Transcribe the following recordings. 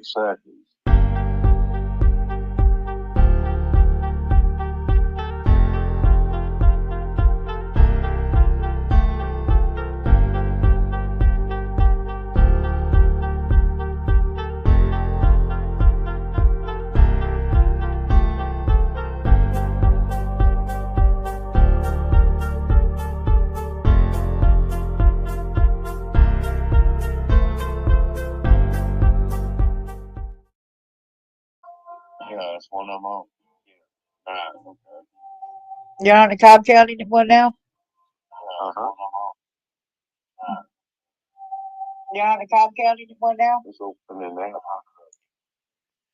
seconds. Yeah, it's one of them on. Yeah. Okay. You're on the Cobb County one now? Uh-huh. You're on the Cobb County one now? It's open in there.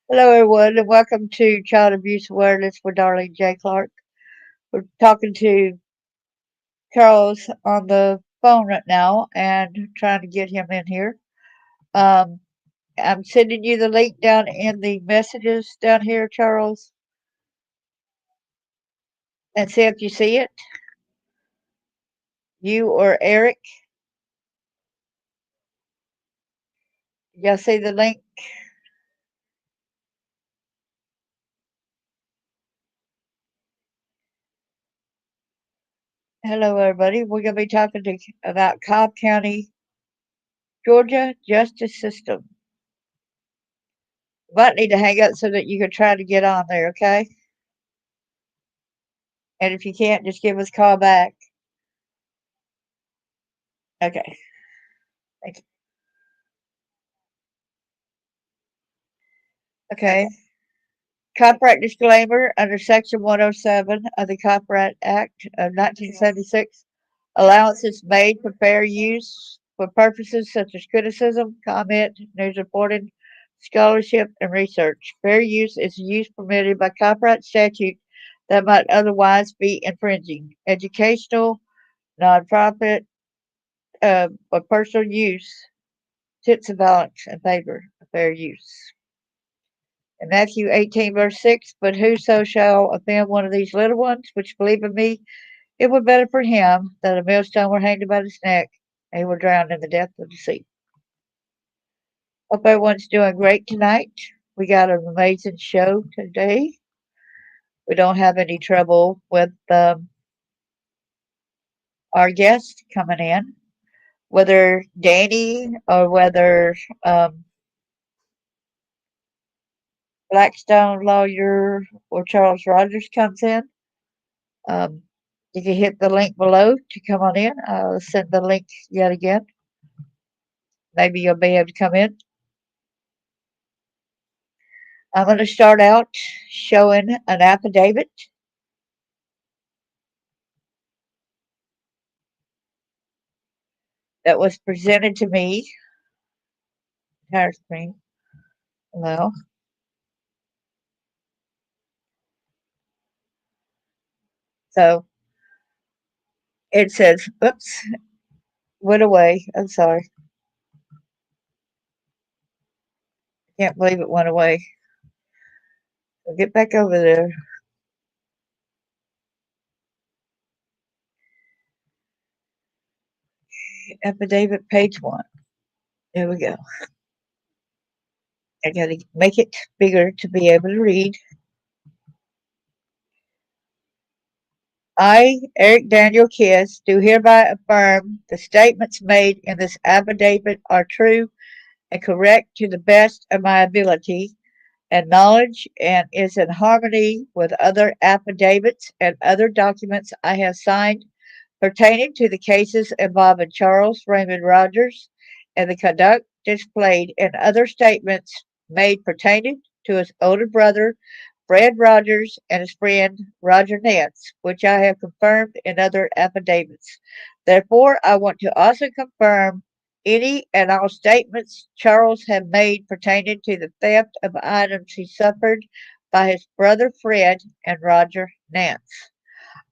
Hello, everyone, and welcome to Child Abuse Awareness with Darlene J. Clark. We're talking to Charles on the phone right now and trying to get him in here. Um, I'm sending you the link down in the messages down here, Charles, and see if you see it. You or Eric. Y'all see the link? Hello, everybody. We're going to be talking about Cobb County, Georgia justice system. You might need to hang up so that you can try to get on there, okay? And if you can't, just give us a call back. Okay. Thank you. Okay. Copyright disclaimer under Section 107 of the Copyright Act of 1976. Allowance is made for fair use for purposes such as criticism, comment, news reporting, scholarship, and research. Fair use is use permitted by copyright statute that might otherwise be infringing. Educational, nonprofit, or personal use tips and balance in favor of fair use. In Matthew 18, verse 6, but whoso shall offend one of these little ones which believe in me, it were better for him that a millstone were hanged about his neck, and he were drowned in the depth of the sea. Hope everyone's doing great tonight. We got an amazing show today. We don't have any trouble with our guest coming in, whether Danny or whether Blackstone lawyer or Charles Rogers comes in. Um, you can hit the link below to come on in. I'll send the link yet again. Maybe you'll be able to come in. I'm going to start out showing an affidavit that was presented to me. Entire screen. Well, so it says, oops, went away. I'm sorry. Can't believe it went away. So get back over there. Affidavit page 1. There we go. I got to make it bigger to be able to read. I, Eric Daniel Kiss, do hereby affirm the statements made in this affidavit are true and correct to the best of my ability and knowledge and is in harmony with other affidavits and other documents I have signed pertaining to the cases involving Charles Raymond Rogers and the conduct displayed in other statements made pertaining to his older brother Fred Rogers and his friend Roger Nance, which I have confirmed in other affidavits. Therefore, I want to also confirm any and all statements Charles had made pertaining to the theft of items he suffered by his brother Fred and Roger Nance.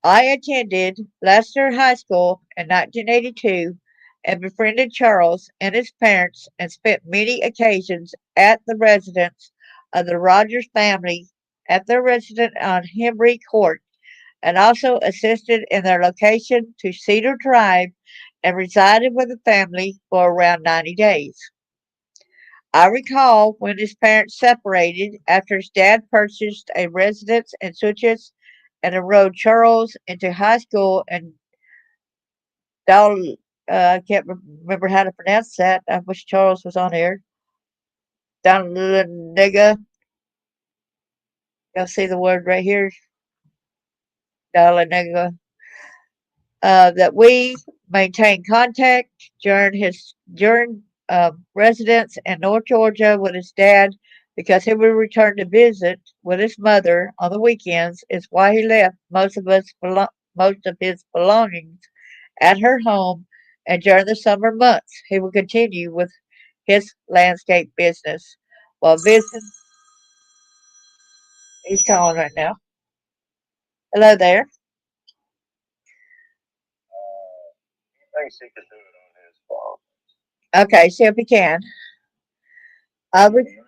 I attended Leicester High School in 1982 and befriended Charles and his parents and spent many occasions at the residence of the Rogers family at their residence on Hembry Court and also assisted in their location to Cedar Drive and resided with the family for around 90 days. I recall when his parents separated after his dad purchased a residence in Suches and enrolled Charles into high school in Dal. I can't remember how to pronounce that. I wish Charles was on here. Dalenega. You'll see the word right here. Dalenega. That we maintained contact during residence in North Georgia with his dad because he would return to visit with his mother on the weekends. Is why he left most of his belongings at her home, and during the summer months he would continue with his landscape business. While visiting, he's calling right now. Hello there. He thinks he can do it on his phone. Okay, see if he can. Can I you would, hear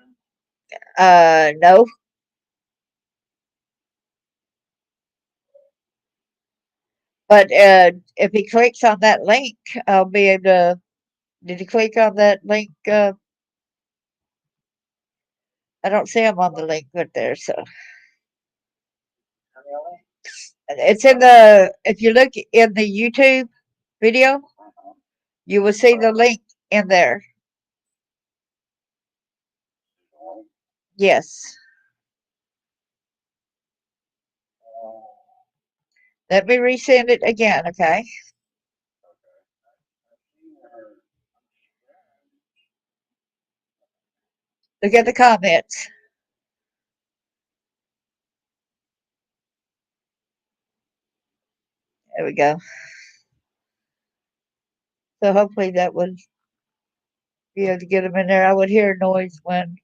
him? no, but if he clicks on that link, I'll be able to. Did he click on that link? I don't see him on the link right there. So Really? it's in the. If you look in the YouTube video, Uh-huh. you will see the link in there. Yes. Let me resend it again. Okay. Look at the comments. There we go. So hopefully that would be able to get them in there. I would hear noise when.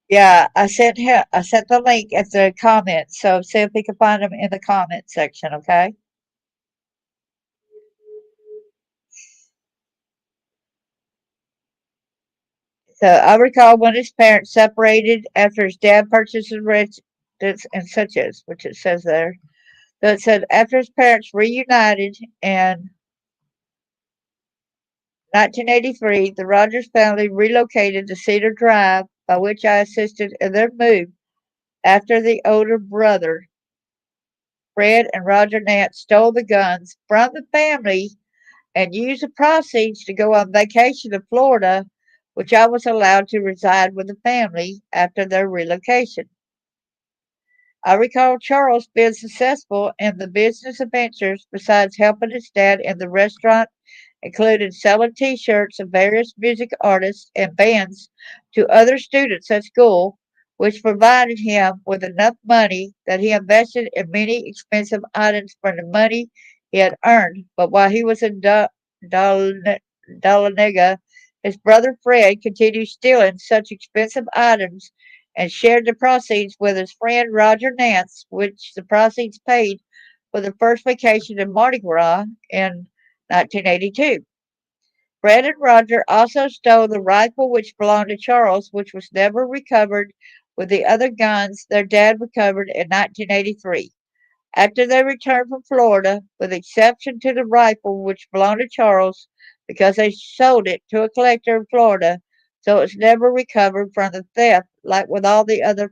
Yeah, I sent the link at the comments. So see if we can find them in the comment section. Okay. So I recall when his parents separated after his dad purchased a residence and such as, which it says there. So it said after his parents reunited in 1983, the Rogers family relocated to Cedar Drive, by which I assisted in their move after the older brother, Fred and Roger Nance, stole the guns from the family and used the proceeds to go on vacation to Florida, which I was allowed to reside with the family after their relocation. I recall Charles being successful in the business adventures besides helping his dad in the restaurant, including selling T-shirts of various music artists and bands to other students at school, which provided him with enough money that he invested in many expensive items from the money he had earned. But while he was in Dahlonega, his brother Fred continued stealing such expensive items and shared the proceeds with his friend Roger Nance, which the proceeds paid for the first vacation in Mardi Gras in 1982. Fred and Roger also stole the rifle which belonged to Charles, which was never recovered with the other guns their dad recovered in 1983. After they returned from Florida, with exception to the rifle which belonged to Charles, because they sold it to a collector in Florida, so it was never recovered from the theft like with all the other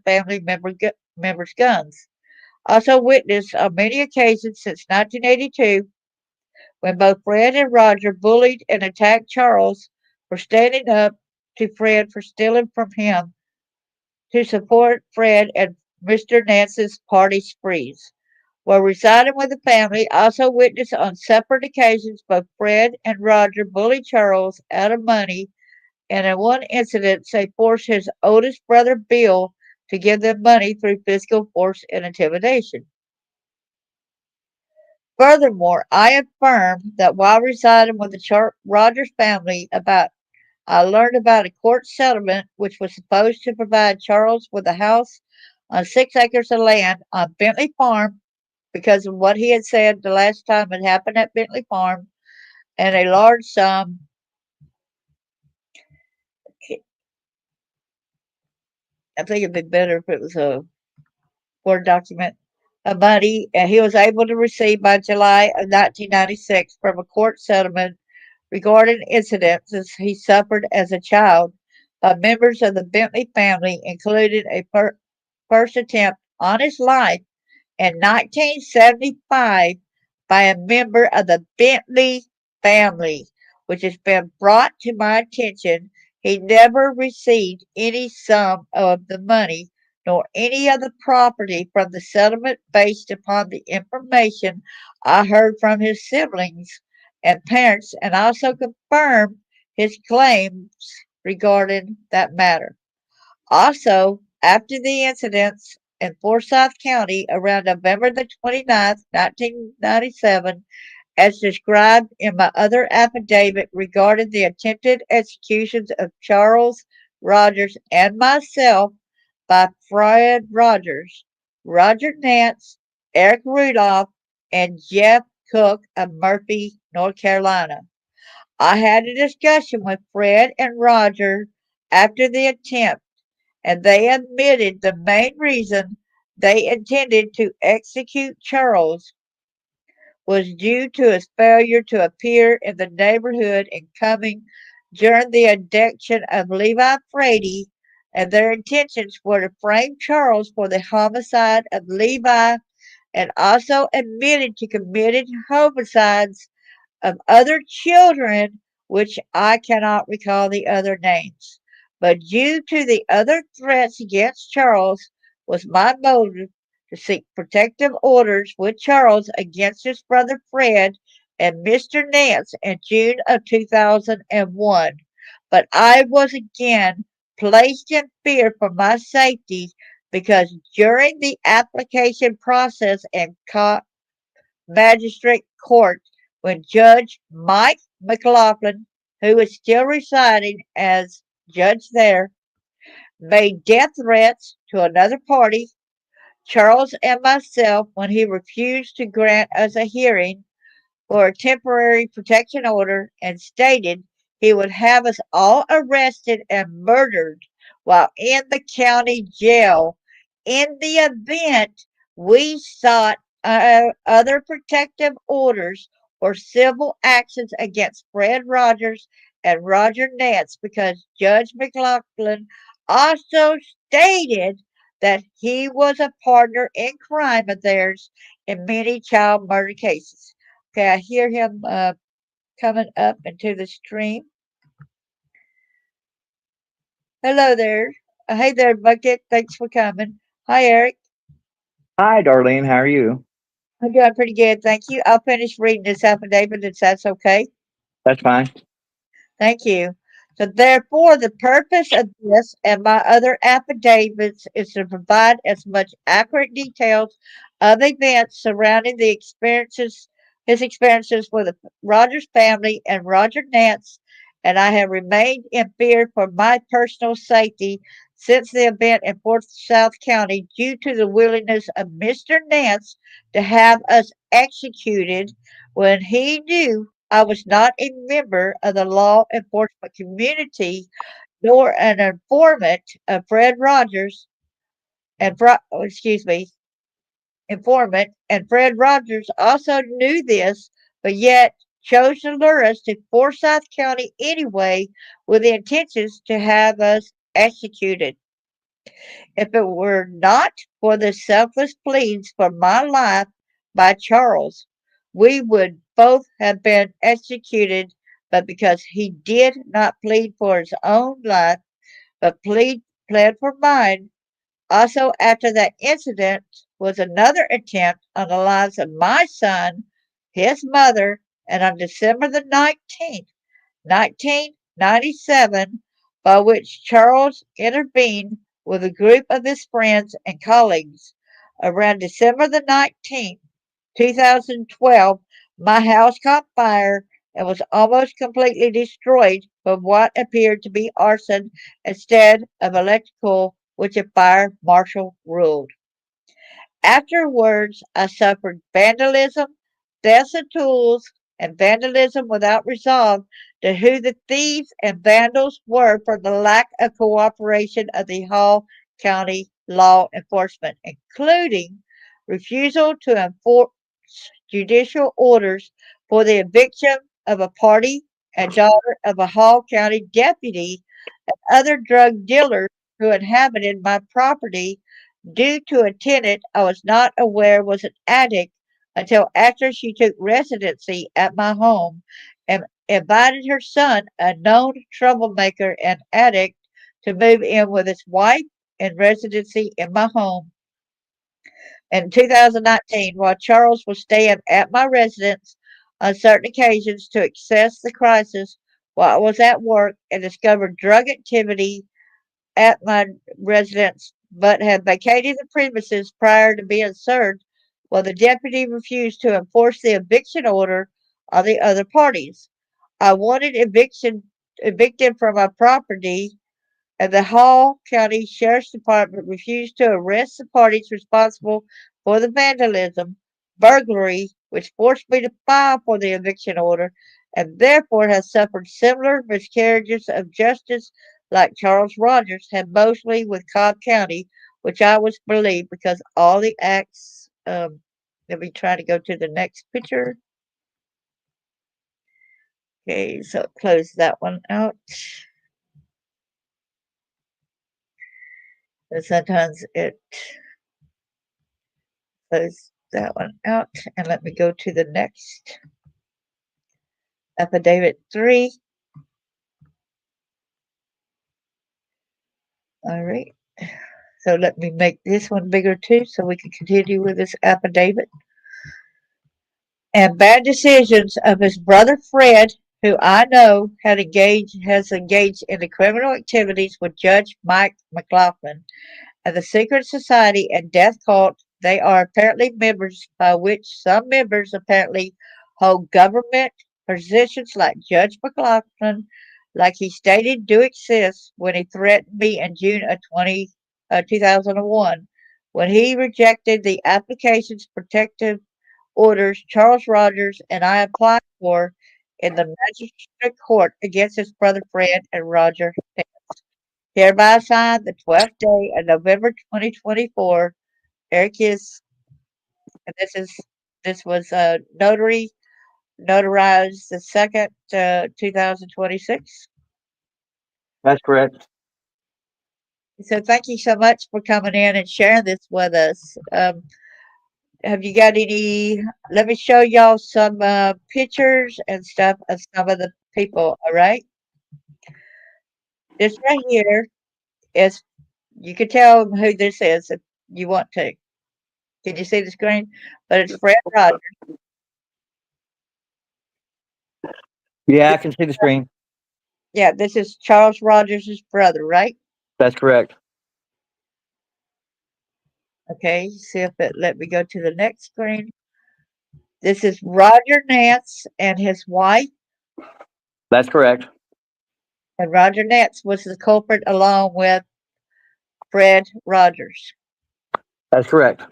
members' guns. Also witnessed on many occasions since 1982 when both Fred and Roger bullied and attacked Charles for standing up to Fred for stealing from him to support Fred and Mr. Nance's party sprees. While residing with the family, also witnessed on separate occasions both Fred and Roger bully Charles out of money, and in one incident they forced his oldest brother Bill to give them money through physical force and intimidation. Furthermore, I affirm that while residing with the Rogers family, about I learned about a court settlement which was supposed to provide Charles with a house on 6 acres of land on Bentley Farm because of what he had said the last time it happened at Bentley Farm, and a large sum. I think it'd be better if it was a Word document. of money he was able to receive by July of 1996 from a court settlement regarding incidents he suffered as a child by members of the Bentley family, including a first attempt on his life in 1975 by a member of the Bentley family, which has been brought to my attention. He never received any sum of the money nor any of the property from the settlement based upon the information I heard from his siblings and parents, and also confirmed his claims regarding that matter. Also, after the incidents in Forsyth County around November the 29th, 1997, as described in my other affidavit regarding the attempted executions of Charles Rogers and myself by Fred Rogers, Roger Nance, Eric Rudolph, and Jeff Cook of Murphy, North Carolina. I had a discussion with Fred and Roger after the attempt, and they admitted the main reason they intended to execute Charles was due to his failure to appear in the neighborhood and coming during the abduction of Levi Frady, and their intentions were to frame Charles for the homicide of Levi and also admitted to committed homicides of other children, which I cannot recall the other names. But due to the other threats against Charles, was my motive to seek protective orders with Charles against his brother Fred and Mr. Nance in June of 2001. But I was again placed in fear for my safety because during the application process and magistrate court when Judge Mike McLaughlin, who is still residing as judge there, made death threats to another party, Charles and myself, when he refused to grant us a hearing for a temporary protection order and stated he would have us all arrested and murdered while in the county jail in the event we sought other protective orders or civil actions against Fred Rogers and Roger Nance because Judge McLaughlin also stated that he was a partner in crime of theirs in many child murder cases. Okay, I hear him coming up into the stream. Hello there. Hey there, Bucket. Thanks for coming. Hi, Eric. Hi, Darlene. How are you? I'm doing pretty good. Thank you. I'll finish reading this affidavit if that's okay. That's fine. Thank you. So, therefore, the purpose of this and my other affidavits is to provide as much accurate details of events surrounding his experiences with the Rogers family and Roger Nance, and I have remained in fear for my personal safety since the event in Forsyth County due to the willingness of Mr. Nance to have us executed when he knew I was not a member of the law enforcement community nor an informant of Fred Rogers excuse me, informant, and Fred Rogers also knew this, but yet chose to lure us to Forsyth County anyway with the intentions to have us executed. If it were not for the selfless pleas for my life by Charles, we would both have been executed, but because he did not plead for his own life, but pled for mine. Also, after that incident was another attempt on the lives of my son, his mother, and on December 19th, 1997, by which Charles intervened with a group of his friends and colleagues. Around December 2012, my house caught fire and was almost completely destroyed from what appeared to be arson instead of electrical, which a fire marshal ruled. Afterwards, I suffered vandalism, theft of tools, and vandalism without resolve to who the thieves and vandals were for the lack of cooperation of the Hall County law enforcement, including refusal to enforce judicial orders for the eviction of a party and daughter of a Hall County deputy and other drug dealers who inhabited my property due to a tenant I was not aware was an addict until after she took residency at my home and invited her son, a known troublemaker and addict, to move in with his wife and residency in my home. In 2019, while Charles was staying at my residence on certain occasions to assess the crisis while I was at work and discovered drug activity at my residence, but had vacated the premises prior to being served, while the deputy refused to enforce the eviction order on the other parties. I wanted evicted from my property, and the Hall County Sheriff's Department refused to arrest the parties responsible for the vandalism, burglary, which forced me to file for the eviction order, and therefore has suffered similar miscarriages of justice like Charles Rogers had mostly with Cobb County, which I was believed because all the acts. Let me try to go to the next picture. Okay, so close that one out. And sometimes it close that one out, and let me go to the next affidavit 3. All right, so let me make this one bigger too so we can continue with this affidavit. And bad decisions of his brother Fred, who I know has engaged in the criminal activities with Judge Mike McLaughlin and the secret society and death cult. They are apparently members by which some members apparently hold government positions like Judge McLaughlin, like he stated do exist when he threatened me in June of 2001 when he rejected the application's protective orders Charles Rogers and I applied for in the magistrate court against his brother Fred and Roger. Hereby signed the 12th day of November 2024. Eric is, and this was notarized the second 2026. That's correct. So thank you so much for coming in and sharing this with us. Have you got any? Let me show y'all some pictures and stuff of some of the people. All right, this right here is. You can tell who this is if you want to. Can you see the screen? But it's Fred Rogers. Yeah, I can see the screen. Yeah, this is Charles Rogers' brother, right? That's correct. Okay, see if it let me go to the next screen. This is Roger Nance and his wife, That's correct. and Roger Nance was the culprit along with Fred Rogers. That's correct.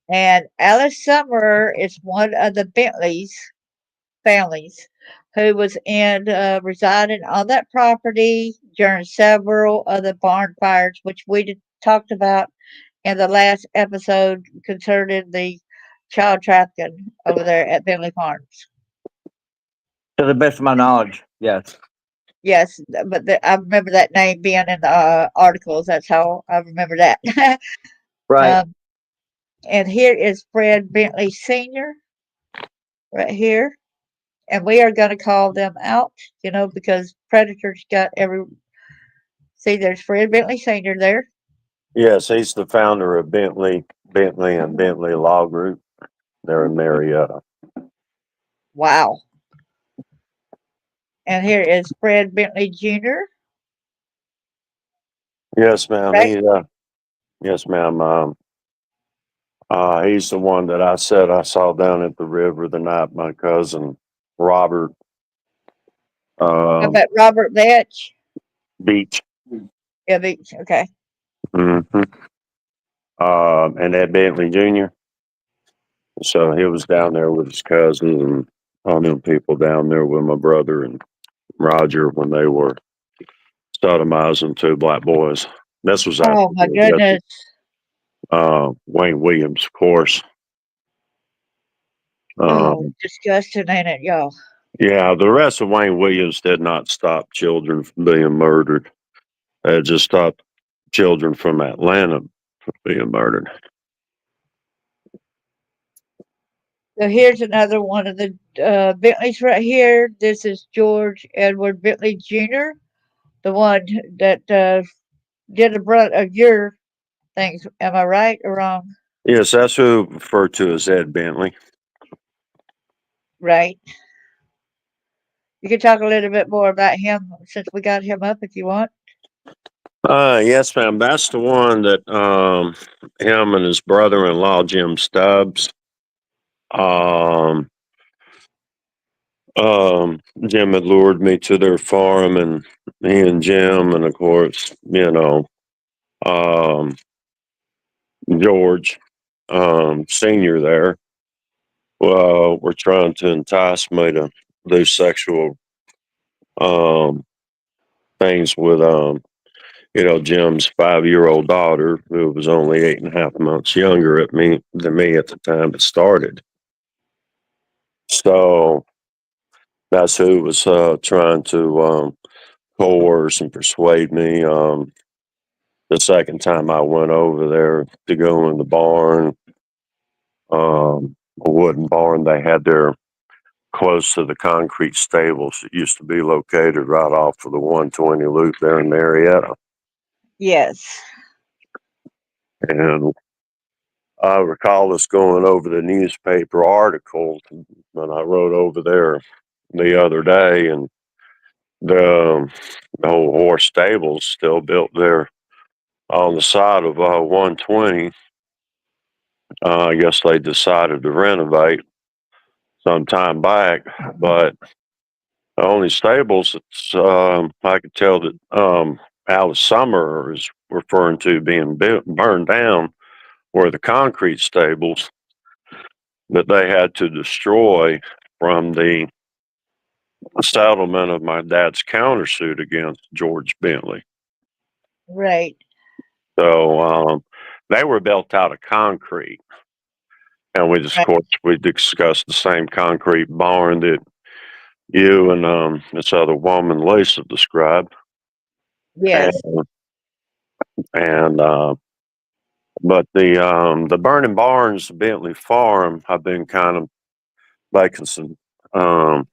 And Alice Summer is one of the Bentleys families who was in residing on that property during several of the barn fires, which we talked about in the last episode concerning the child trafficking over there at Bentley Farms. To the best of my knowledge, yes. Yes, but I remember that name being in the articles. That's how I remember that. Right. And here is Fred Bentley Sr. right here. And we are going to call them out, because Predators got every. See, there's Fred Bentley Sr. there. Yes, he's the founder of Bentley and Bentley Law Group. They're in Marietta. Wow. And here is Fred Bentley Jr. Yes, ma'am. Right? Yes, ma'am. He's the one that I said I saw down at the river the night my cousin Robert How about Robert Vetch? Beach. Yeah, Beach. Okay. Mm-hmm. And Ed Bentley Jr. So he was down there with his cousin and all them people down there with my brother and Roger when they were sodomizing two black boys. This was after Oh my goodness. Wayne Williams, of course. Oh, Um, disgusting, ain't it, y'all? yeah, the rest of Wayne Williams did not stop children from being murdered. It just stopped children from Atlanta from being murdered. So here's another one of the Bentleys right here. This is George Edward Bentley Jr., the one that did the brunt of your things. Am I right or wrong? Yes, that's who referred to as Ed Bentley. Right. You can talk a little bit more about him since we got him up if you want. Yes, ma'am. That's the one that him and his brother-in-law Jim Stubbs. Um, Jim had lured me to their farm, and me and Jim, and of course, um, George, senior there, were trying to entice me to do sexual um things with Jim's 5-year-old daughter, who was only 8.5 months younger than me at the time it started. So that's who was trying to coerce and persuade me. The second time I went over there to go in the barn, a wooden barn they had there close to the concrete stables that used to be located right off of the 120 loop there in Marietta. Yes. And I recall us going over the newspaper article when I rode over there the other day, and the old horse stables still built there on the side of 120. I guess they decided to renovate some time back, but the only stables that's I could tell that Alice Summer is referring to being burned down were the concrete stables that they had to destroy from the settlement of my dad's countersuit against George Bentley. Right. So they were built out of concrete. And of Right. course, we discussed the same concrete barn that you and this other woman, Lisa, described. And, Yes. and but the burning barns, Bentley Farm, I've been kind of making some um,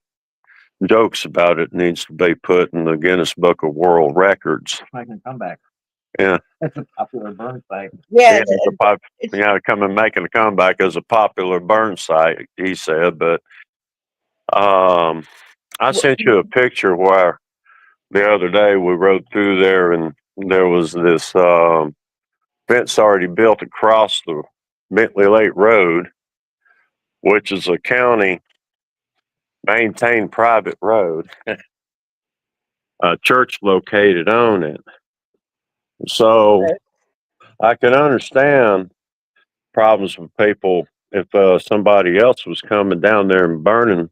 jokes about it. Needs to be put in the Guinness Book of World Records. Making a comeback. Yeah, That's a popular burn site. Yeah. yeah, coming making a comeback as a popular burn site. He said, but I sent you a picture where the other day we rode through there, and there was this fence already built across the Bentley Lake Road, which is a county maintained private road, a church located on it. So I can understand problems with people if somebody else was coming down there and burning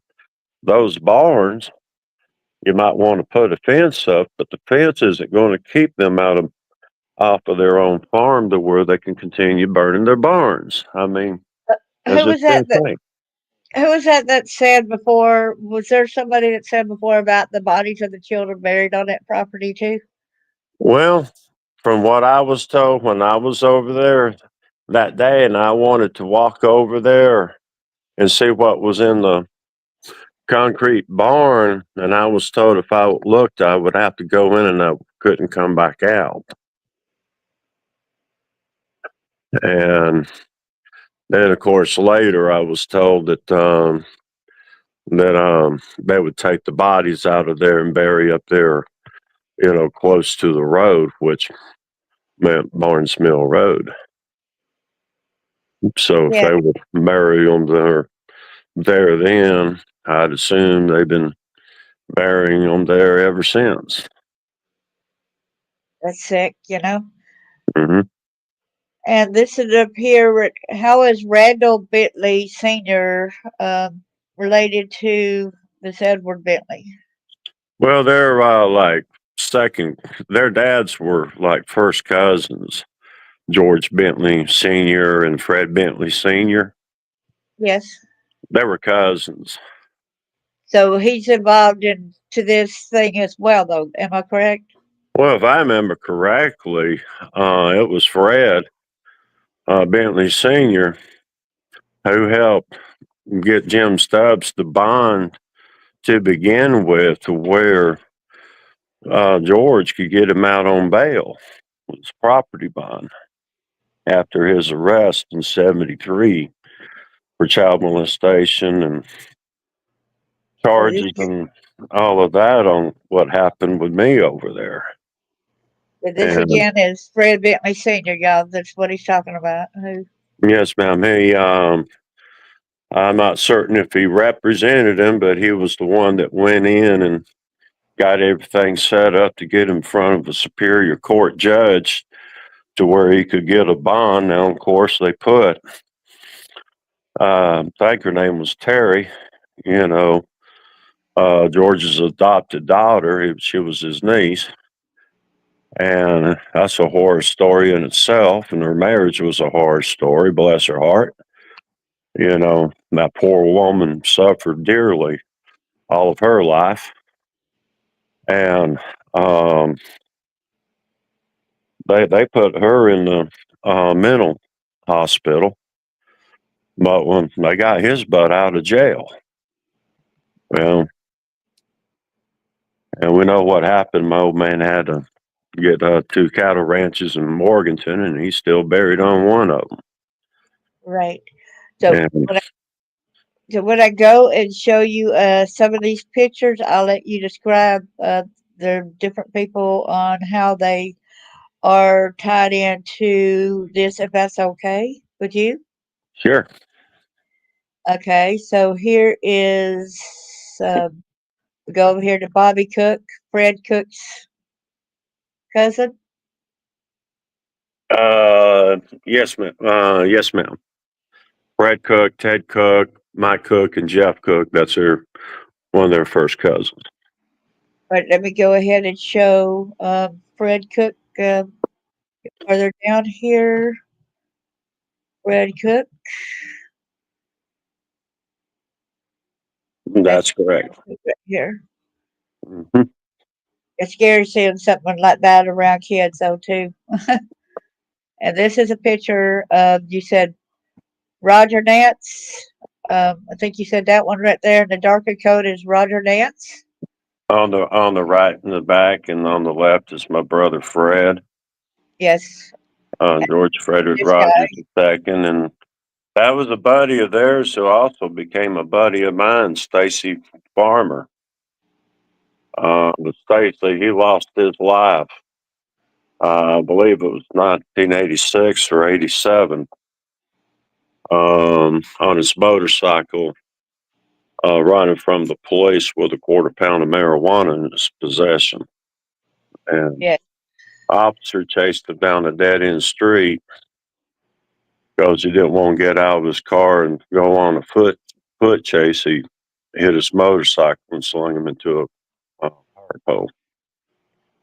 those barns. You might want to put a fence up, but the fence isn't going to keep them off of their own farm to where they can continue burning their barns. I mean, Who that's just was that? insane. Who was that said before? Was there somebody that said before about the bodies of the children buried on that property too? Well, from what I was told when I was over there that day, and I wanted to walk over there and see what was in the concrete barn, and I was told if I looked, I would have to go in and I couldn't come back out. And then, of course, later I was told that they would take the bodies out of there and bury up there, close to the road, which meant Barnes Mill Road. So if Yeah, they would bury them there then, I'd assume they've been burying them there ever since. that's sick, Hmm. And this is up here. How is Randall Bentley Sr. Related to this Edward Bentley? Well, they're like second. Their dads were like first cousins. George Bentley Sr. and Fred Bentley Sr. Yes. They were cousins. So he's involved into this thing as well, though. Am I correct? Well, if I remember correctly, it was Fred Bentley Sr. who helped get Jim Stubbs to bond to begin with, to where George could get him out on bail. It was property bond after his arrest in '73 for child molestation and So this, charges and all of that on what happened with me over there. this And again is Fred Bentley Sr., y'all. That's what he's talking about. Who? yes, ma'am, I'm not certain if he represented him, but he was the one that went in and got everything set up to get in front of a superior court judge to where he could get a bond. Now, of course, they put, I think her name was Terry, you know, George's adopted daughter. She was his niece. And that's a horror story in itself. And her marriage was a horror story, bless her heart. You know, that poor woman suffered dearly all of her life. And they put her in the mental hospital. But when they got his butt out of jail, well, and we know what happened. My old man had to get 2 cattle ranches in Morganton, and he's still buried on one of them. Right. So And when I go and show you some of these pictures, I'll let you describe the different people on how they are tied into this, if that's okay with you. sure. Okay, so here is we go over here to Bobby Cook, Fred Cook's cousin. Yes, ma'am. Yes, ma'am. Brad Cook, Ted Cook, Mike Cook, and Jeff Cook. That's one of their first cousins. But let me go ahead and show Fred Cook farther down here. Fred Cook. That's That's correct. right here. Hmm. It's scary seeing something like that around kids, though, too. And this is a picture of, you said, Roger Nance. I think you said that one right there in the darker coat is Roger Nance. On the right in the back, and on the left is my brother Fred, Yes, George Frederick this guy. Rogers II, and that was a buddy of theirs who also became a buddy of mine, Stacy Farmer. Stacy, he lost his life. I believe it was 1986 or '87, on his motorcycle, running from the police with a quarter pound of marijuana in his possession. And Yes. officer chased him down a dead end street because he didn't want to get out of his car and go on a foot chase. He hit his motorcycle and slung him into a hard hole.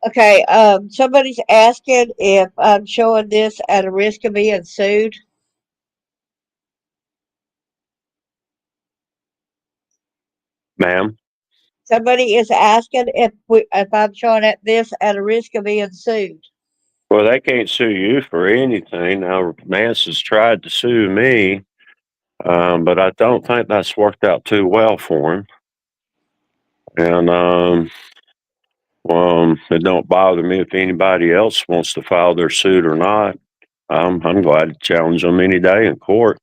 Okay. Somebody's asking if I'm showing this at a risk of being sued. Ma'am? Somebody is asking if I'm showing this at a risk of being sued. Well, they can't sue you for anything. Now, Nance has tried to sue me, but I don't think that's worked out too well for him. And it don't bother me if anybody else wants to file their suit or not. I'm glad to challenge them any day in court.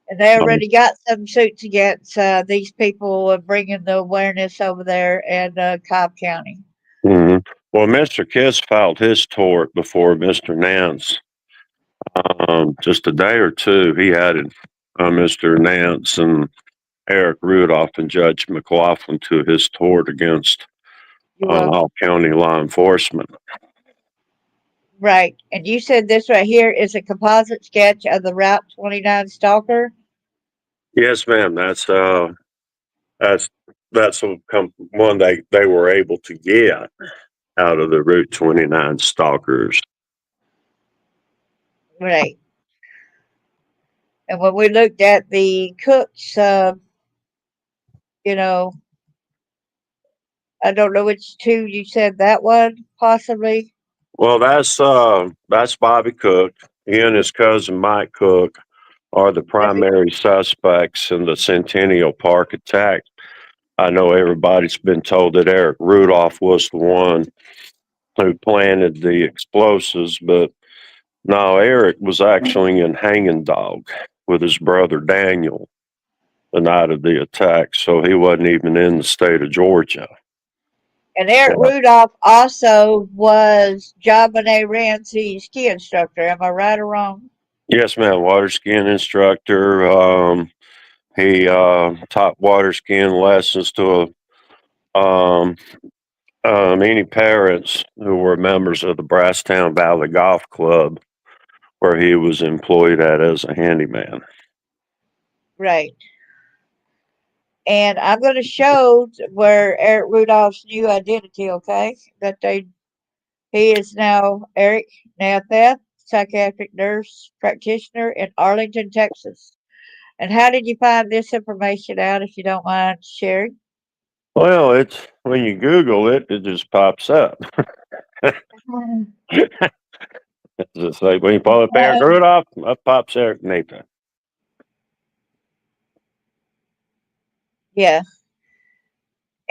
And they Um, already got some suits against these people bringing the awareness over there in Cobb County. mhm. Well, Mr. Kiss filed his tort before Mr. Nance. Just a day or two, he added Mr. Nance and Eric Rudolph and Judge McLaughlin to his tort against You will. all county law enforcement. Right. And you said this right here is a composite sketch of the Route 29 stalker. Yes, ma'am. That's one they were able to get out of the Route 29 stalkers. Right. And when we looked at the cooks, you know, I don't know which two you said that one possibly. Well, that's Bobby Cook. He and his cousin Mike Cook are the primary suspects in the Centennial Park attack. I know everybody's been told that Eric Rudolph was the one who planted the explosives, but no, Eric was actually in Hanging Dog with his brother Daniel the night of the attack, so he wasn't even in the state of Georgia. And Eric Yeah. Rudolph also was John Benet Ramsey's ski instructor. Am I right or wrong? Yes, ma'am. Water skiing instructor. He taught water skiing lessons to um, many parents who were members of the Brasstown Valley Golf Club, where he was employed at as a handyman. Right. And I'm going to show where Eric Rudolph's new identity, okay? He is now Eric Natheth, psychiatric nurse practitioner in Arlington, Texas. And how did you find this information out, if you don't mind sharing? Well, it's when you Google it, it just pops up. It's just like when you pull up Eric Rudolph, up pops Eric Nathan. Yeah.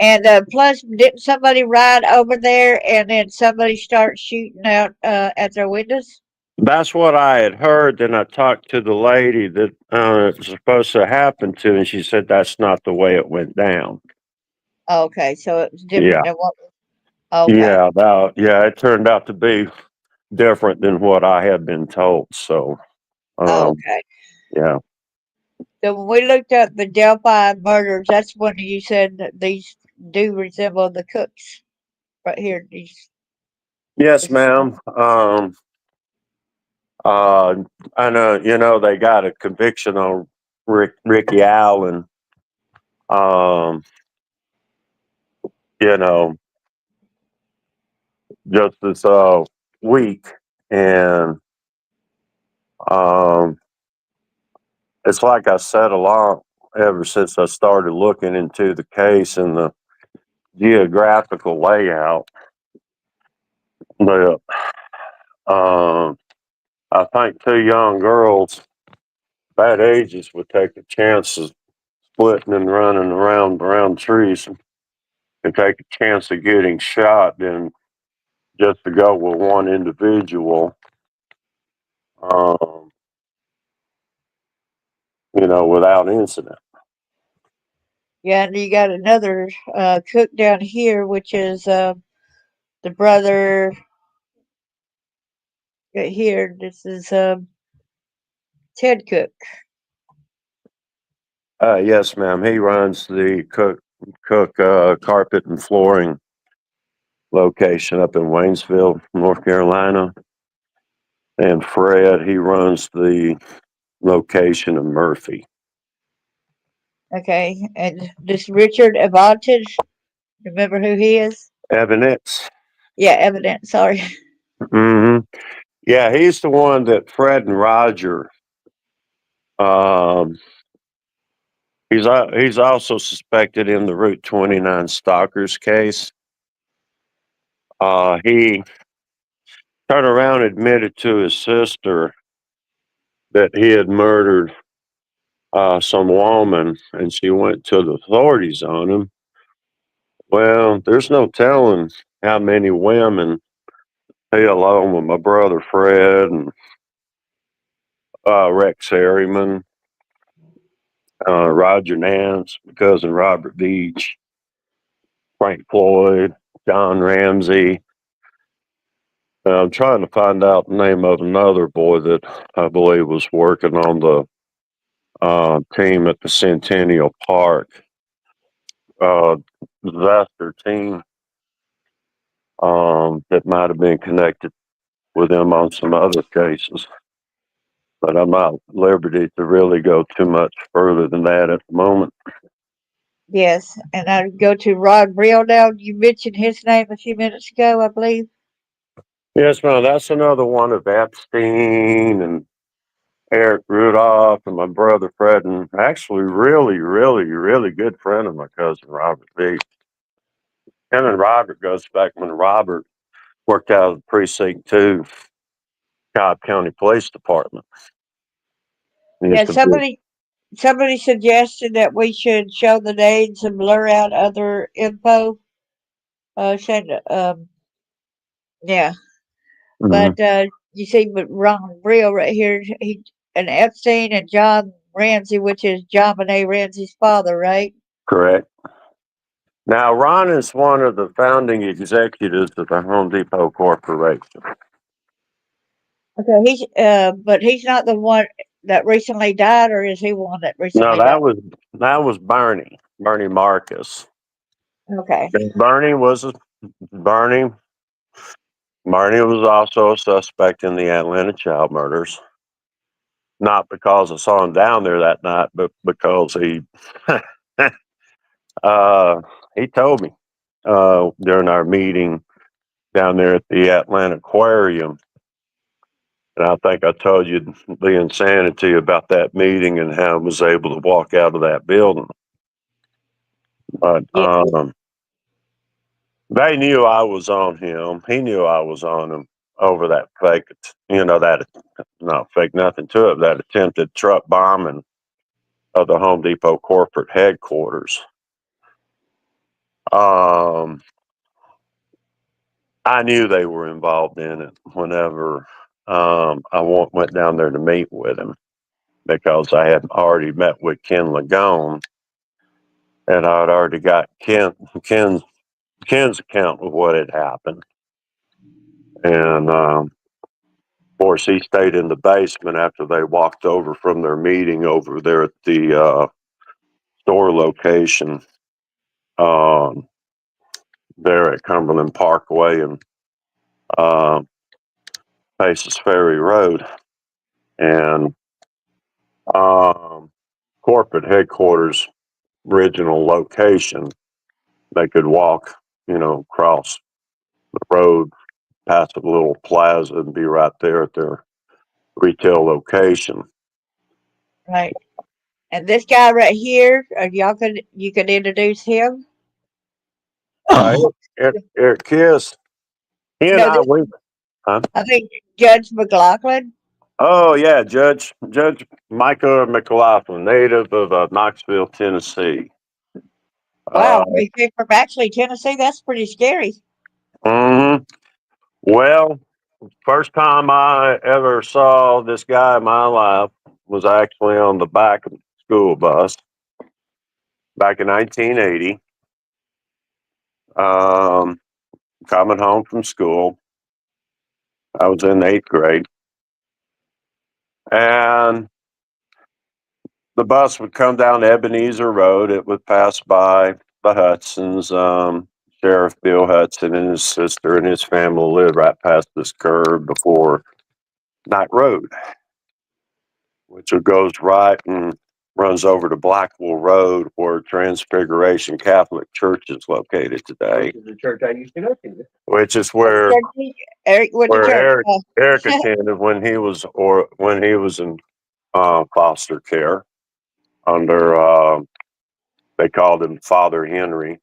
And plus, didn't somebody ride over there and then somebody start shooting out at their windows? That's what I had heard. Then I talked to the lady that it was supposed to happen to, and she said that's not the way it went down. Okay, so it was Yeah, different than what. Okay. yeah, it turned out to be different than what I had been told. So, um, Okay. yeah, So when we looked up the Delphi murders, that's when you said that these do resemble the Cooks right here. yes, This, ma'am. Uh, I know, they got a conviction on Ricky Allen. Um, you know, just this week, and um, it's like I said along ever since I started looking into the case and the geographical layout. But I think two young girls bad ages would take a chance of splitting and running around trees and take a chance of getting shot than just to go with one individual, um, without incident. yeah, and you got another Cook down here, which is the brother right here. This is Ted Cook. Yes, ma'am. He runs the Cook carpet and flooring location up in Waynesville, North Carolina. And Fred, he runs the location in Murphy. Okay, and this Richard Avantage. Remember who he is? Evidence. Yeah, Evident. Sorry. Hmm. Yeah, he's the one that Fred and Roger. Um, he's also suspected in the Route 29 stalkers case. He turned around and admitted to his sister that he had murdered some woman, and she went to the authorities on him. Well, there's no telling how many women he, along with my brother Fred and Rex Harriman, Roger Nance, my cousin Robert Beach, Frank Floyd, John Ramsey. I'm trying to find out the name of another boy that I believe was working on the team at the Centennial Park disaster team, that might have been connected with them on some other cases. But I'm not at liberty to really go too much further than that at the moment. Yes, and I go to Rod Brill now. You mentioned his name a few minutes ago, I believe. Yes, ma'am. That's another one of Epstein and Eric Rudolph and my brother Fred, and actually really good friend of my cousin Robert V. Him and Robert goes back when Robert worked out of the precinct 2 Cobb County Police Department. He used Yeah, to be- somebody suggested that we should show the names and blur out other info. Said, yeah, Mhm, but you see, but Ron Brill right here, he and Epstein and John Ramsey, which is John Benet Ramsey's father, right? correct. Now, Ron is one of the founding executives of the Home Depot Corporation. Okay, but he's not the one that recently died, or is he one that No, recently died? that was Bernie Marcus. Okay, And Bernie. Bernie was also a suspect in the Atlanta child murders. Not because I saw him down there that night, but because uh, he told me during our meeting down there at the Atlanta Aquarium. And I think I told you the insanity about that meeting and how I was able to walk out of that building. But yeah, they knew I was on him. He knew I was on him over that fake, that not fake nothing to it, that attempted truck bombing of the Home Depot corporate headquarters. Um, I knew they were involved in it whenever went down there to meet with him because I had already met with Ken Lagone and I'd already got Ken's account of what had happened. And of course, he stayed in the basement after they walked over from their meeting over there at the store location um, there at Cumberland Parkway and uh, Paces Ferry Road. And corporate headquarters, original location, they could walk, across the road past a little plaza and be right there at their retail location. right. And this guy right here, you could introduce him. Eric Kiss, he and No, I, this huh? I think Judge McLaughlin. Oh yeah, Judge Micah McLaughlin, native of Knoxville, Tennessee. Uh, Wow, he came from actually Tennessee. That's pretty scary. mhm. Well, first time I ever saw this guy in my life was actually on the back of the school bus back in 1980. Um, Coming home from school, I was in 8th grade, and the bus would come down Ebenezer Road. It would pass by the Hudsons. Sheriff Bill Hudson and his sister and his family lived right past this curve before Night Road, which goes right and runs over to Blackwell Road, where Transfiguration Catholic Church is located today. Which is the church I used to go to. Which is What where church Eric went to where church. Eric attended when he was in foster care under they called him Father Henry.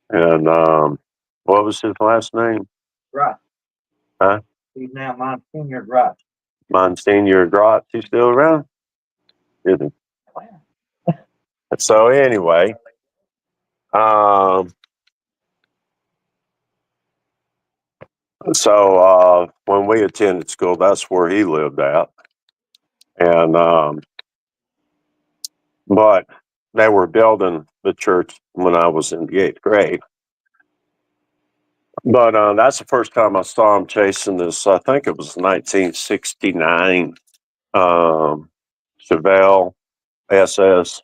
And what was his last name? Right. Huh? He's now Monsignor Right. Monsignor Grotz. He's still around? Is he? So anyway, um, when we attended school, that's where he lived at. And but they were building the church when I was in the 8th grade. But that's the first time I saw him chasing this. I think it was 1969 Chevelle SS,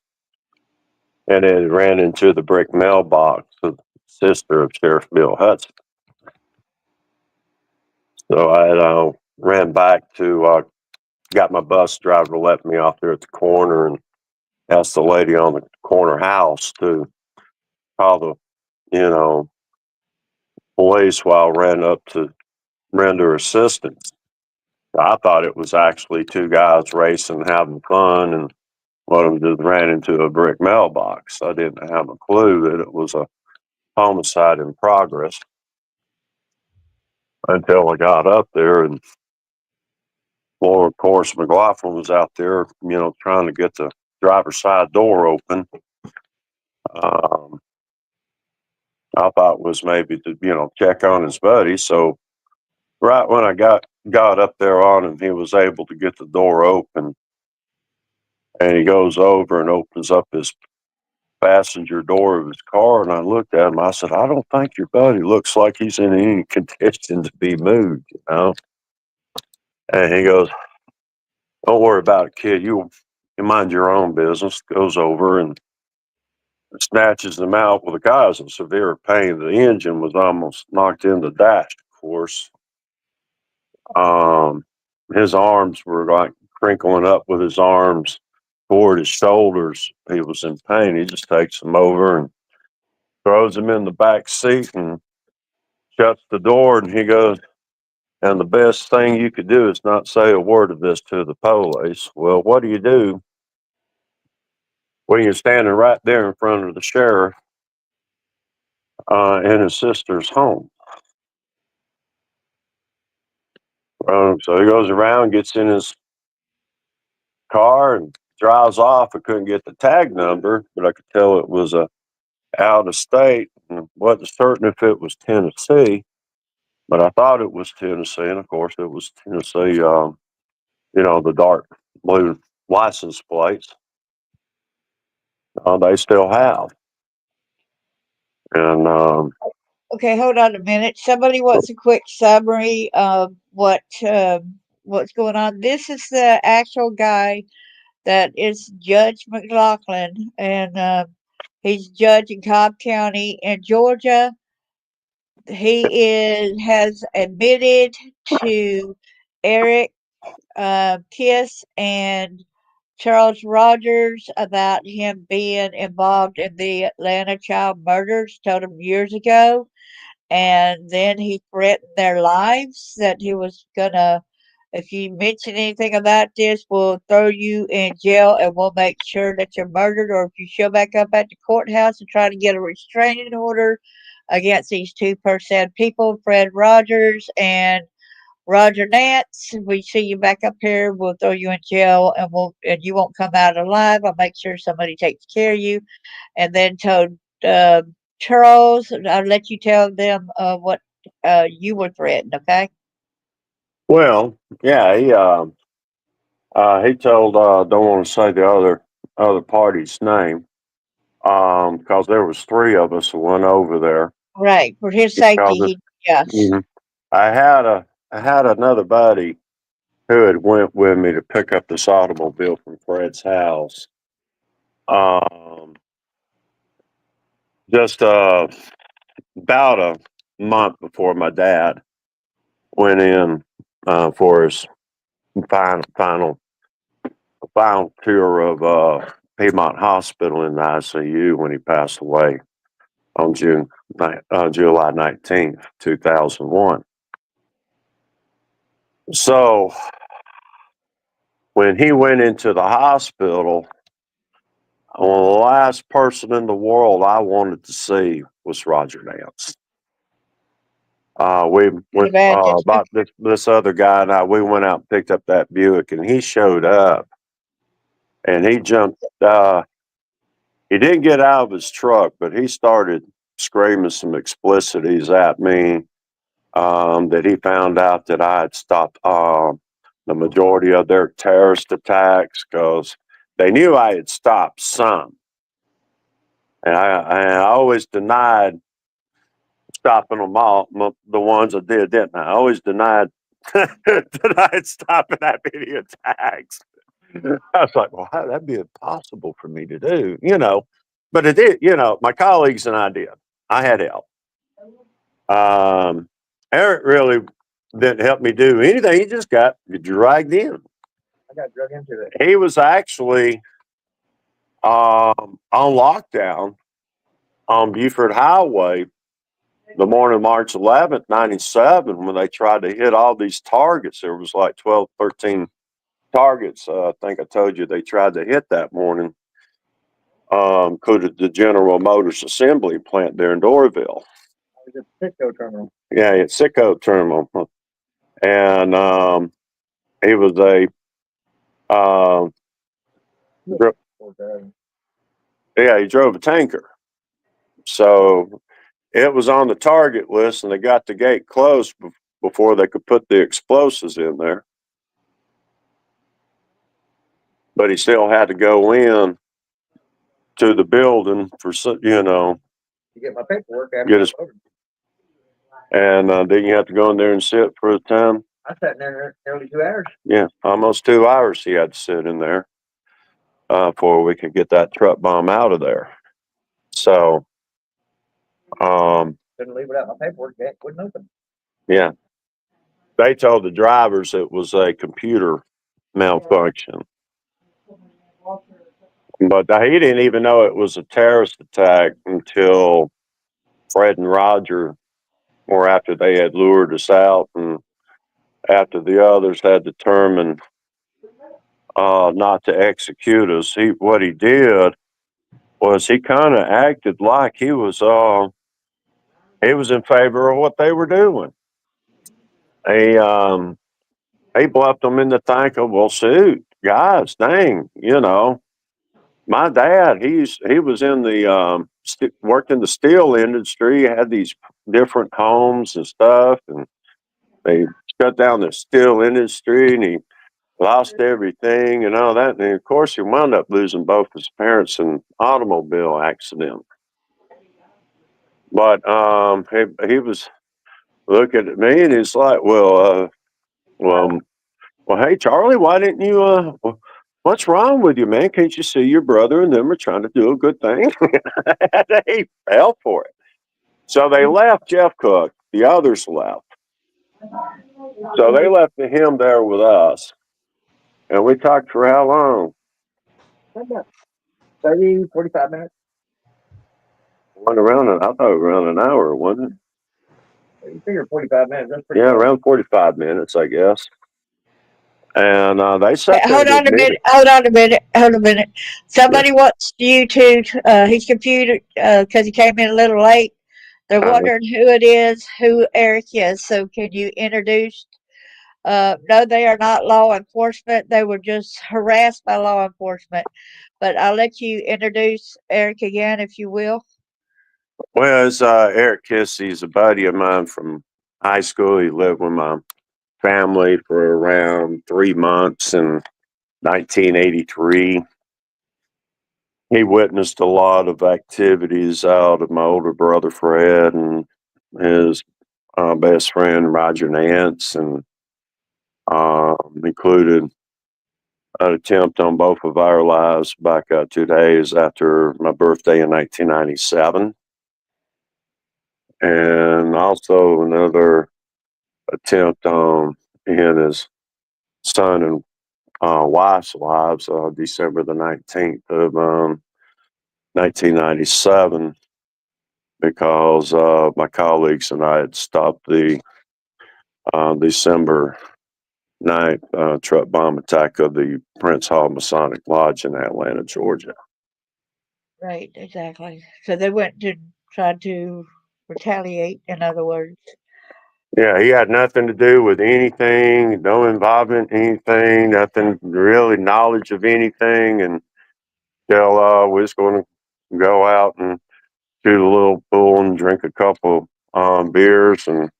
and it ran into the brick mailbox of the sister of Sheriff Bill Hudson. So I ran back to got my bus driver to let me off there at the corner and asked the lady on the corner house to call the police while I ran up to render assistance. I thought it was actually two guys racing, having fun, and one of them just ran into a brick mailbox. I didn't have a clue that it was a homicide in progress until I got up there. And well, of course, McLaughlin was out there, trying to get the driver's side door open. Um, I thought was maybe to, check on his buddy. So right when I got up there on him, he was able to get the door open, and he goes over and opens up his passenger door of his car. And I looked at him. I said, "I don't think your buddy looks like he's in any condition to be moved." And he goes, "Don't worry about it, kid. You mind your own business." Goes over and snatches him out. Well, the guy was in severe pain. The engine was almost knocked in the dash, of course. Um, his arms were like crinkling up with his arms toward his shoulders. He was in pain. He just takes him over and throws him in the back seat and shuts the door. And he goes, "And the best thing you could do is not say a word of this to the police." Well, what do you do when you're standing right there in front of the sheriff in his sister's home? So he goes around, gets in his car, and drives off. I couldn't get the tag number, but I could tell it was out of state, and wasn't certain if it was Tennessee, but I thought it was Tennessee, and of course it was Tennessee. The dark blue license plates. They still have, and Okay, hold on a minute. Somebody wants a quick summary of what's going on. This is the actual guy that is Judge McLaughlin, and he's judge in Cobb County in Georgia. He has admitted to Eric Kiss and Charles Rogers about him being involved in the Atlanta child murders. Told him years ago, and then he threatened their lives that he was gonna, if you mention anything about this, we'll throw you in jail and we'll make sure that you're murdered. Or if you show back up at the courthouse and try to get a restraining order against these 2% people, Fred Rogers and Roger Nance, we see you back up here, we'll throw you in jail and you won't come out alive. I'll make sure somebody takes care of you. And then told uh, Charles, I'll let you tell them what you were threatened, okay? well, yeah, he told don't want to say the other party's name because there was three of us who went over there. Right. For his Because safety, yes. mhm. I had another buddy who had went with me to pick up this automobile from Fred's house. Um, just about a month before my dad went in for his final tour of Piedmont Hospital in the ICU when he passed away on July 19th, 2001. So when he went into the hospital, well, the last person in the world I wanted to see was Roger Nance. We Can went imagine. about this other guy and I. We went out and picked up that Buick, and he showed up, and he jumped. He didn't get out of his truck, but he started screaming some explicities at me. That he found out that I had stopped the majority of their terrorist attacks because they knew I had stopped some. And I always denied stopping them all, the ones I did, didn't I? I always denied denied stopping that many attacks. I was like, well, that'd be impossible for me to do, But it did, my colleagues and I did. I had help. Um, Eric really didn't help me do anything. He just got dragged in. I got drug into it. He was actually on lockdown on Buford Highway the morning of March 11th, 97, when they tried to hit all these targets. There was like 12, 13 targets. I think I told you they tried to hit that morning. Included the General Motors assembly plant there in Doraville. Sitco terminal. Yeah, it's Sitco terminal. And he was he drove a tanker. So it was on the target list, and they got the gate closed before they could put the explosives in there. But he still had to go in to the building for, To get my paperwork after get his, and then you have to go in there and sit for a time. I sat in there nearly 2 hours. Yeah, almost 2 hours he had to sit in there before we could get that truck bomb out of there. So, couldn't leave without my paperwork. That wouldn't open. Yeah, they told the drivers it was a computer malfunction, but he didn't even know it was a terrorist attack until Fred and Roger, or after they had lured us out, and after the others had determined not to execute us. What he did was he kind of acted like he was in favor of what they were doing. He bluffed them into thinking, well, shoot, guys, dang, my dad, he was in the worked in the steel industry, had these different homes and stuff, and they shut down the steel industry, and he lost everything and all that. And of course, he wound up losing both his parents in an automobile accident. But he was looking at me, and he's like, well, hey, Charlie, why didn't you? What's wrong with you, man? Can't you see your brother and them are trying to do a good thing? They fell for it. So they left Jeff Cook. The others left. So they left him there with us. And we talked for how long? 30, 45 minutes. I thought around an hour, wasn't it? You figure 45 minutes. That's pretty Yeah, around 45 minutes, I guess. And they sat there. Hold on a minute. Somebody wants you to his computer because he came in a little late. They're wondering who Eric is. So can you introduce? No, they are not law enforcement. They were just harassed by law enforcement. But I'll let you introduce Eric again, if you will. Well, it's Eric Kiss. He's a buddy of mine from high school. He lived with my family for around 3 months in 1983. He witnessed a lot of activities out of my older brother Fred and his best friend Roger Nance, and included an attempt on both of our lives back 2 days after my birthday in 1997. And also another attempt on he and his son and wife's lives, December the 19th of 1997, because my colleagues and I had stopped the December 9th truck bomb attack of the Prince Hall Masonic Lodge in Atlanta, Georgia. Right, exactly. So they went to try to retaliate, in other words. Yeah, he had nothing to do with anything, no involvement in anything, nothing really knowledge of anything. And tell we was going to go out and shoot a little pool and drink a couple beers, and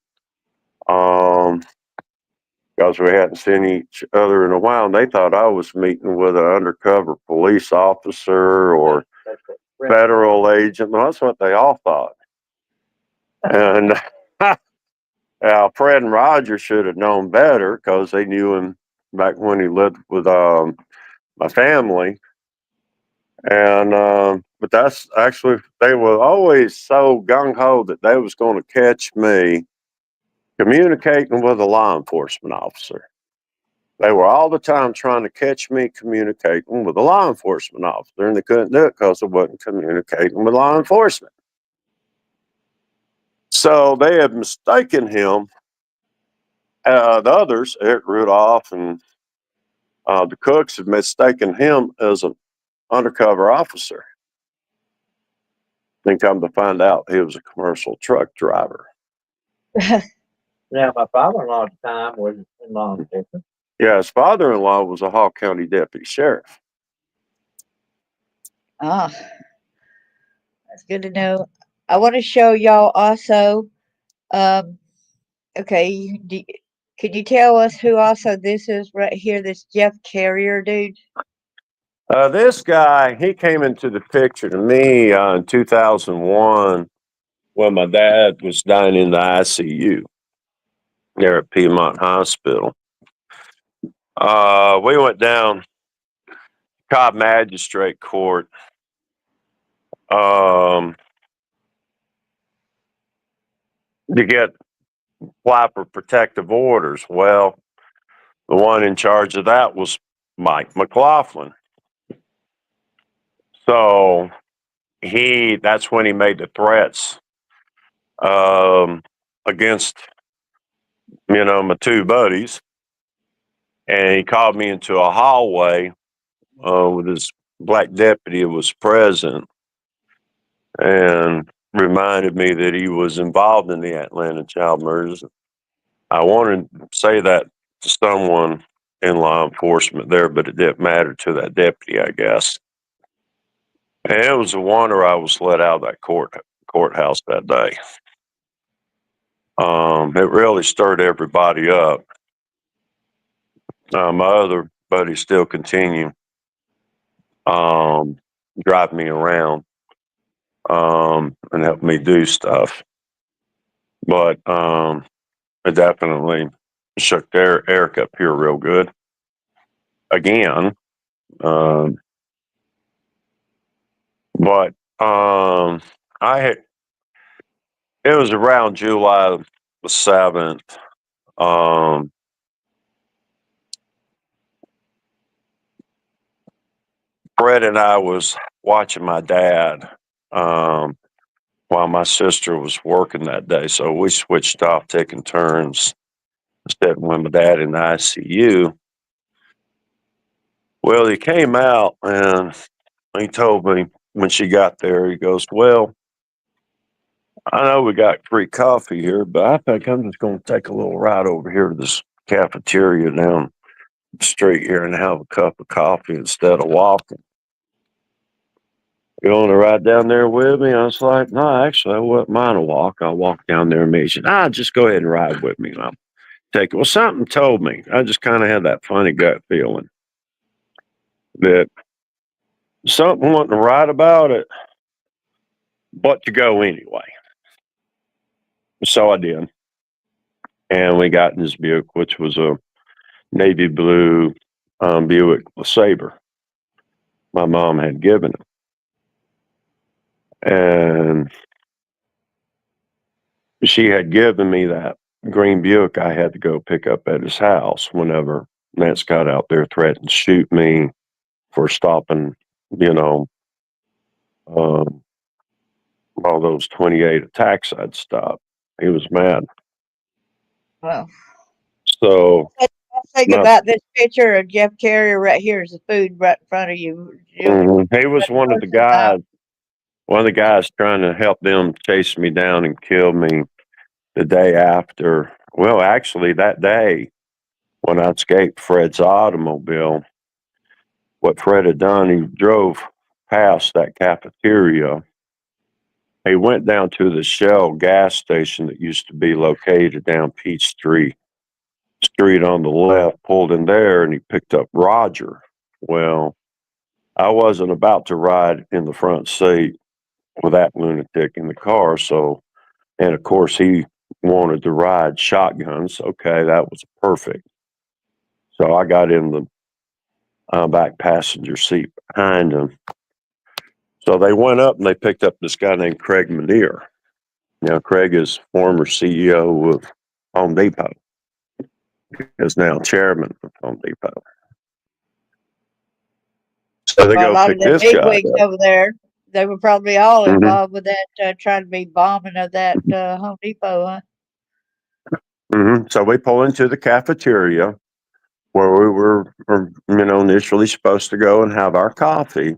because we hadn't seen each other in a while, and they thought I was meeting with an undercover police officer or federal agent. Well, that's what they all thought. And Fred and Roger should have known better because they knew him back when he lived with my family. And but that's actually, they were always so gung-ho that they was going to catch me communicating with a law enforcement officer. They were all the time trying to catch me communicating with a law enforcement officer, and they couldn't do it because I wasn't communicating with law enforcement. So they had mistaken him. The others, Eric Rudolph and the cooks, had mistaken him as an undercover officer. Then come to find out he was a commercial truck driver. Now, my father-in-law at the time was in law enforcement. Yeah, his father-in-law was a Hall County deputy sheriff. Ah, that's good to know. I want to show y'all also. Okay, can you tell us who also this is right here? This Jeff Carrier dude. This guy, he came into the picture to me in 2001 when my dad was dying in the ICU there at Piedmont Hospital. We went down Cobb Magistrate Court. To get apply for protective orders. Well, the one in charge of that was Mike McLaughlin. So that's when he made the threats against, my two buddies. And he called me into a hallway with his black deputy who was present and reminded me that he was involved in the Atlanta child murders. I wanted to say that to someone in law enforcement there, but it didn't matter to that deputy, I guess. And it was a wonder I was let out of that courthouse that day. It really stirred everybody up. My other buddies still continue drive me around and help me do stuff. But it definitely shook Eric up here real good. Again. But it was around July the 7th. Fred and I was watching my dad while my sister was working that day. So we switched off, taking turns instead with my dad in the ICU. Well, he came out and he told me when she got there, he goes, well, I know we got free coffee here, but I think I'm just going to take a little ride over here to this cafeteria down the street here and have a cup of coffee instead of walking. You want to ride down there with me? I was like, no, actually, I wouldn't mind a walk. I'll walk down there and meet you. Just go ahead and ride with me. And I'll take it. Well, something told me. I just kind of had that funny gut feeling that something wasn't right about it, but to go anyway. So I did. And we got in this Buick, which was a navy blue Buick LeSabre my mom had given him. And she had given me that green Buick I had to go pick up at his house whenever Nance got out there threatened to shoot me for stopping, all those 28 attacks I'd stopped. He was mad. Well, So let's think about this picture of Jeff Carrier right here is the food right in front of you. He was one of the guys trying to help them chase me down and kill me the day after. Well, actually, that day when I escaped Fred's automobile, what Fred had done, he drove past that cafeteria. He went down to the Shell gas station that used to be located down Peachtree Street on the left, pulled in there, and he picked up Roger. Well, I wasn't about to ride in the front seat with that lunatic in the car, and of course he wanted to ride shotguns. Okay, that was perfect. So I got in the back passenger seat behind him. So they went up and they picked up this guy named Craig Madeir. Now, Craig is former CEO of Home Depot. Is now chairman of Home Depot. So they a go lot pick of the this big guy wigs up. over there. They were probably all Hmm. involved with that, trying to be bombing of that Home Depot, huh? So we pull into the cafeteria where we were, initially supposed to go and have our coffee.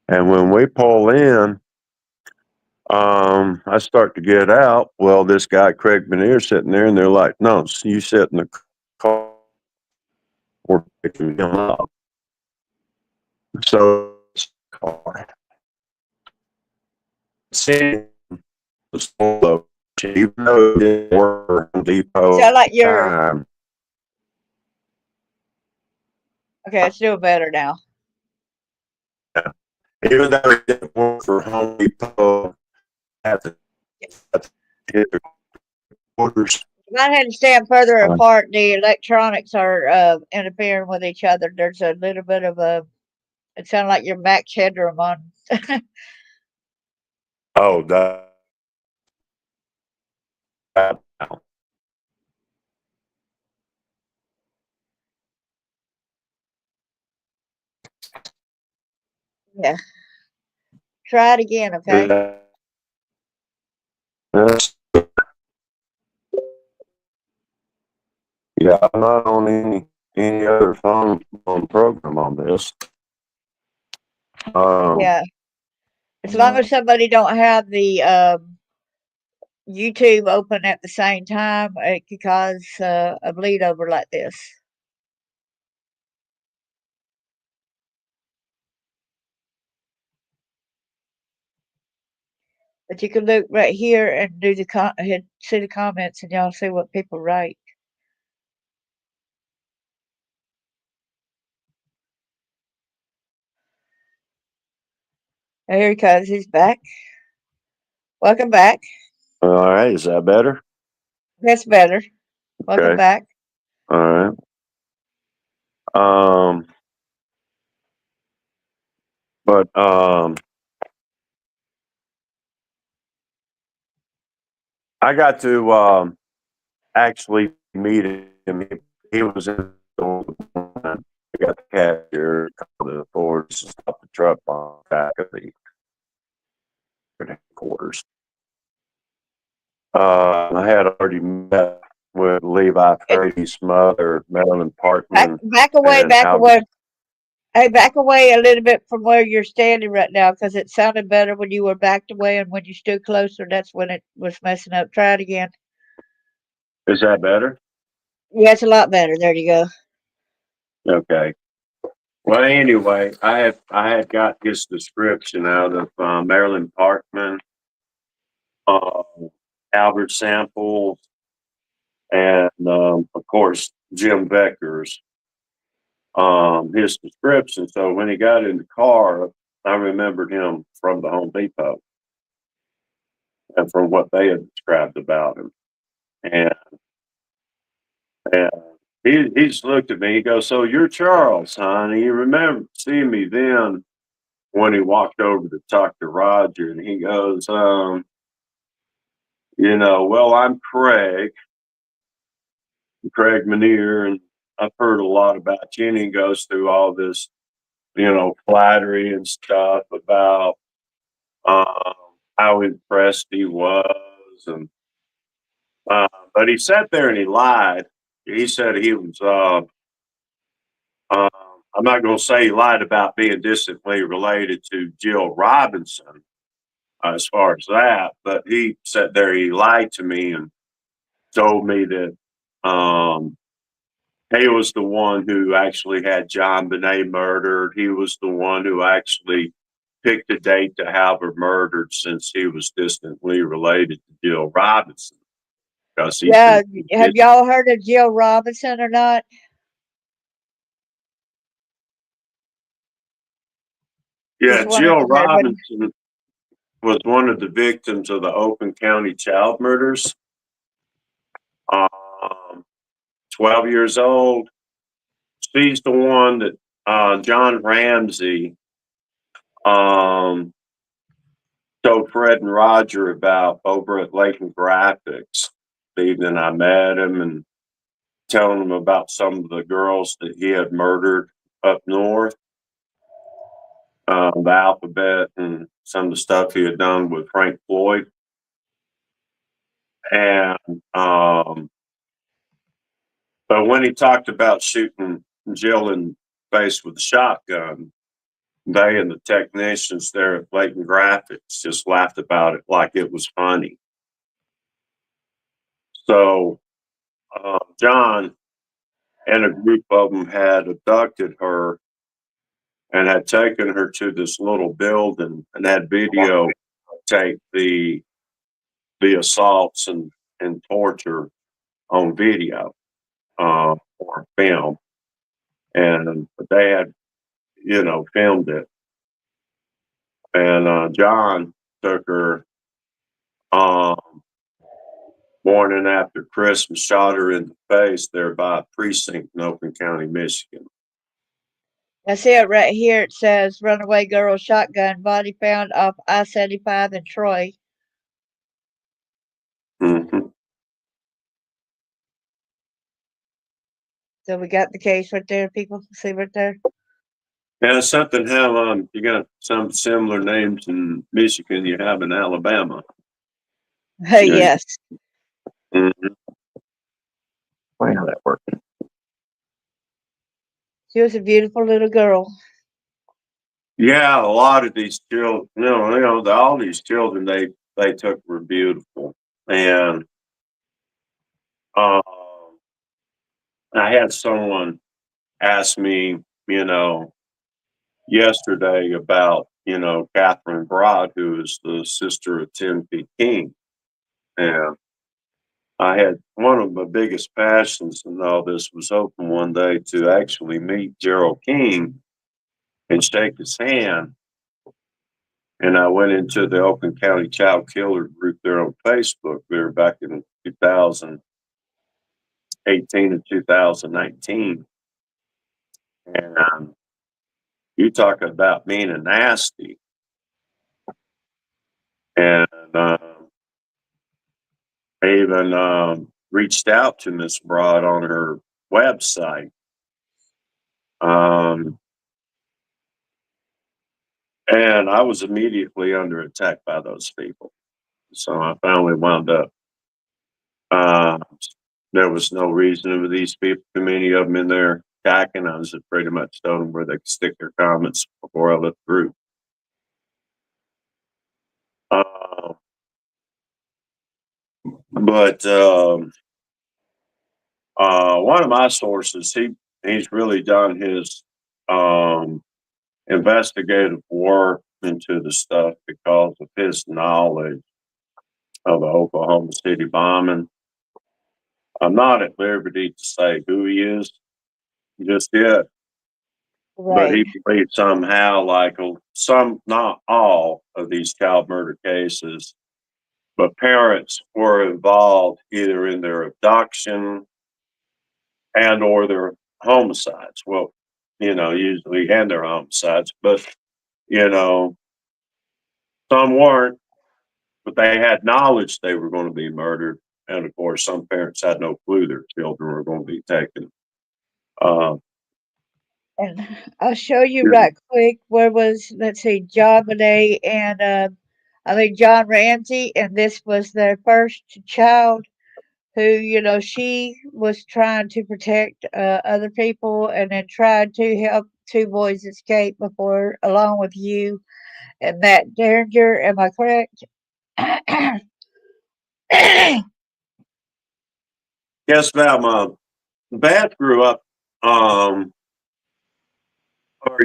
And when we pull in, I start to get out. Well, this guy, Craig Benier, sitting there, and they're like, no, you sit in the car. We're picking him up. So, car. Seeing the store, even though it didn't work for Home Depot Sound like at the you're time, okay. It's doing better now. even though it didn't work for Home Depot at the hit the quarters. You might have to stand further apart. The electronics are interfering with each other. There's a little bit of a. It sounds like your max headroom on. Oh, that. Yeah. Try it again, okay? Yeah, I'm not on any other phone on program on this. Yeah. As long as somebody don't have the YouTube open at the same time, it could cause a bleed over like this. But you can look right here and do the see the comments, and y'all see what people write. Here he comes. He's back. Welcome back. All right, is that better? That's better. Welcome Okay. back. All right. But I got to actually meet him. He was in the we got the cashier, the authorities to stop the truck on the back of the headquarters. I had already met with Levi Frady's mother, Marilyn Parkman, Back away. and Back Albert. away. Hey, back away a little bit from where you're standing right now, because it sounded better when you were backed away, and when you stood closer, that's when it was messing up. Try it again. Is that better? Yeah, it's a lot better. There you go. Okay. Well, anyway, I had got his description out of Marilyn Parkman, uh, Albert Samples, and of course Jim Becker's his description. So when he got in the car, I remembered him from the Home Depot and from what they had described about him. And and he just looked at me. He goes, "So you're Charles, huh?" And he remembered seeing me then when he walked over to talk to Roger, and he goes, well, I'm Craig Manier, and I've heard a lot about you. And he goes through all this, flattery and stuff about how impressed he was. And but he sat there and he lied. He said he was, I'm not going to say he lied about being distantly related to Jill Robinson as far as that, but he sat there, he lied to me and told me that he was the one who actually had John Bonet murdered. He was the one who actually picked a date to have her murdered, since he was distantly related to Jill Robinson. Because Yeah, have y'all heard of Jill Robinson or not? Yeah, Just wanted Jill to know. Robinson was one of the victims of the Oakland County child murders. 12 years old. She's the one that John Ramsey told Fred and Roger about over at Lakeland Graphics the evening I met him, and telling him about some of the girls that he had murdered up north. the alphabet and some of the stuff he had done with Frank Floyd. And but when he talked about shooting Jill in the face with a shotgun, they and the technicians there at Blatant Graphics just laughed about it like it was funny. So John and a group of them had abducted her and had taken her to this little building and had video tape the assaults and torture on video or film, and they had filmed it. And John took her um, morning after Christmas, shot her in the face there by a precinct in Oakland County, Michigan. I see it right here. It says runaway girl shotgun body found off I-75 in Troy. Mm-hmm. So we got the case right there, people. See right there. And it's something how you got some similar names in Michigan you have in Alabama. Hey, yes. Mm-hmm. Why how that working? She was a beautiful little girl. Yeah, a lot of these children, all these children they took were beautiful, and I had someone ask me, yesterday about Catherine Broad, who is the sister of Timothy King, and I had one of my biggest passions in all this was hoping one day to actually meet Gerald King and shake his hand. And I went into the Oakland County Child Killer group there on Facebook there back in 2018 and 2019. And you talk about being a nasty. And I even reached out to Miss Broad on her website. And I was immediately under attack by those people. So I finally wound up. There was no reason for these people, too many of them in there attacking. I was just pretty much told them where they could stick their comments before I left the group. But one of my sources, he's really done his investigative work into the stuff because of his knowledge of the Oklahoma City bombing. I'm not at liberty to say who he is just yet, but he believes somehow, like some, not all of these child murder cases, but parents were involved either in their abduction and or their homicides. Well, usually and their homicides, but some weren't, but they had knowledge they were going to be murdered. And of course, some parents had no clue their children were going to be taken. And I'll show you right quick where was, let's see, John Bonet and John Ramsey, and this was their first child who, she was trying to protect other people and then tried to help two boys escape before, along with you and Matt Derringer. Am I correct? Yes, ma'am. Beth grew up her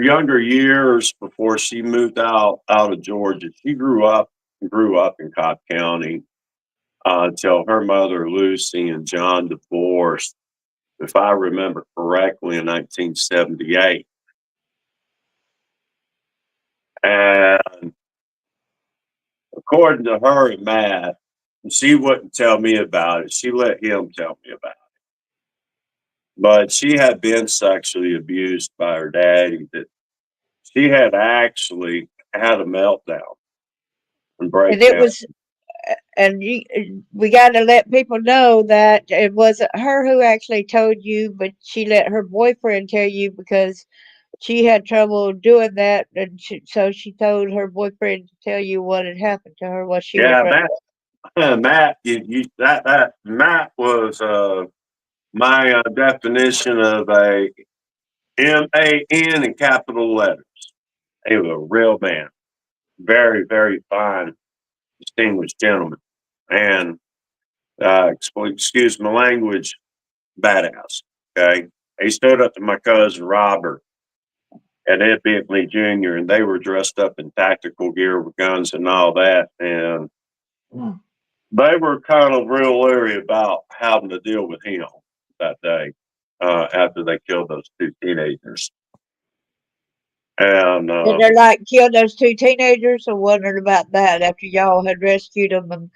younger years before she moved out of Georgia. She grew up in Cobb County until her mother Lucy and John divorced, if I remember correctly, in 1978. And according to her and Matt, she wouldn't tell me about it. She let him tell me about it. But she had been sexually abused by her daddy, that she had actually had a meltdown and And it breakdown. was, and we got to let people know that it wasn't her who actually told you, but she let her boyfriend tell you because she had trouble doing that, and so she told her boyfriend to tell you what had happened to her, what she was Yeah, running. Matt, that Matt was my definition of a MAN in capital letters. He was a real man, very, very fine, distinguished gentleman, and excuse my language, badass. Okay, he stood up to my cousin Robert and Ed Bentley Jr., and they were dressed up in tactical gear with guns and all that, and they were kind of real leery about having to deal with him that day after they killed those two teenagers. And Did they like kill those two teenagers? I wondered about that after y'all had rescued them.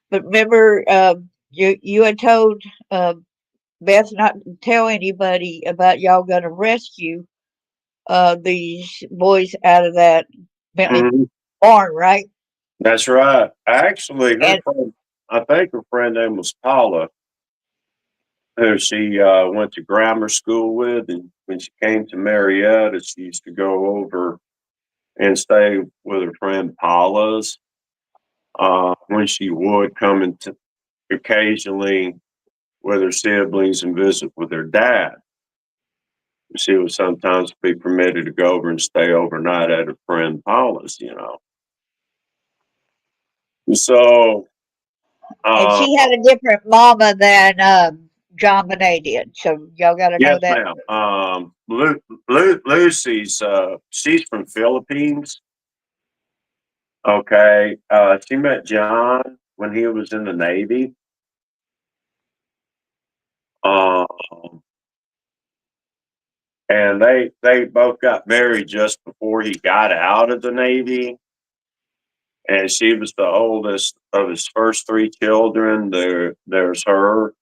But remember, you had told Beth not to tell anybody about y'all going to rescue these boys out of that Bentley mhm, barn, right? that's right. Actually, her And friend, I think her friend name was Paula, who she went to grammar school with. And when she came to Marietta, she used to go over and stay with her friend Paula's when she would come into occasionally with her siblings and visit with her dad. She would sometimes be permitted to go over and stay overnight at her friend Paula's, you know. So, uh, she had a different mama than John Bonet did, so y'all got to know yes, that. ma'am. Lucy's, she's from Philippines. Okay. She met John when he was in the Navy. Um, and they both got married just before he got out of the Navy. And she was the oldest of his first three children. There's her. Of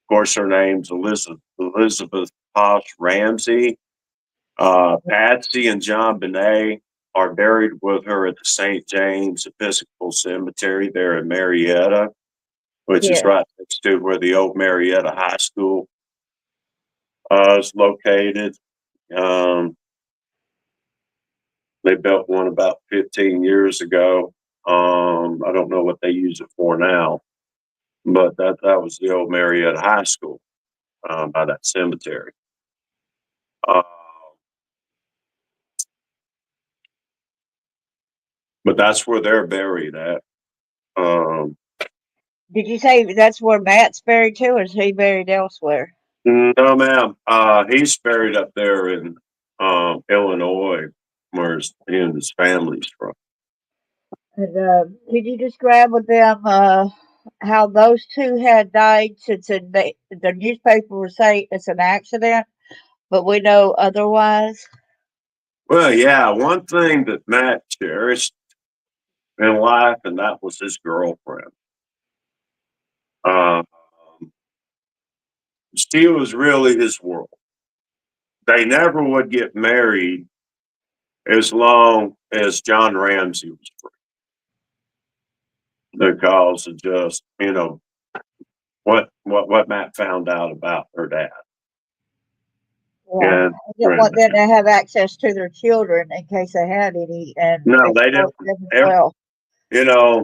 course, her name's Elizabeth Posh Ramsey. Patsy and John Benet are buried with her at the St. James Episcopal Cemetery there in Marietta, which is Yeah. right next to where the old Marietta High School is located. Um, they built one about 15 years ago. I don't know what they use it for now, but that was the old Marietta High School by that cemetery. Uh, but that's where they're buried at. Um, Did you say that's where Matt's buried too, or is he buried elsewhere? no, ma'am. He's buried up there in Illinois, where he and his family's from. And could you describe with them how those two had died? Since the newspaper would say it's an accident, but we know otherwise. Well, yeah, one thing that Matt cherished in life, and that was his girlfriend. Um, she was really his world. They never would get married as long as John Ramsey was free, because of just what Matt found out about her dad Yeah, and I didn't want them granddad. to have access to their children in case they had any, and No, they exploit didn't. them as well.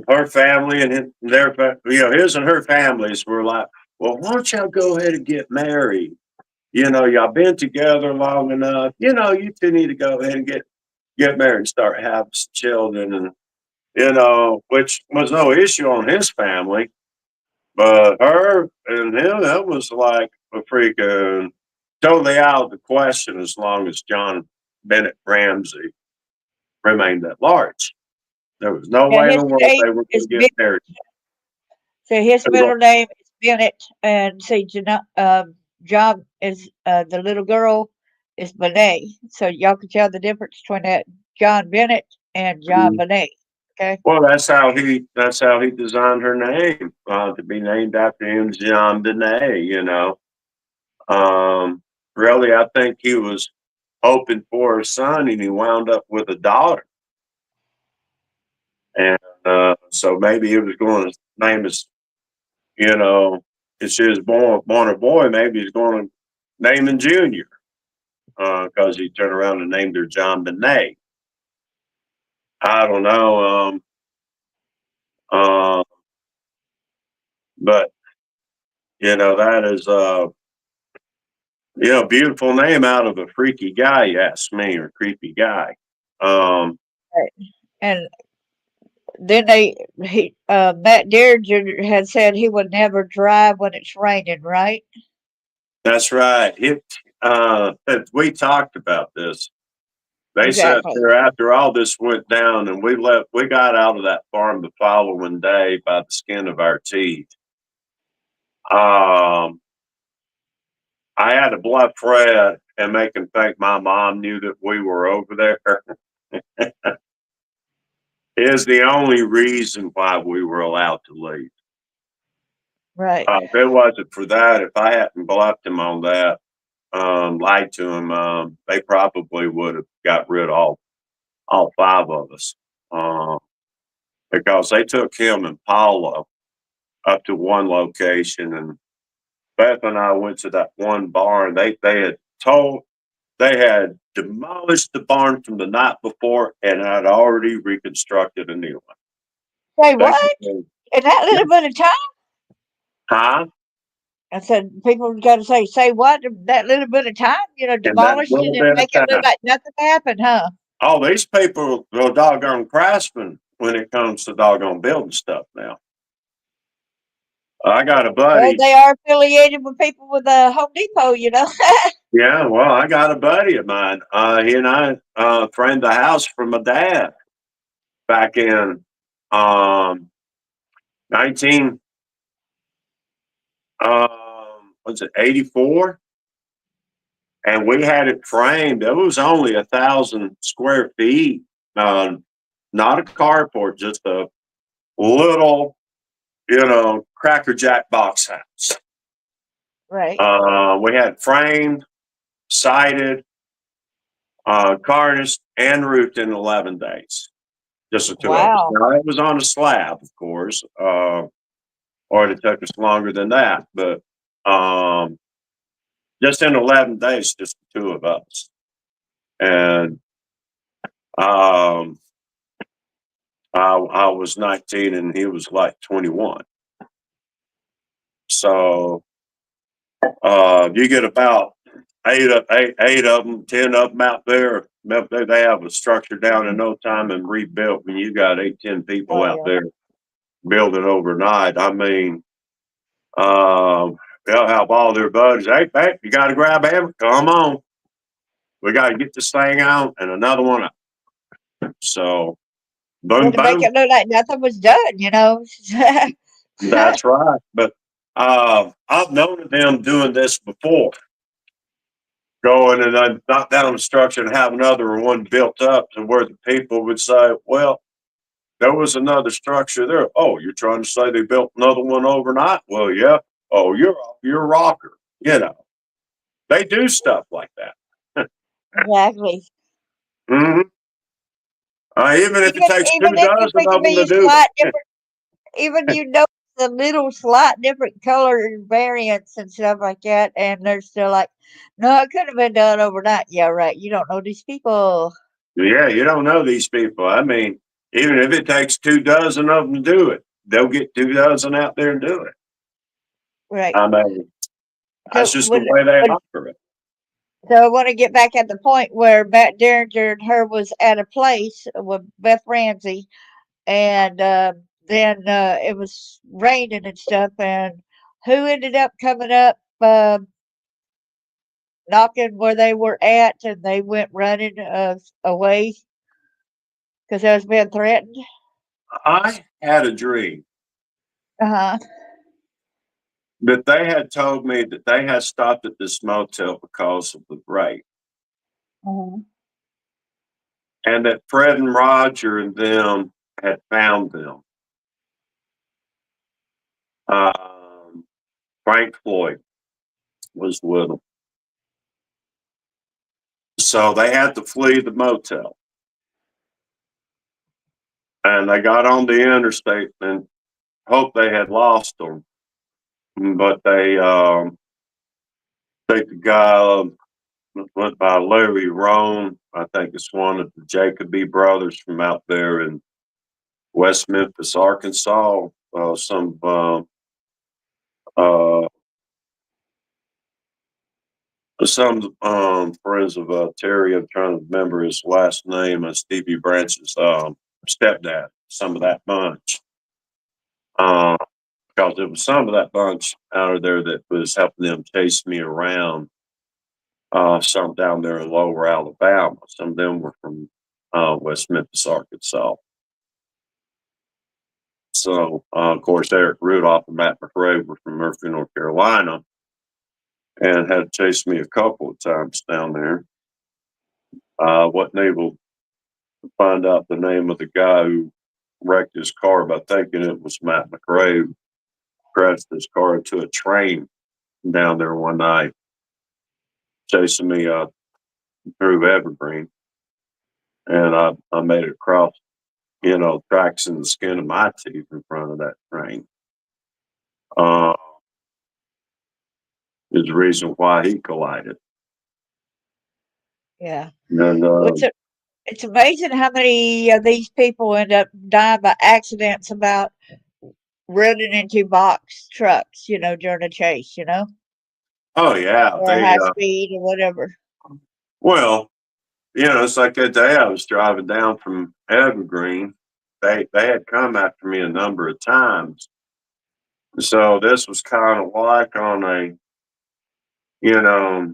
Her family and his and her families were like, well, why don't y'all go ahead and get married? Y'all been together long enough. You two need to go ahead and get married and start having some children, and which was no issue on his family, but her and him, that was like a freaking totally out of the question as long as John Bennett Ramsey remained at large. There was no And way in his the world name they were is going to get married. so his middle name is Bennett, and see, John is the little girl is Bonet. So y'all can tell the difference between that John Bennett and John Bonet. Okay. Well, that's how he designed her name to be named after him, Jean Benet. Really, I think he was hoping for a son, and he wound up with a daughter. And so maybe he was going to name his, you know, if she was born a boy, maybe he's going to name him Junior. because he turned around and named her John Benet. I don't know. Uh, but that is beautiful name out of a freaky guy, you ask me, or creepy guy. Right. And then Matt Derringer had said he would never drive when it's raining, right? That's right. We talked about this. They sat Exactly. there after all this went down, and we got out of that farm the following day by the skin of our teeth. Um, I had to bluff Fred and make him think my mom knew that we were over there. Is the only reason why we were allowed to leave. Right. If it wasn't for that, if I hadn't bluffed him on that, lied to him, they probably would have got rid of all five of us. Because they took him and Paulo up to one location, and Beth and I went to that one barn. They had demolished the barn from the night before and had already reconstructed a new one. Say what? In that little bit of time? Huh? I said, people got to say what in that little bit of time? In that Demolish little it and bit of make it look time. like nothing happened, huh? Oh, these people are doggone craftsmen when it comes to doggone building stuff now. I got a Well, buddy. they are affiliated with people with Home Depot, Yeah, well, I got a buddy of mine. He and I framed the house for my dad back in 19 was it 84? And we had it framed. It was only 1,000 square feet. Not a carport, just a little, Cracker Jack box house. Right. We had framed, sided, garnished, and roofed in 11 days. Just the two of us. Wow. Now, it was on a slab, of course, or it took us longer than that. But just in 11 days, just the two of us. And I was 19 and he was like 21. So you get about eight of them, 10 of them out there. They have a structure down in no time and rebuilt. When you got 10 people out there building overnight, I mean, they'll have all their buddies. Hey, you got to grab him. Come on. We got to get this thing out and another one up. So, boom, To make boom. it look like nothing was done. That's right. But I've known them doing this before, going and then knock down the structure and have another one built up to where the people would say, well, there was another structure there. Oh, you're trying to say they built another one overnight? Well, yeah. Oh, you're off your rocker. They do stuff like that. Exactly. Hmm. Even if it takes two Even if you dozen think of it them to be do slight it. different, even the little slight different color variants and stuff like that, and they're still like, no, it could have been done overnight. Yeah, right. You don't know these people. Yeah, you don't know these people. I mean, even if it takes 2 dozen of them to do it, they'll get 2 dozen out there and do it. Right. I mean, that's So just the way they operate. So I want to get back at the point where Matt Derringer and her was at a place with Beth Ramsey, and then it was raining and stuff, and who ended up coming up knocking where they were at, and they went running away because they was being threatened. I had a dream Uh-huh. that they had told me that they had stopped at this motel because of the rain, Uh-huh. and that Fred and Roger and them had found them. Frank Floyd was with them. So they had to flee the motel. And they got on the interstate and hoped they had lost them. But they, the guy went by Larry Roan. I think it's one of the Jacoby brothers from out there in West Memphis, Arkansas. Uh, some friends of Terry. I'm trying to remember his last name. Stevie Branch's stepdad. Some of that bunch. Because it was some of that bunch out of there that was helping them chase me around. Some down there in Lower Alabama. Some of them were from West Memphis, Arkansas. So, of course, Eric Rudolph and Matt McRae were from Murphy, North Carolina, and had chased me a couple of times down there. Wasn't able to find out the name of the guy who wrecked his car by thinking it was Matt McRae, who crashed his car into a train down there one night, chasing me through Evergreen. And I made it across, tracks in the skin of my teeth in front of that train. Is the reason why he collided. Yeah. And Well, it's amazing how many of these people end up dying by accidents about running into box trucks, during a chase, oh yeah, or high speed or whatever. Well, it's like that day I was driving down from Evergreen. They had come after me a number of times. So this was kind of like on a, you know,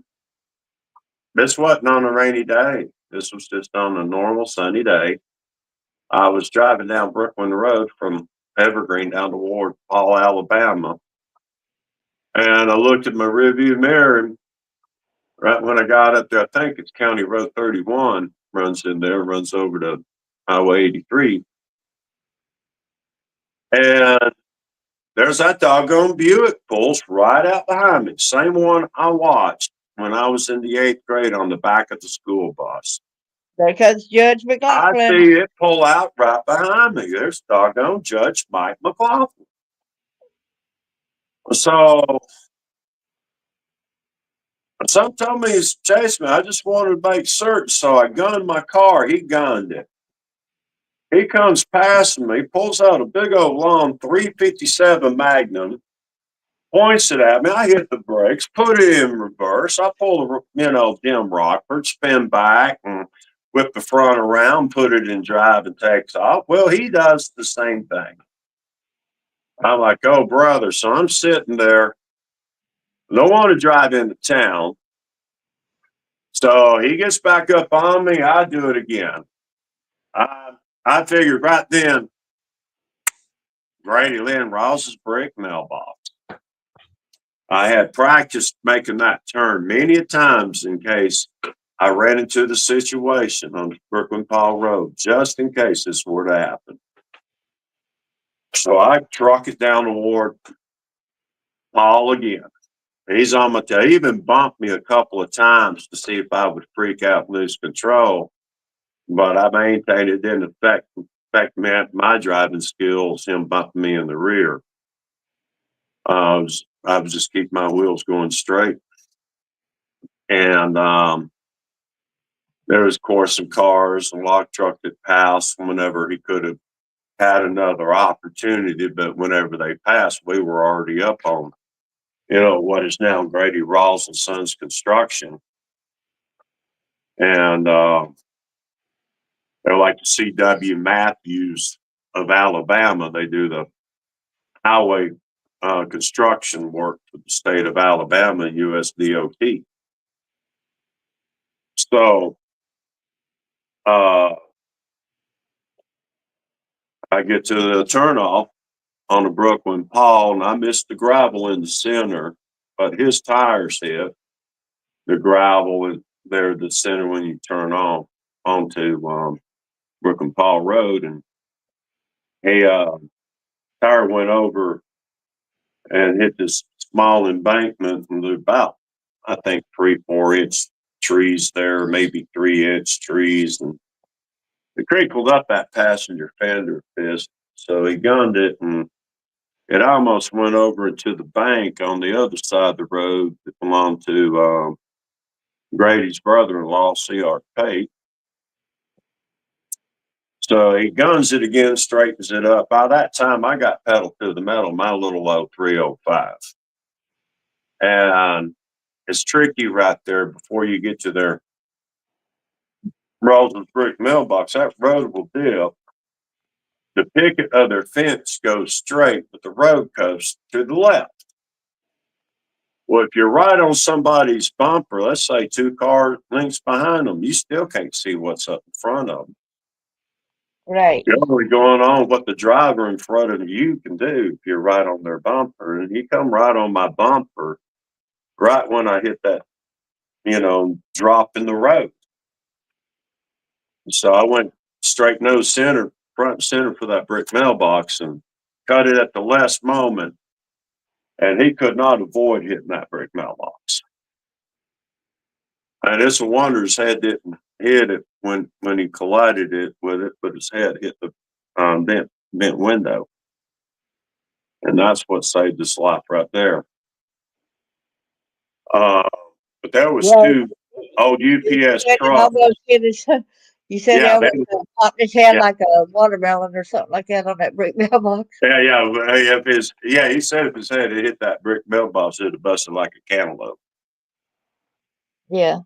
this wasn't on a rainy day. This was just on a normal sunny day. I was driving down Brooklyn Road from Evergreen down toward Paul, Alabama. And I looked at my rearview mirror, and right when I got up there, I think it's County Road 31 runs in there, runs over to Highway 83. And there's that doggone Buick pulls right out behind me. Same one I watched when I was in the 8th grade on the back of the school bus. There comes Judge I McLaughlin. see it pull out right behind me. There's doggone Judge Mike McLaughlin. So some told me he's chasing me. I just wanted to make certain. So I gunned my car. He gunned it. He comes passing me, pulls out a big old long 357 Magnum, points it at me. I hit the brakes, put it in reverse. I pull the, Jim Rockford, spin back and whip the front around, put it in drive and takes off. Well, he does the same thing. I'm like, oh, brother. So I'm sitting there. Don't want to drive into town. So he gets back up on me. I do it again. I figured right then, Grady Lynn Ross's brick mailbox. I had practiced making that turn many a times in case I ran into the situation on the Brooklyn Paul Road, just in case this were to happen. So I truck it down toward Paul again. He's on my tail. He even bumped me a couple of times to see if I would freak out and lose control. But I maintained it didn't affect my driving skills, him bumping me in the rear. I was just keeping my wheels going straight. And there was, of course, some cars and log truck that passed whenever he could have had another opportunity. But whenever they passed, we were already up on, what is now Grady Rawls and Sons Construction. And they're like the C.W. Matthews of Alabama. They do the highway construction work for the state of Alabama, USDOT. So I get to the turnoff on the Brooklyn Paul, and I missed the gravel in the center, but his tires hit the gravel there at the center when you turn onto Brooklyn Paul Road, and he tire went over and hit this small embankment, and there's about, I think, 3-4 inch trees there, maybe 3-inch trees, and it crinkled up that passenger fender fist. So he gunned it, and it almost went over into the bank on the other side of the road that belonged to Grady's brother-in-law, C.R. Pate. So he guns it again, straightens it up. By that time, I got pedal to the metal, my little old 305. And it's tricky right there before you get to their Rose's brick mailbox. That road will dip. The picket of their fence goes straight, but the road goes to the left. Well, if you're right on somebody's bumper, let's say 2 car lengths behind them, you still can't see what's up in front of them. Right. You're only going on what the driver in front of you can do if you're right on their bumper. And he come right on my bumper right when I hit that, drop in the road. So I went straight nose center, front and center for that brick mailbox and cut it at the last moment. And he could not avoid hitting that brick mailbox. And it's a wonder his head didn't hit it when he collided it with it, but his head hit the bent window. And that's what saved his life right there. But there was Well, 2 old UPS said it trucks. almost hit his, you said it Yeah, almost popped his head yeah, like a watermelon or something like that on that brick mailbox. he said if his head had hit that brick mailbox, it'd have busted like a cantaloupe. Yeah.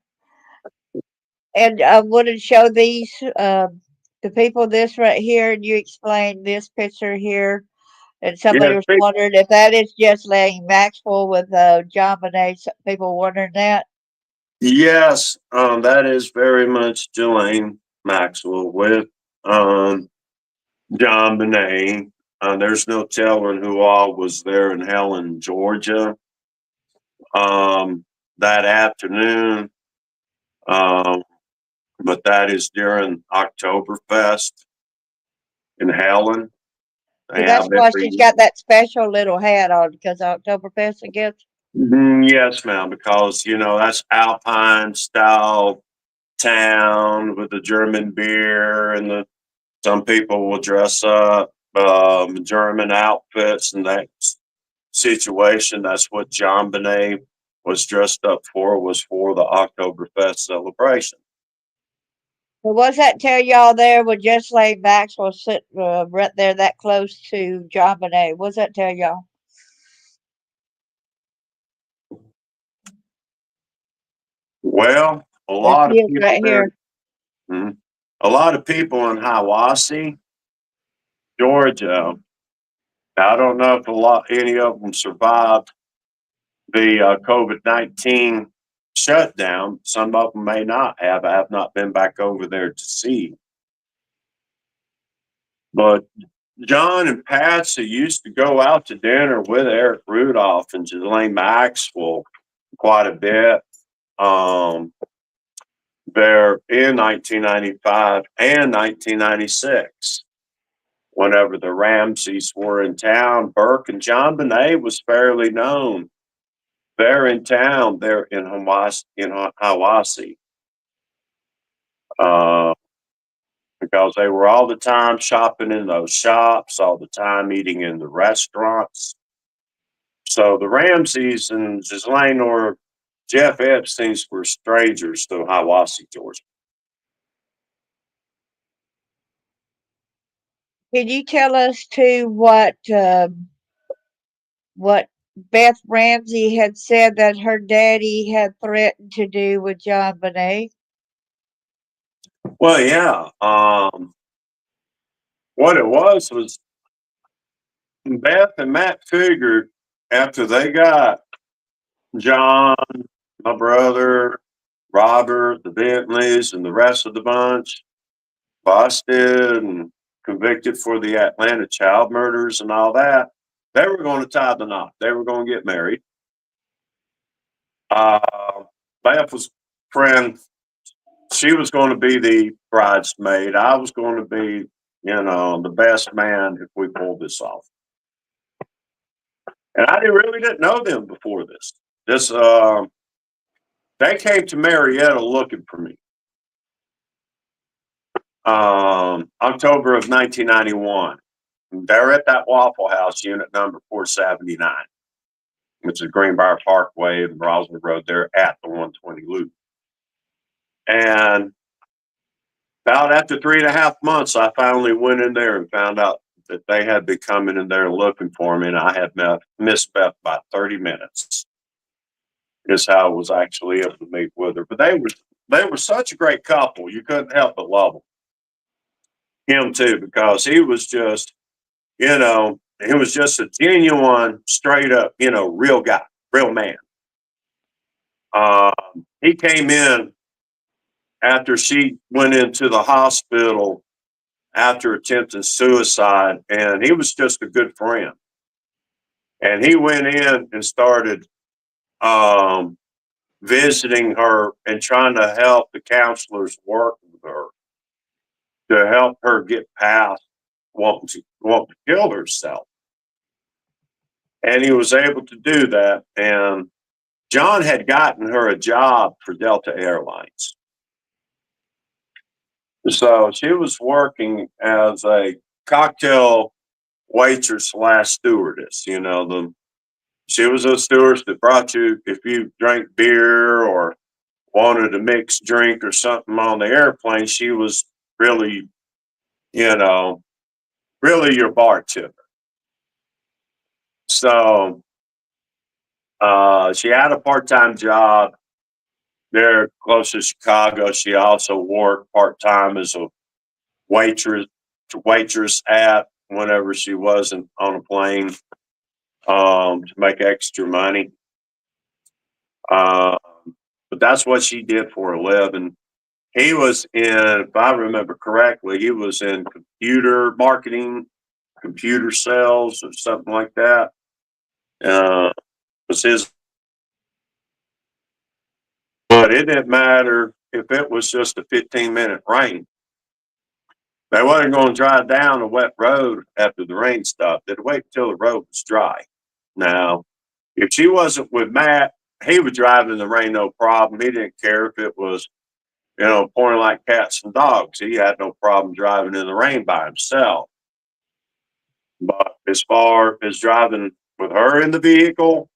And I wanted to show these the people this right here, and you explained this picture here. And somebody Yeah, was wondering if that is just Lane Maxwell with John Bonet. People wondering that. yes, that is very much Ghislaine Maxwell with John Bonet. There's no telling who all was there in Helen, Georgia, that afternoon. But that is during Oktoberfest in Helen. So They that's have why every she's got that special little hat on because Oktoberfest, I guess. yes, ma'am, because that's Alpine style town with the German beer and some people will dress up German outfits and that situation. That's what John Bonet was dressed up for, was for the Oktoberfest celebration. So what's that tell y'all there with just Lane Maxwell sitting right there that close to John Bonet? What's that tell y'all? Well, There she is right here. mhm, a lot of people in Hiawassee, Georgia. Now, I don't know if any of them survived the COVID-19 shutdown. Some of them may not have. I have not been back over there to see. But John and Patsy used to go out to dinner with Eric Rudolph and Ghislaine Maxwell quite a bit. There in 1995 and 1996. Whenever the Ramseys were in town, Burke and John Bonet was fairly known. They're in town. They're in Hiawassee, because they were all the time shopping in those shops, all the time eating in the restaurants. So the Ramseys and Ghislaine or Jeff Epstein's were strangers to Hiawassee, Georgia. Can you tell us too what Beth Ramsey had said that her daddy had threatened to do with John Bonet? Well, yeah. What it was Beth and Matt figured after they got John, my brother, Robert, the Bentleys, and the rest of the bunch busted and convicted for the Atlanta child murders and all that, they were going to tie the knot. They were going to get married. Uh, Beth was friend. She was going to be the bridesmaid. I was going to be, the best man if we pulled this off. And I really didn't know them before this. They came to Marietta looking for me. October of 1991. They're at that Waffle House, unit number 479, which is Greenbrier Parkway and Roswell Road. They're at the 120 loop. And about after 3.5 months, I finally went in there and found out that they had been coming in there looking for me, and I had missed Beth by 30 minutes. Is how I was actually able to meet with her. But they were such a great couple. You couldn't help but love them. Him too, because he was just, he was just a genuine, straight up, real guy, real man. He came in after she went into the hospital after attempting suicide, and he was just a good friend. And he went in and started visiting her and trying to help the counselors work with her to help her get past wanting to kill herself. And he was able to do that. And John had gotten her a job for Delta Airlines. So she was working as a cocktail waitress / stewardess. She was a stewardess that brought you, if you drank beer or wanted a mixed drink or something on the airplane, she was really, really your bartender. So she had a part-time job there close to Chicago. She also worked part-time as a waitress at whenever she wasn't on a plane to make extra money. But that's what she did for a living. He was in, if I remember correctly, he was in computer marketing, computer sales, or something like that. Was his, but it didn't matter if it was just a 15-minute rain. They wasn't going to drive down a wet road after the rain stopped. They'd wait until the road was dry. Now, if she wasn't with Matt, he would drive in the rain no problem. He didn't care if it was, pouring like cats and dogs. He had no problem driving in the rain by himself. But as far as driving with her in the vehicle,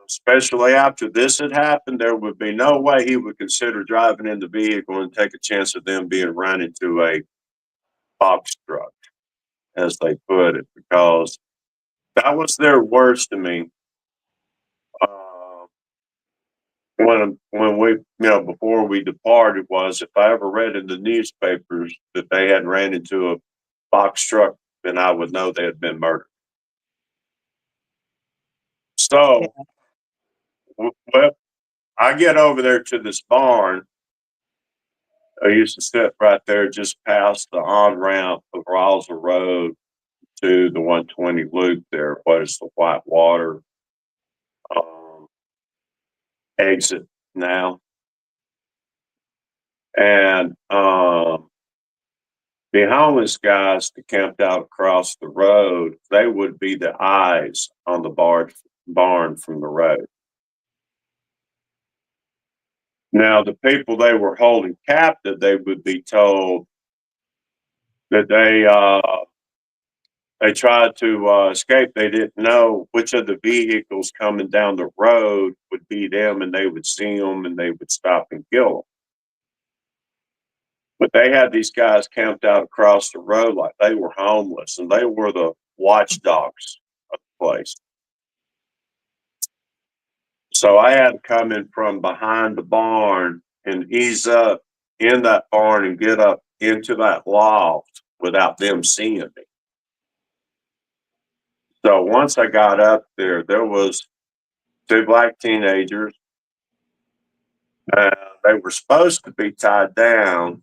especially after this had happened, there would be no way he would consider driving in the vehicle and take a chance of them being run into a box truck, as they put it, because that was their words to me. When we, before we departed, was if I ever read in the newspapers that they had ran into a box truck, then I would know they had been murdered. So, well, I get over there to this barn. I used to sit right there just past the on ramp of Roswell Road to the 120 loop there, what is the Whitewater exit now. And the homeless guys that camped out across the road, they would be the eyes on the barn from the road. Now, the people they were holding captive, they would be told that they tried to escape. They didn't know which of the vehicles coming down the road would be them, and they would see them and they would stop and kill them. But they had these guys camped out across the road like they were homeless, and they were the watchdogs of the place. So I had to come in from behind the barn and ease up in that barn and get up into that loft without them seeing me. So once I got up there, there was two black teenagers. They were supposed to be tied down,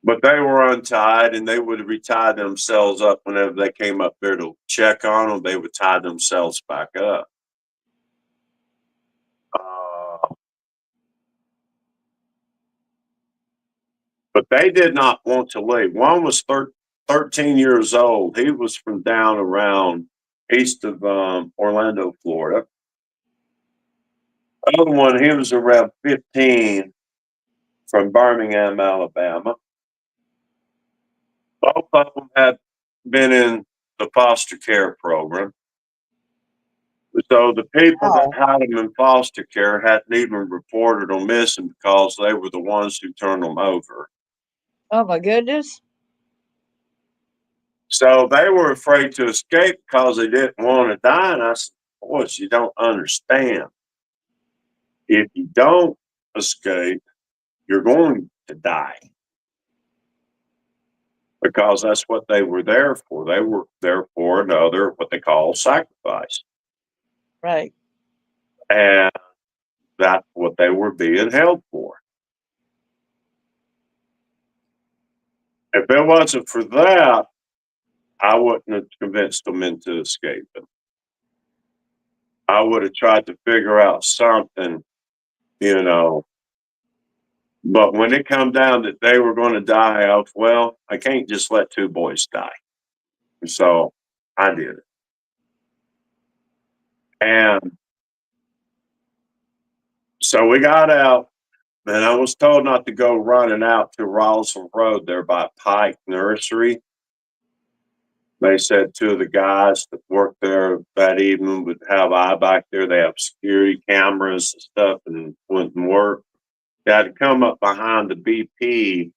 but they were untied, and they would retie themselves up whenever they came up there to check on them. They would tie themselves back up. But they did not want to leave. One was 13 years old. He was from down around east of Orlando, Florida. The other one, he was around 15 from Birmingham, Alabama. Both of them had been in the foster care program. So the people that Oh, had them in foster care hadn't even reported them missing because they were the ones who turned them over. oh my goodness. So they were afraid to escape because they didn't want to die. And I said, boys, you don't understand. If you don't escape, you're going to die because that's what they were there for. They were there for another, what they call sacrifice. Right. And that's what they were being held for. If it wasn't for that, I wouldn't have convinced them into escaping. I would have tried to figure out something, you know. But when it come down that they were going to die of, well, I can't just let two boys die. So I did it. And so we got out, and I was told not to go running out to Roswell Road there by Pike Nursery. They said two of the guys that worked there that evening would have eye back there. They have security cameras and stuff, and it wouldn't work. They had to come up behind the BP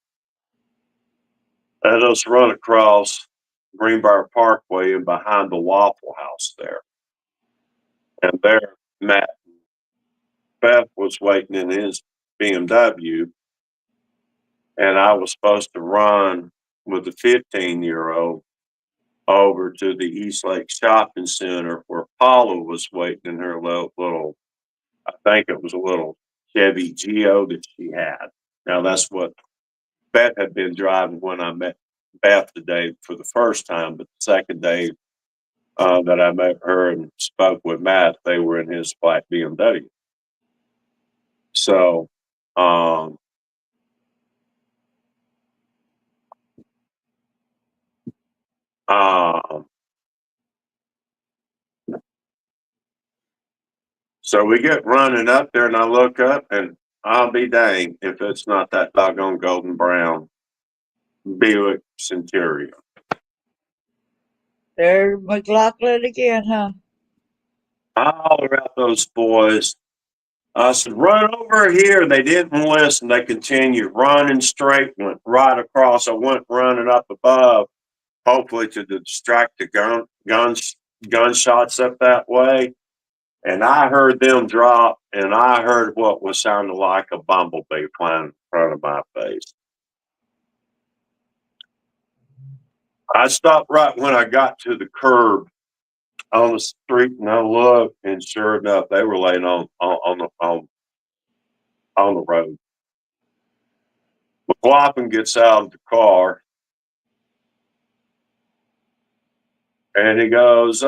and us run across Greenbrier Parkway and behind the Waffle House there. And there, Matt Beth was waiting in his BMW, and I was supposed to run with the 15-year-old over to the East Lake Shopping Center where Paula was waiting in her little, I think it was a little Chevy Geo that she had. Now, that's what Beth had been driving when I met Beth today for the first time, but the second day that I met her and spoke with Matt, they were in his black BMW. So, um, um, so we get running up there, and I look up, and I'll be dang if it's not that doggone golden brown Buick Centurion. There's McLaughlin again, huh? I holler out those boys. I said, run over here. They didn't listen. They continued running straight, went right across. I went running up above, hopefully to distract the gunshots up that way. And I heard them drop, and I heard what was sounding like a bumblebee flying in front of my face. I stopped right when I got to the curb on the street, and I looked, and sure enough, they were laying on the road. McLaughlin gets out of the car, and he goes,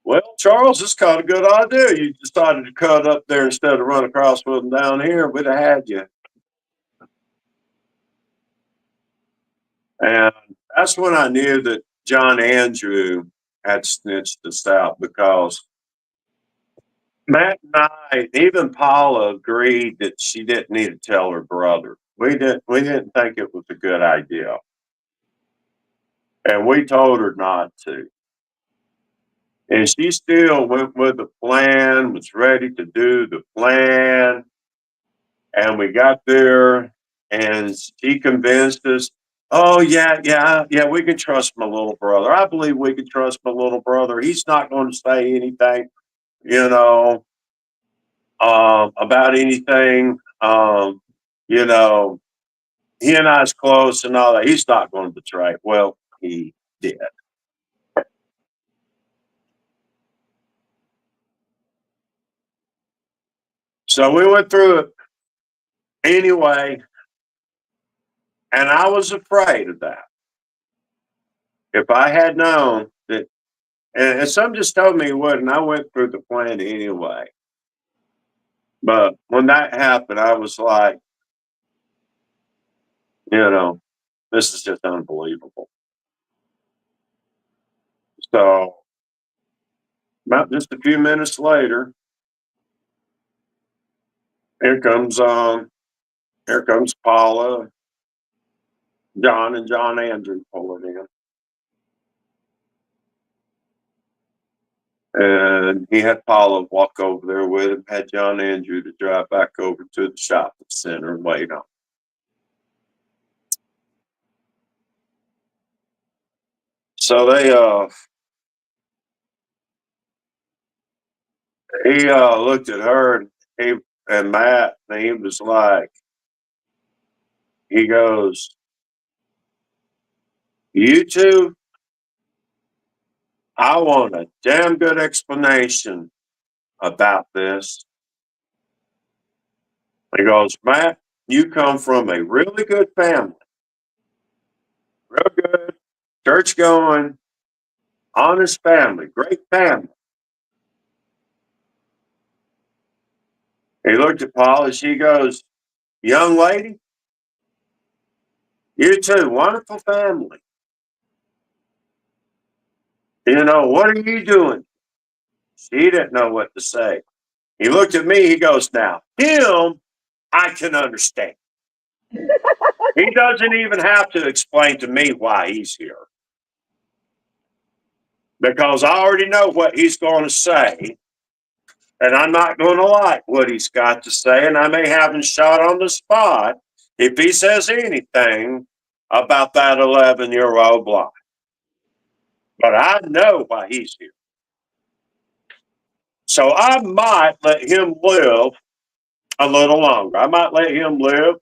well, Charles, this kind of a good idea. You decided to cut up there instead of run across with them down here. We'd have had you. And that's when I knew that John Andrew had snitched us out because Matt and I, even Paula, agreed that she didn't need to tell her brother. We didn't think it was a good idea. And we told her not to. And she still went with the plan, was ready to do the plan. And we got there and she convinced us, oh, yeah, we can trust my little brother. I believe we can trust my little brother. He's not going to say anything, you know, about anything. You know, he and I's close and all that. He's not going to betray. Well, he did. So we went through it anyway, and I was afraid of that. If I had known that, and some just told me he wouldn't, I went through the plan anyway. But when that happened, I was like, you know, this is just unbelievable. So about just a few minutes later, here comes here comes Paula, John, and John Andrew pulling in. And he had Paula walk over there with him, had John Andrew to drive back over to the shopping center and wait on. So he looked at her and Matt, and he was like, he goes, "You two, I want a damn good explanation about this." He goes, "Matt, you come from a really good family, real good, church going, honest family, great family." He looked at Paul and she goes, "Young lady, you too, wonderful family. You know, what are you doing?" She didn't know what to say. He looked at me, he goes, "Now, him, I can understand. He doesn't even have to explain to me why he's here, because I already know what he's going to say, and I'm not going to like what he's got to say, and I may have him shot on the spot if he says anything about that 11-year-old blind. But I know why he's here. So I might let him live a little longer. I might let him live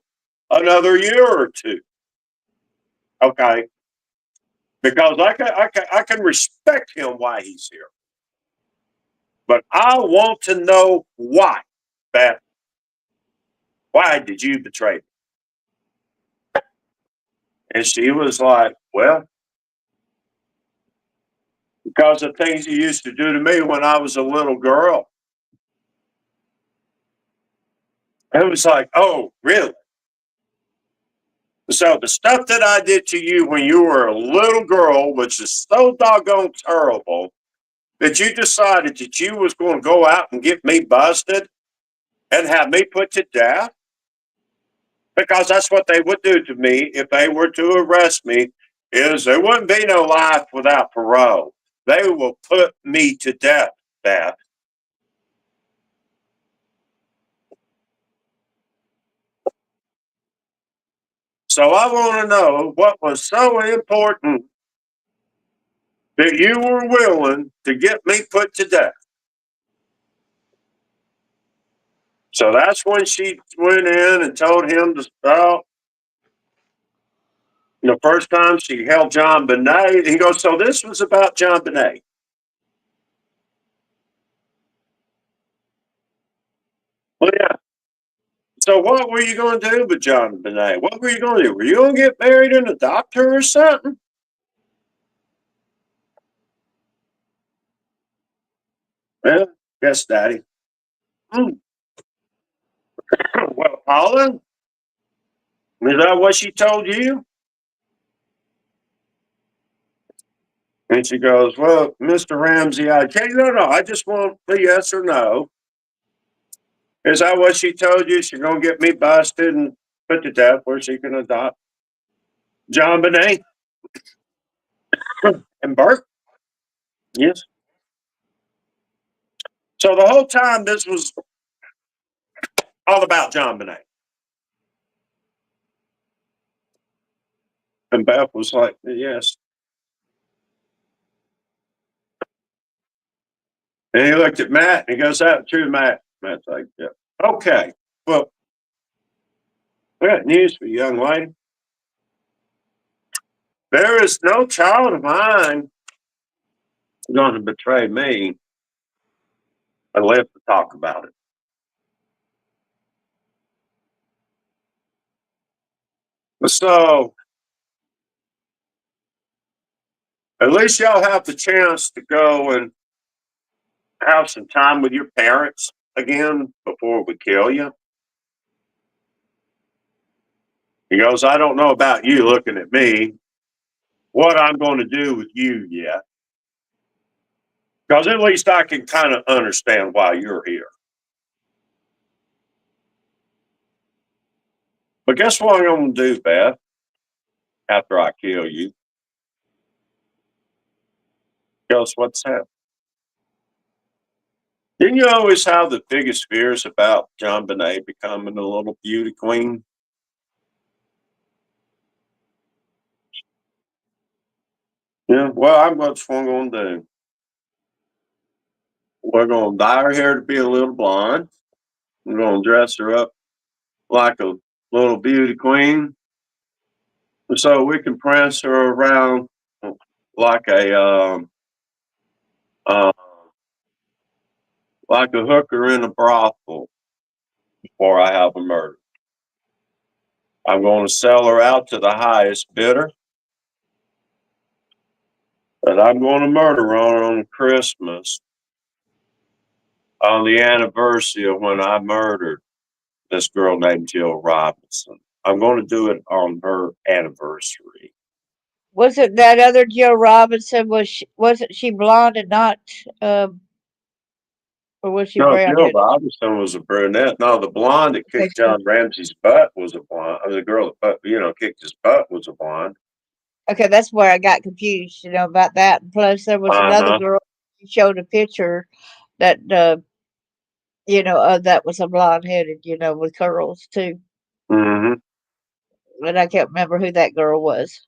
another year or two. Okay. Because I can respect him why he's here. But I want to know why. Beth, why did you betray me? And she was like, "Well, because of things you used to do to me when I was a little girl." It was like, "Oh, really? So the stuff that I did to you when you were a little girl, which is so doggone terrible, that you decided that you was going to go out and get me busted and have me put to death?" Because that's what they would do to me if they were to arrest me, is there wouldn't be no life without parole. They will put me to death, Beth. So I want to know what was so important that you were willing to get me put to death. So that's when she went in and told him to stop. The first time she held John Bonet, he goes, "So this was about John Bonet." Well, yeah. So what were you going to do with John Bonet? What were you going to do? Were you going to get married and adopt her or something? Well, yes, Daddy. Hmm. Well, Paula, is that what she told you? And she goes, "Well, Mr. Ramsey, I can't. No, I just want the yes or no. Is that what she told you? She's going to get me busted and put to death where she can adopt John Bonet and Burke?" Yes. So the whole time this was all about John Bonet. And Beth was like, "Yes." And he looked at Matt and he goes, "That true, Matt?" Matt's like, "Yeah." "Okay. Well, I got news for you, young lady. There is no child of mine going to betray me and live to talk about it. So at least y'all have the chance to go and have some time with your parents again before we kill you." He goes, "I don't know about you looking at me, what I'm going to do with you yet. Because at least I can kind of understand why you're here. But guess what I'm going to do, Beth, after I kill you?" Guess what's happened? Didn't you always have the biggest fears about John Bonet becoming a little beauty queen? Yeah, well, I'm what's one going to do. We're going to dye her hair to be a little blonde. We're going to dress her up like a little beauty queen, so we can prance her around like uh, like a hooker in a brothel before I have her murdered. I'm going to sell her out to the highest bidder, but I'm going to murder her on Christmas, on the anniversary of when I murdered this girl named Jill Robinson. I'm going to do it on her anniversary. Wasn't that other Jill Robinson? Wasn't she blonde and not, or was she No, brown Jill headed? Robinson was a brunette. No, the blonde that Okay, kicked John Ramsey's butt was a blonde. I mean, the girl that kicked his butt was a blonde. okay, that's where I got confused, about that. And plus, there was Uh another huh. girl. She showed a picture that, that was a blonde headed, with curls too. Mm-hmm. But I can't remember who that girl was.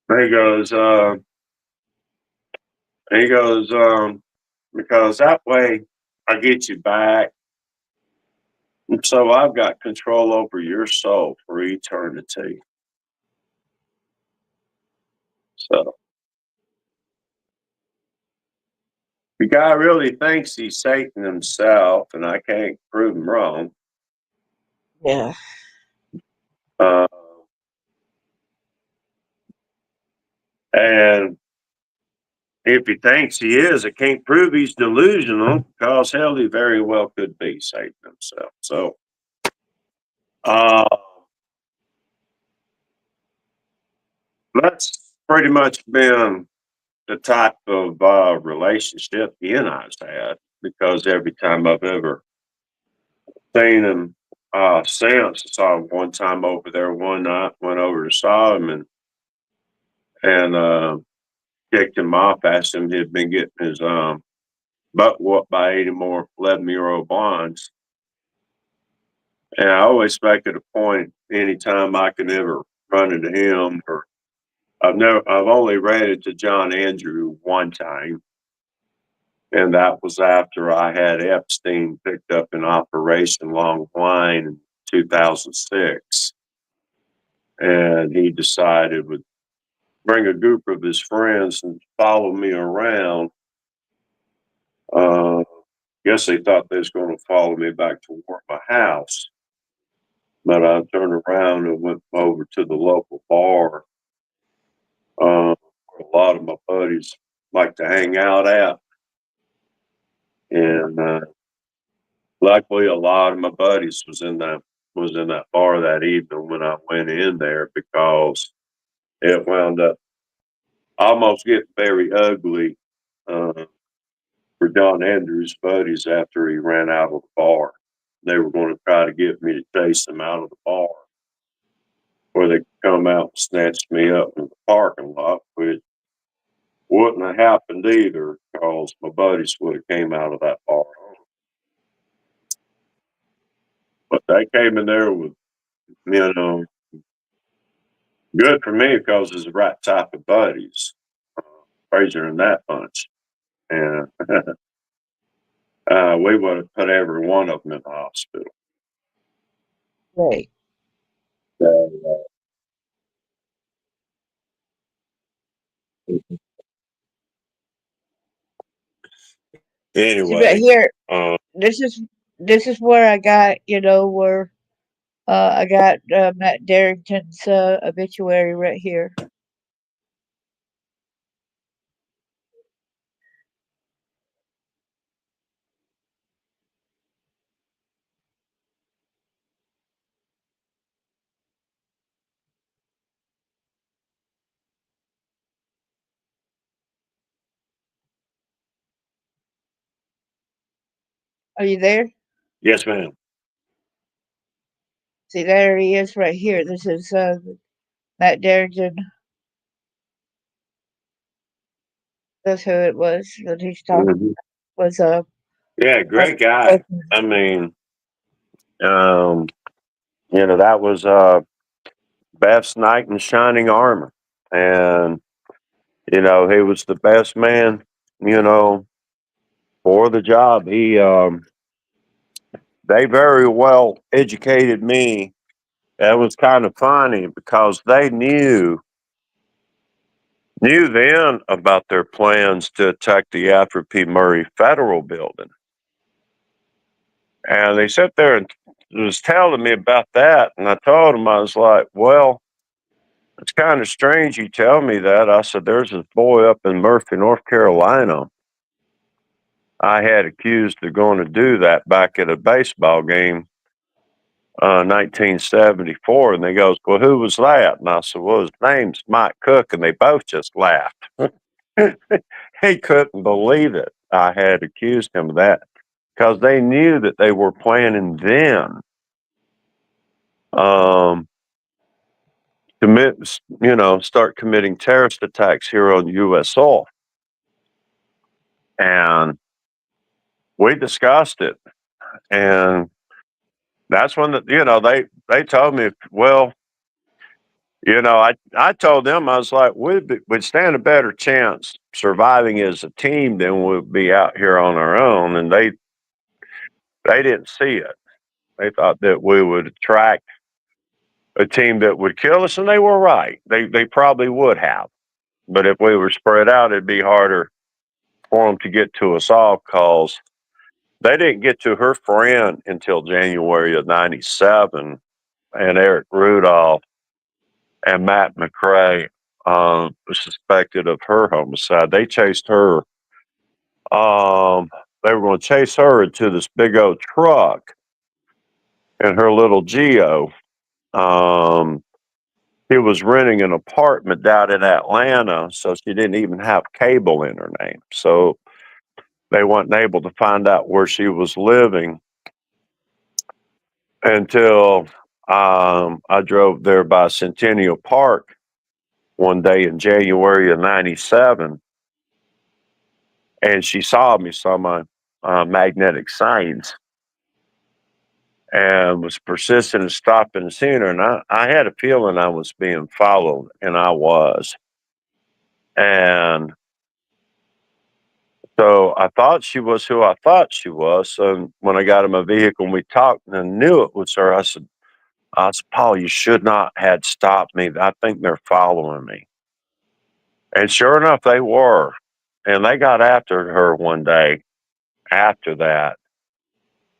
He goes. He goes. Because that way I get you back. And so I've got control over your soul for eternity. So the guy really thinks he's Satan himself, and I can't prove him wrong. Yeah. Uh, and if he thinks he is, I can't prove he's delusional because hell, he very well could be Satan himself. So, uh, that's pretty much been the type of relationship he and I's had because every time I've ever seen him since, I saw him one time over there one night, went over to saw him and kicked him off, asked him if he'd been getting his butt whooped by 80 more 11-year-old blondes. And I always make it a point anytime I can ever run into him or I've only ran into John Andrew one time, and that was after I had Epstein picked up in Operation Long Line in 2006. And he decided would bring a group of his friends and follow me around. Guess they thought they was going to follow me back to my house, but I turned around and went over to the local bar. Where a lot of my buddies like to hang out at, and luckily, a lot of my buddies was in that bar that evening when I went in there because it wound up almost getting very ugly uh, for John Andrews' buddies after he ran out of the bar. They were going to try to get me to chase him out of the bar, or they could come out and snatch me up in the parking lot, which wouldn't have happened either because my buddies would have came out of that bar. But they came in there with, you know, good for me because it's the right type of buddies. Crazier than that bunch. And we would have put every one of them in the hospital. Right. So, See, but anyway, here, uh, this is this is where I got, where I got Matt Darrington's obituary right here. Are you there? yes, ma'am. See, there he is right here. This is Matt Darrington. That's who it was that he's talking Mm-hmm. was Yeah, great guy. I mean, um, that was Beth's knight in shining armor. And, he was the best man, for the job. They very well educated me. That was kind of funny because they knew then about their plans to attack the Alfred P. Murray Federal Building. And they sat there and was telling me about that. And I told them, I was like, well, it's kind of strange you tell me that. I said, there's this boy up in Murphy, North Carolina. I had accused of going to do that back at a baseball game, 1974. And they goes, well, who was that? And I said, well, his name's Mike Cook. And they both just laughed. He couldn't believe it. I had accused him of that because they knew that they were planning then start committing terrorist attacks here on U.S. soil. And we discussed it. And that's when they told me, well, I told them, I was like, we'd stand a better chance surviving as a team than we'd be out here on our own. And they didn't see it. They thought that we would attract a team that would kill us, and they were right. They probably would have. But if we were spread out, it'd be harder for them to get to us all because they didn't get to her friend until January of '97, and Eric Rudolph and Matt McRae was suspected of her homicide. They chased her. They were going to chase her into this big old truck and her little Geo. He was renting an apartment down in Atlanta, so she didn't even have cable in her name. So they weren't able to find out where she was living until I drove there by Centennial Park one day in January of '97, and she saw me, saw my magnetic signs, and was persistent in stopping and seeing her. And I had a feeling I was being followed, and I was. And so I thought she was who I thought she was. So when I got in my vehicle and we talked and I knew it was her, I said, Paul, you should not had stopped me. I think they're following me. And sure enough, they were. And they got after her one day after that.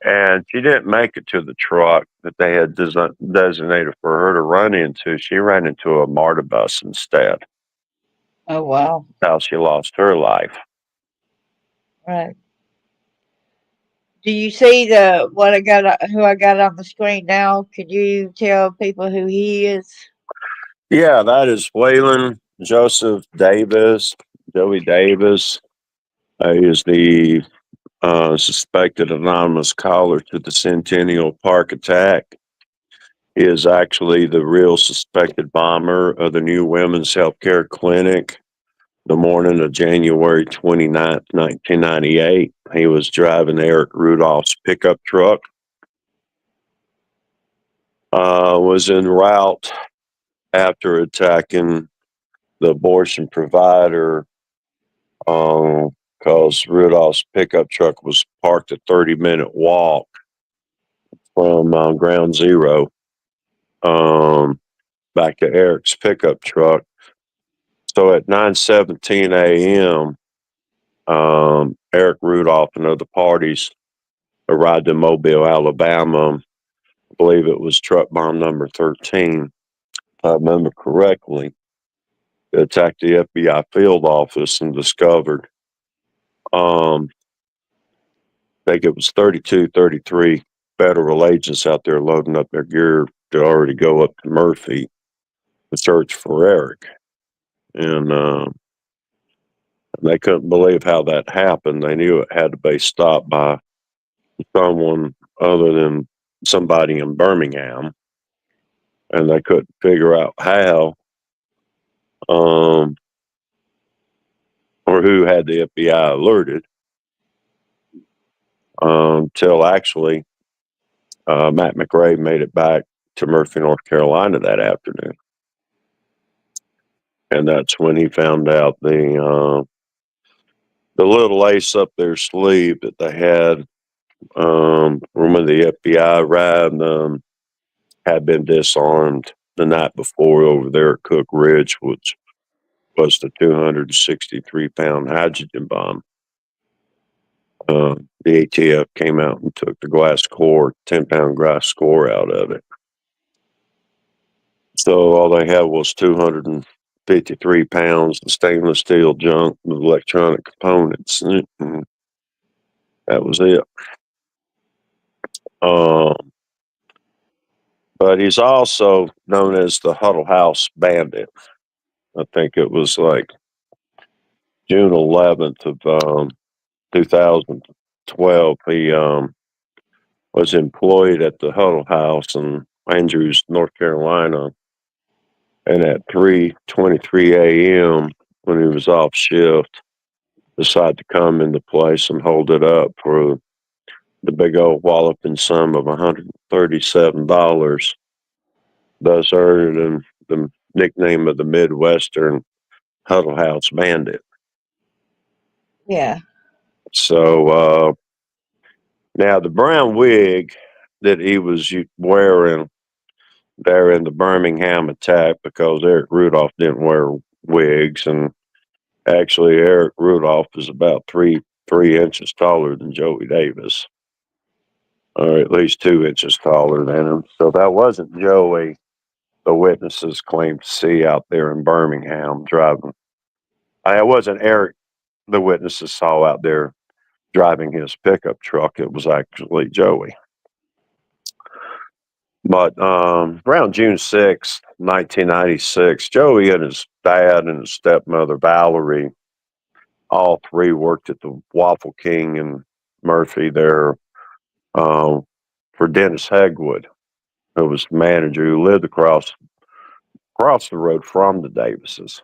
And she didn't make it to the truck that they had designated for her to run into. She ran into a MARTA bus instead. Oh, wow. That's how she lost her life. Right. Do you see who I got on the screen now? Could you tell people who he is? Yeah, that is Waylon Joseph Davis, Joey Davis. He is the suspected anonymous caller to the Centennial Park attack. He is actually the real suspected bomber of the new women's healthcare clinic the morning of January 29th, 1998. He was driving Eric Rudolph's pickup truck, was en route after attacking the abortion provider because Rudolph's pickup truck was parked a 30-minute walk from Ground Zero back to Eric's pickup truck. So at 9:17 a.m., Eric Rudolph and other parties arrived in Mobile, Alabama. I believe it was truck bomb number 13, if I remember correctly. They attacked the FBI field office and discovered I think it was 32, 33 federal agents out there loading up their gear to already go up to Murphy to search for Eric. And they couldn't believe how that happened. They knew it had to be stopped by someone other than somebody in Birmingham. And they couldn't figure out how or who had the FBI alerted. till actually Matt McRae made it back to Murphy, North Carolina that afternoon. And that's when he found out the little lace up their sleeve that they had when the FBI arrived had been disarmed the night before over there at Cook Ridge, which was the 263-pound hydrogen bomb. The ATF came out and took the glass core, 10-pound glass core out of it. So all they had was 253 pounds of stainless steel junk with electronic components. And that was it. But he's also known as the Huddle House Bandit. I think it was like June 11th of 2012. He was employed at the Huddle House in Andrews, North Carolina. And at 3:23 a.m., when he was off shift, decided to come into place and hold it up for the big old walloping sum of $137, thus earned him the nickname of the Midwestern Huddle House Bandit. Yeah. So now the brown wig that he was wearing there in the Birmingham attack, because Eric Rudolph didn't wear wigs, and actually Eric Rudolph is about three inches taller than Joey Davis, or at least 2 inches taller than him. So that wasn't Joey the witnesses claimed to see out there in Birmingham driving. It wasn't Eric the witnesses saw out there driving his pickup truck. It was actually Joey. But around June 6th, 1996, Joey and his dad and his stepmother, Valerie, all three worked at the Waffle King in Murphy there for Dennis Hegwood, who was the manager who lived across the road from the Davises.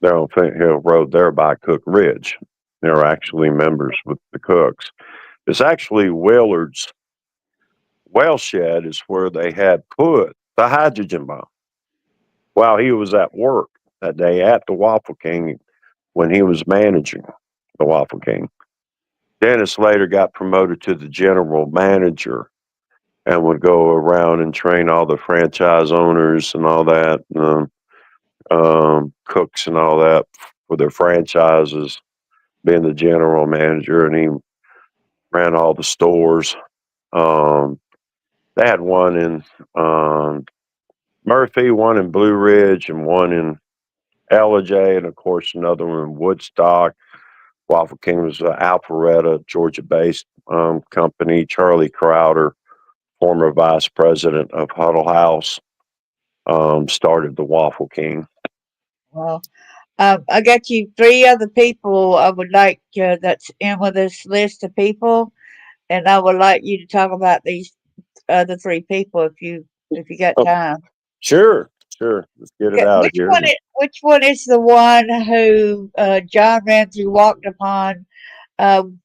They're on Flint Hill Road there by Cook Ridge. They're actually members with the Cooks. It's actually Willard's well shed is where they had put the hydrogen bomb while he was at work that day at the Waffle King when he was managing the Waffle King. Dennis later got promoted to the general manager and would go around and train all the franchise owners and all that, cooks and all that for their franchises, being the general manager, and he ran all the stores. They had one in Murphy, one in Blue Ridge, and one in Ellijay, and of course another one in Woodstock. Waffle King was Alpharetta, Georgia-based company. Charlie Crowder, former vice president of Huddle House, started the Waffle King. Well, I got you 3 other people I would like that's in with this list of people, and I would like you to talk about these other 3 people if you got Oh, time. sure. Let's get it Okay, out of here. which one is the one who John Ramsey walked upon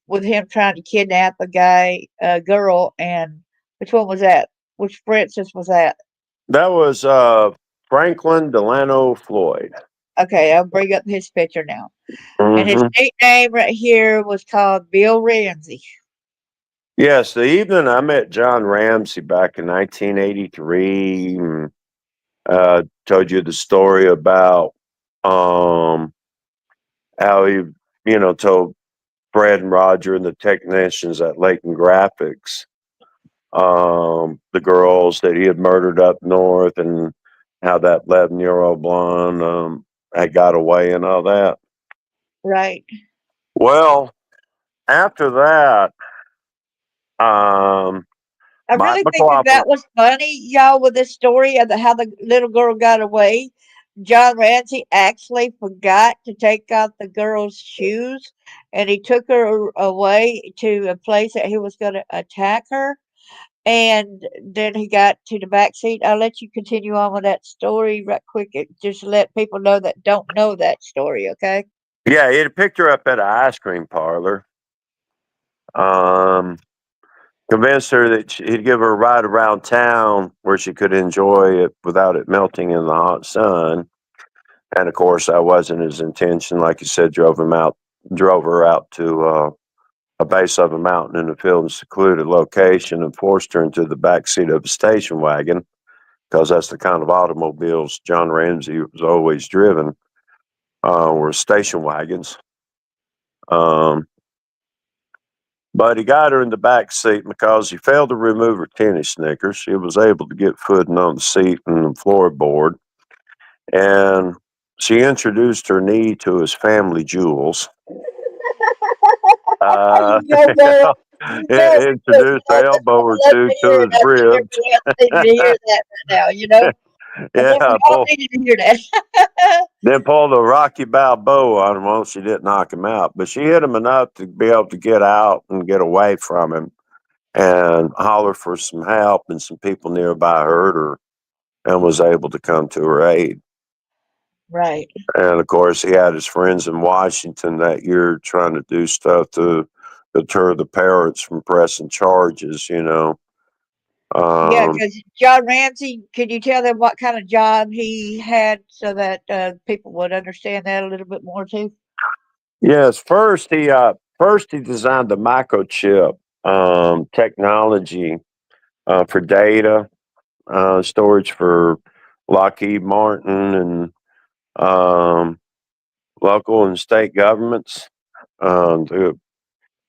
with him trying to kidnap a girl, and which one was that? Which princess was that? That was Franklin Delano Floyd. Okay, I'll bring up his picture now. And his Mm-hmm. nickname right here was called Bill Ramsey. Yes, the evening I met John Ramsey back in 1983, told you the story about how he, told Fred and Roger and the technicians at Layton Graphics, the girls that he had murdered up north, and how that 11-year-old blonde had got away and all that. Right. Well, after that, I Mike really think McLaughlin. that was funny, y'all, with this story of how the little girl got away. John Ramsey actually forgot to take off the girl's shoes, and he took her away to a place that he was going to attack her. And then he got to the back seat. I'll let you continue on with that story right quick. Just let people know that don't know that story, okay? Yeah, he had picked her up at an ice cream parlor. Convinced her that he'd give her a ride around town where she could enjoy it without it melting in the hot sun. And of course, that wasn't his intention. Like you said, drove her out to a base of a mountain in a field and secluded location, and forced her into the back seat of a station wagon because that's the kind of automobiles John Ramsey was always driven. Were station wagons. But he got her in the back seat because he failed to remove her tennis sneakers. She was able to get footing on the seat and the floorboard. And she introduced her knee to his family jewels. You go, girl. You go. Introduced her elbow or two to his ribs. Everybody else needed to hear that right now, you know? I think we Yeah, all needed to hear that. then pulled a Rocky Balboa on him. Well, she didn't knock him out, but she hit him enough to be able to get out and get away from him and holler for some help, and some people nearby heard her and was able to come to her aid. Right. And of course, he had his friends in Washington that year trying to do stuff to deter the parents from pressing charges, you know. Yeah, because John Ramsey, could you tell them what kind of job he had so that people would understand that a little bit more too? Yes, first he designed the microchip technology for data storage for Lockheed Martin and local and state governments.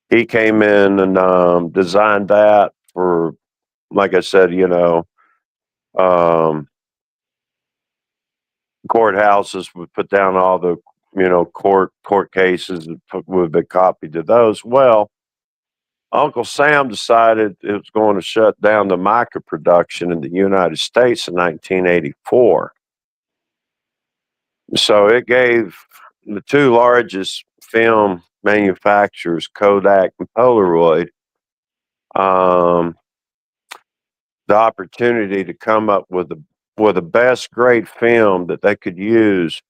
He came in and designed that for, like I said, you know, um, courthouses would put down all the, you know, court cases and would be copied to those. Well, Uncle Sam decided it was going to shut down the micro production in the United States in 1984. So it gave the two largest film manufacturers, Kodak and Polaroid, um, the opportunity to come up with the best grade film that they could use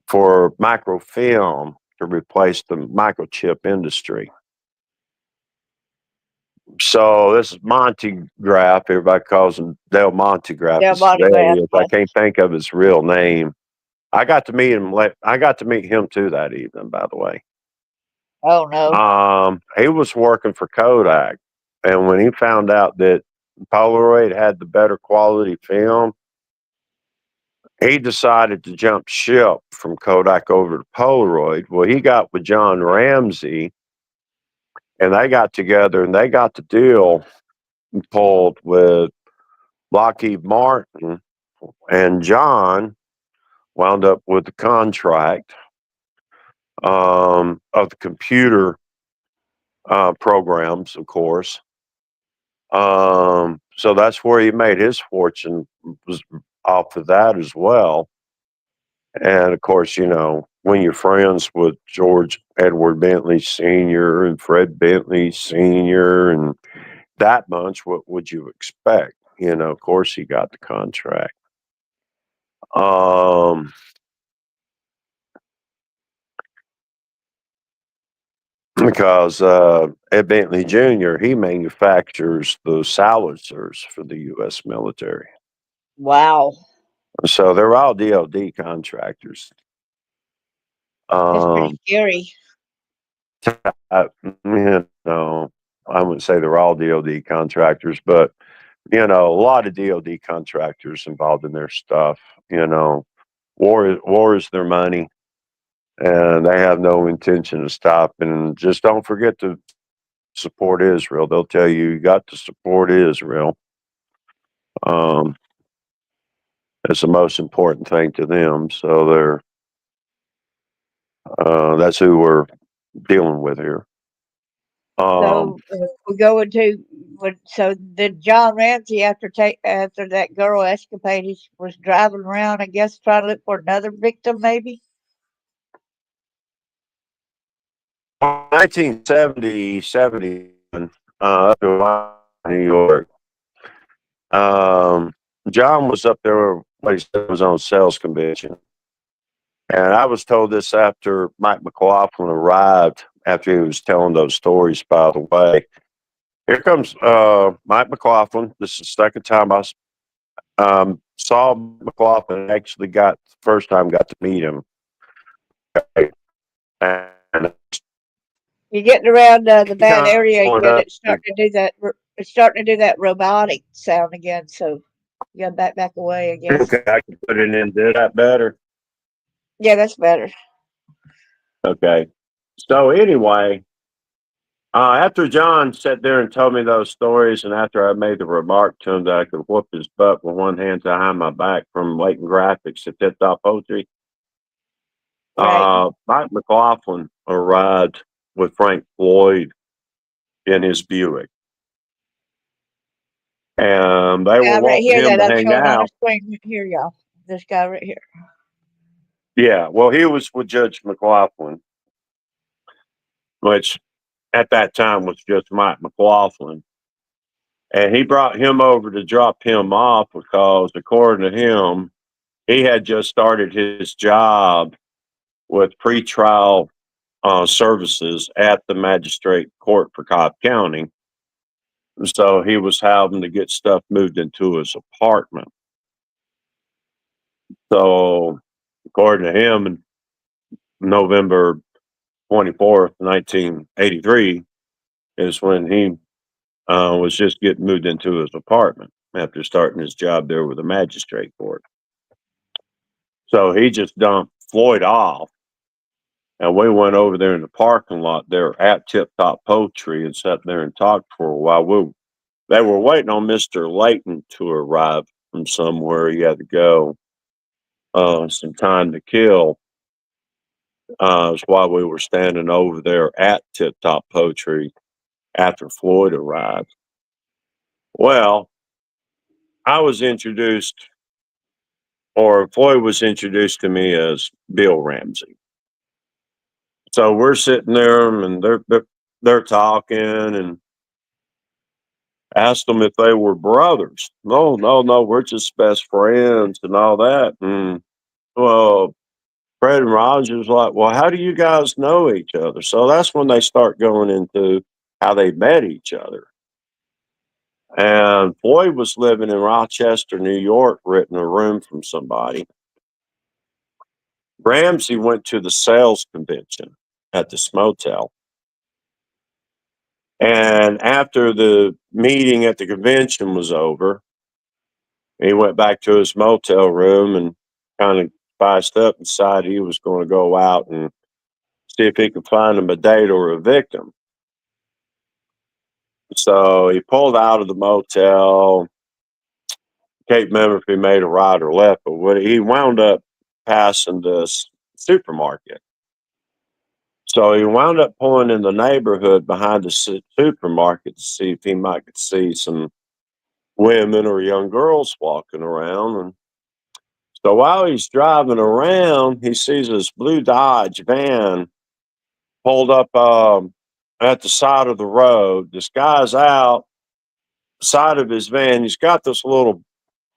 for microfilm to replace the microchip industry. So this is Monty Graff. Everybody calls him Del Monte Graff. Del Monte Graph, I yes. can't think of his real name. I got to meet him. I got to meet him too that evening, by the way. Oh no. He was working for Kodak, and when he found out that Polaroid had the better quality film, he decided to jump ship from Kodak over to Polaroid. Well, he got with John Ramsey, and they got together and they got the deal pulled with Lockheed Martin, and John wound up with the contract of the computer programs, of course. So that's where he made his fortune, was off of that as well. And of course, you know, when you're friends with George Edward Bentley Sr. and Fred Bentley Sr. and that bunch, what would you expect? You know, of course, he got the contract. Because Ed Bentley Jr., he manufactures the silencers for the U.S. military. Wow. So they're all DoD contractors. That's pretty Um, scary. you know, I wouldn't say they're all DoD contractors, but you know, a lot of DoD contractors involved in their stuff. You know, war is their money, and they have no intention of stopping. And just don't forget to support Israel. They'll tell you you got to support Israel. Um, it's the most important thing to them. So that's who we're dealing with here. So we go into so did John Ramsey after that girl escapade he was driving around, I guess, trying to look for another victim, maybe? 1970, 71, up in New York. John was up there, what he said was on sales convention. And I was told this after Mike McLaughlin arrived after he was telling those stories, by the way. Here comes Mike McLaughlin. This is the second time I saw McLaughlin. Actually, got first time got to meet him. And You're getting around the bad kind of area going again. up. It's starting to do that. It's starting to do that robotic sound again. So you got to back away, I guess. Okay, I can put it in. Did that better? Yeah, that's better. Okay. So anyway, after John sat there and told me those stories, and after I made the remark to him that I could whoop his butt with one hand behind my back from Leighton Graphics at Tip Top Poetry, Right. Mike McLaughlin arrived with Frank Floyd in his Buick. And they were Guy right wanting here him that to I'm hang showing on the out. screen here, y'all. This guy right here. Yeah, well, he was with Judge McLaughlin, which at that time was just Mike McLaughlin. And he brought him over to drop him off because, according to him, he had just started his job with pretrial services at the magistrate court for Cobb County. So he was having to get stuff moved into his apartment. So, according to him, in November 24th, 1983, is when he was just getting moved into his apartment after starting his job there with the magistrate court. So he just dumped Floyd off, and we went over there in the parking lot there at Tip Top Poultry and sat there and talked for a while. They were waiting on Mr. Layton to arrive from somewhere. He had to go. Some time to kill. Is why we were standing over there at Tip Top Poultry after Floyd arrived. Well, I was introduced, or Floyd was introduced to me as Bill Ramsey. So we're sitting there, and they're talking, and asked them if they were brothers. No, we're just best friends and all that. And well, Fred and Roger was like, well, how do you guys know each other? So that's when they start going into how they met each other. And Floyd was living in Rochester, New York, renting a room from somebody. Ramsey went to the sales convention at this motel. And after the meeting at the convention was over, he went back to his motel room and kind of spiced up and decided he was going to go out and see if he could find him a date or a victim. So he pulled out of the motel. Can't remember if he made a right or left, but he wound up passing this supermarket. So he wound up pulling in the neighborhood behind the supermarket to see if he might could see some women or young girls walking around. And so while he's driving around, he sees this blue Dodge van pulled up at the side of the road. This guy's out side of his van. He's got this little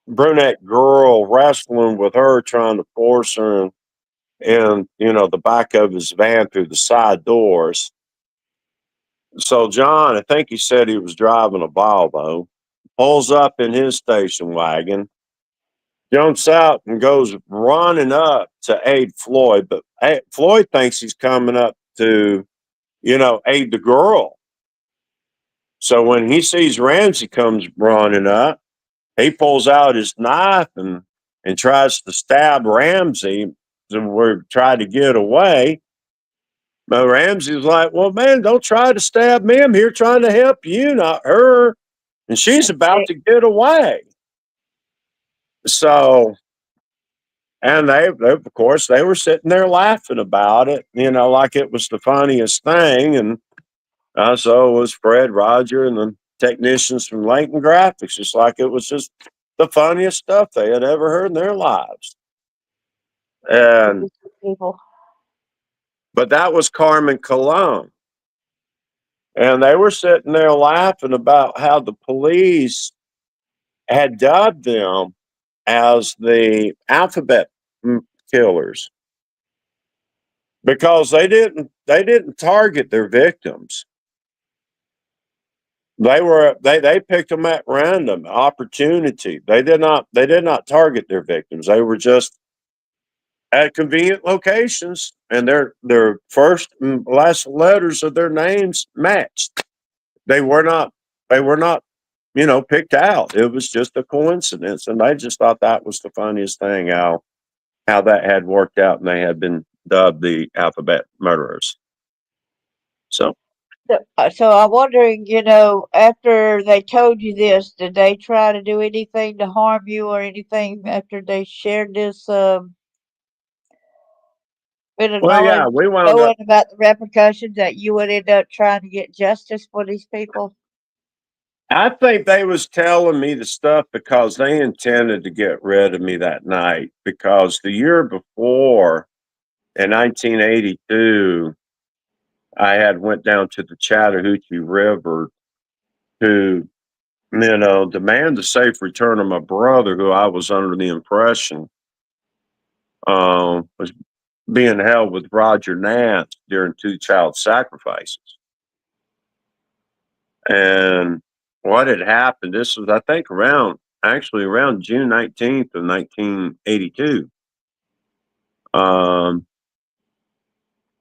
brunette girl wrestling with her, trying to force her in the back of his van through the side doors. So John, I think he said he was driving a Volvo, pulls up in his station wagon, jumps out and goes running up to aid Floyd. But Floyd thinks he's coming up to, aid the girl. So when he sees Ramsey comes running up, he pulls out his knife and tries to stab Ramsey. So we're trying to get away. But Ramsey's like, well, man, don't try to stab me. I'm here trying to help you, not her. And she's about to get away. So, and they of course, they were sitting there laughing about it, like it was the funniest thing. And so it was Fred, Roger, and the technicians from Leighton Graphics, just like it was just the funniest stuff they had ever heard in their lives. And People. but that was Carmen Cologne. And they were sitting there laughing about how the police had dubbed them as the alphabet killers because they didn't target their victims. They picked them at random opportunity. They did not target their victims. They were just at convenient locations, and their first and last letters of their names matched. They were not they were not, picked out. It was just a coincidence, and I just thought that was the funniest thing how that had worked out, and they had been dubbed the alphabet murderers. So So I'm wondering, after they told you this, did they try to do anything to harm you or anything after they shared this bit of well, yeah, knowledge, we wound knowing up. about the repercussions that you would end up trying to get justice for these people? I think they was telling me the stuff because they intended to get rid of me that night. Because the year before, in 1982, I had went down to the Chattahoochee River to, demand the safe return of my brother, who I was under the impression was being held with Roger Nance during two child sacrifices. And what had happened, this was, I think, around June 19th of 1982. Um,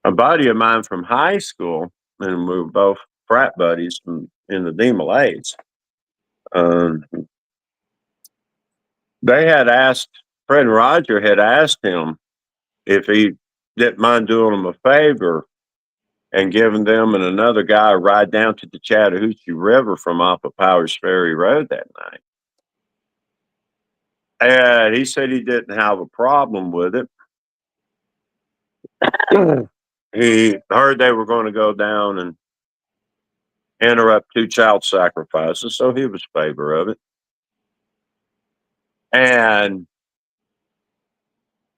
a buddy of mine from high school, and we were both frat buddies in the DeMolades. Um, they had asked, Fred and Roger had asked him if he didn't mind doing them a favor and giving them and another guy a ride down to the Chattahoochee River from off of Powers Ferry Road that night. And he said he didn't have a problem with it. He heard they were going to go down and interrupt two child sacrifices, so he was in favor of it. And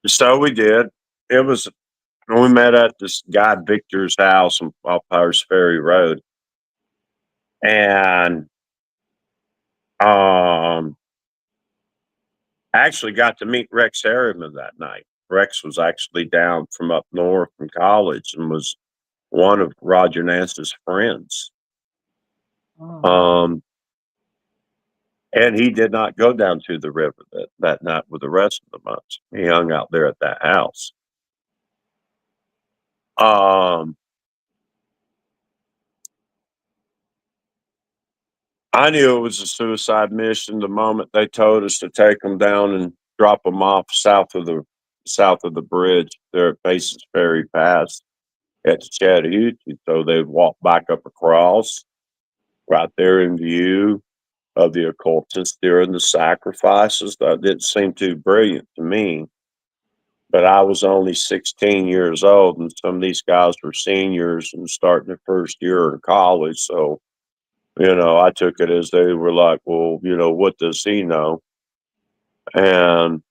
so we did. It was we met at this guy Victor's house off Powers Ferry Road, and um, actually got to meet Rex Harriman that night. Rex was actually down from up north from college and was one of Roger Nance's friends. Oh. Um, and he did not go down to the river that night with the rest of the months. He hung out there at that house. Um, I knew it was a suicide mission the moment they told us to take them down and drop them off south of the bridge there at Paces Ferry Pass at the Chattahoochee. So they'd walk back up across right there in view of the occultists during the sacrifices. That didn't seem too brilliant to me. But I was only 16 years old, and some of these guys were seniors and starting their first year in college. So, I took it as they were like, well, what does he know? And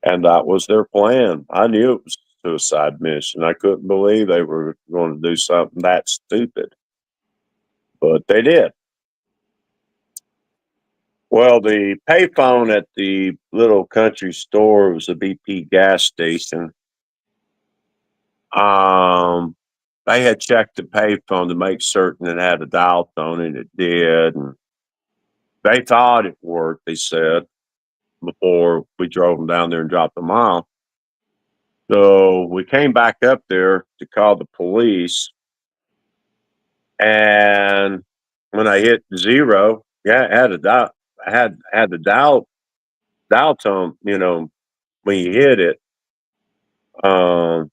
that was their plan. I knew it was a suicide mission. I couldn't believe they were going to do something that stupid, but they did. Well, the payphone at the little country store was a BP gas station. Um, they had checked the payphone to make certain it had a dial tone, and it did. And they thought it worked, they said, before we drove them down there and dropped them off. So we came back up there to call the police. And when I hit zero, yeah, it had a dial, had the dial tone, when you hit it. Um,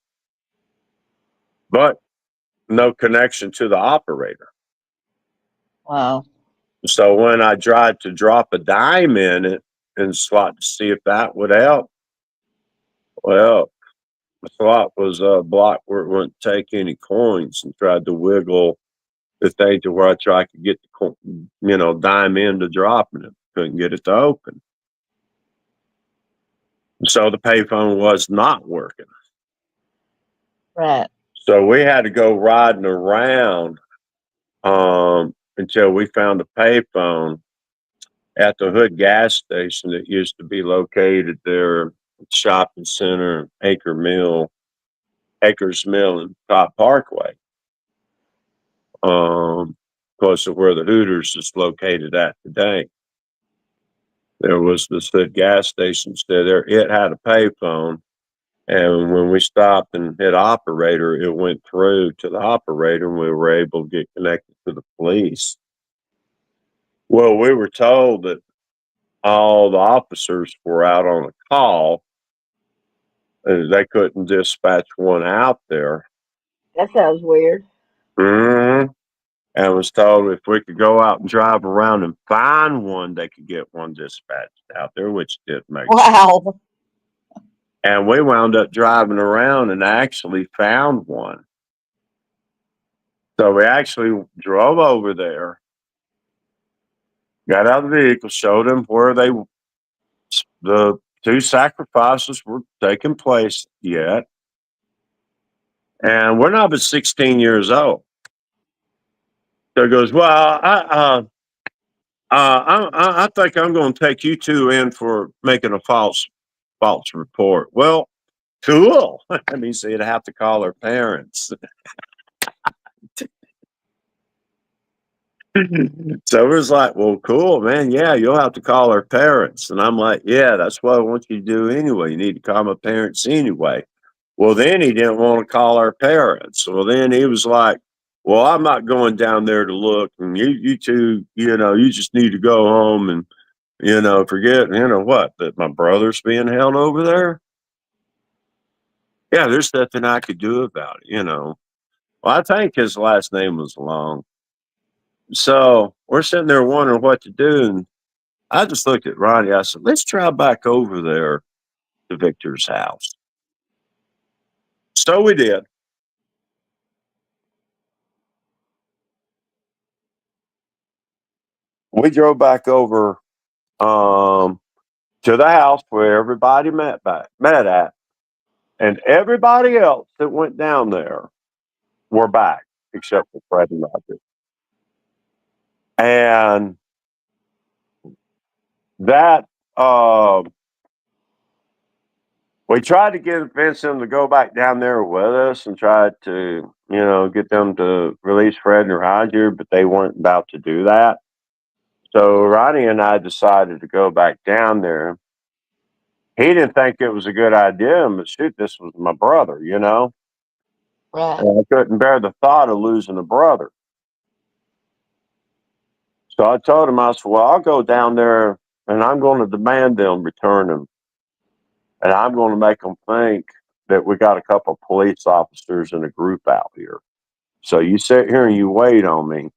but no connection to the operator. Wow. So when I tried to drop a dime in it and slot to see if that would help, well, the slot was blocked where it wouldn't take any coins, and tried to wiggle the thing to where I tried to get the dime in to drop, and it couldn't get it to open. So the payphone was not working. Right. So we had to go riding around until we found a payphone at the Hood gas station that used to be located there at the shopping center, Acre Mill. Acres Mill and Cobb Parkway, close to where the Hooters is located at today. There was this gas station still there. It had a payphone, and when we stopped and hit operator, it went through to the operator, and we were able to get connected to the police. Well, we were told that all the officers were out on a call, and they couldn't dispatch one out there. That sounds weird. Mm-hmm. And was told if we could go out and drive around and find one, they could get one dispatched out there, which didn't make sense. Wow. And we wound up driving around and actually found one. So we actually drove over there, got out of the vehicle, showed them where the two sacrifices were taking place yet. And we're not but 16 years old. So he goes, well, I think I'm going to take you two in for making a false report. Well, cool. I mean, so you'd have to call her parents. So it was like, well, cool, man. Yeah, you'll have to call her parents. And I'm like, yeah, that's what I want you to do anyway. You need to call my parents anyway. Well, then he didn't want to call our parents. Well, then he was like, well, I'm not going down there to look. And you two, you just need to go home and, forget, what, that my brother's being held over there? Yeah, there's nothing I could do about it. Well, I think his last name was Long. So we're sitting there wondering what to do. And I just looked at Ronnie. I said, let's try back over there to Victor's house. So we did. We drove back over to the house where everybody met at. And everybody else that went down there were back, except for Fred and Roger. And that we tried to convince them to go back down there with us and tried to, get them to release Fred and Roger, but they weren't about to do that. So Ronnie and I decided to go back down there. He didn't think it was a good idea, but shoot, this was my brother, Right. And I couldn't bear the thought of losing a brother. So I told him, I said, well, I'll go down there and I'm going to demand them return him. And I'm going to make them think that we got a couple of police officers in a group out here. So you sit here and you wait on me.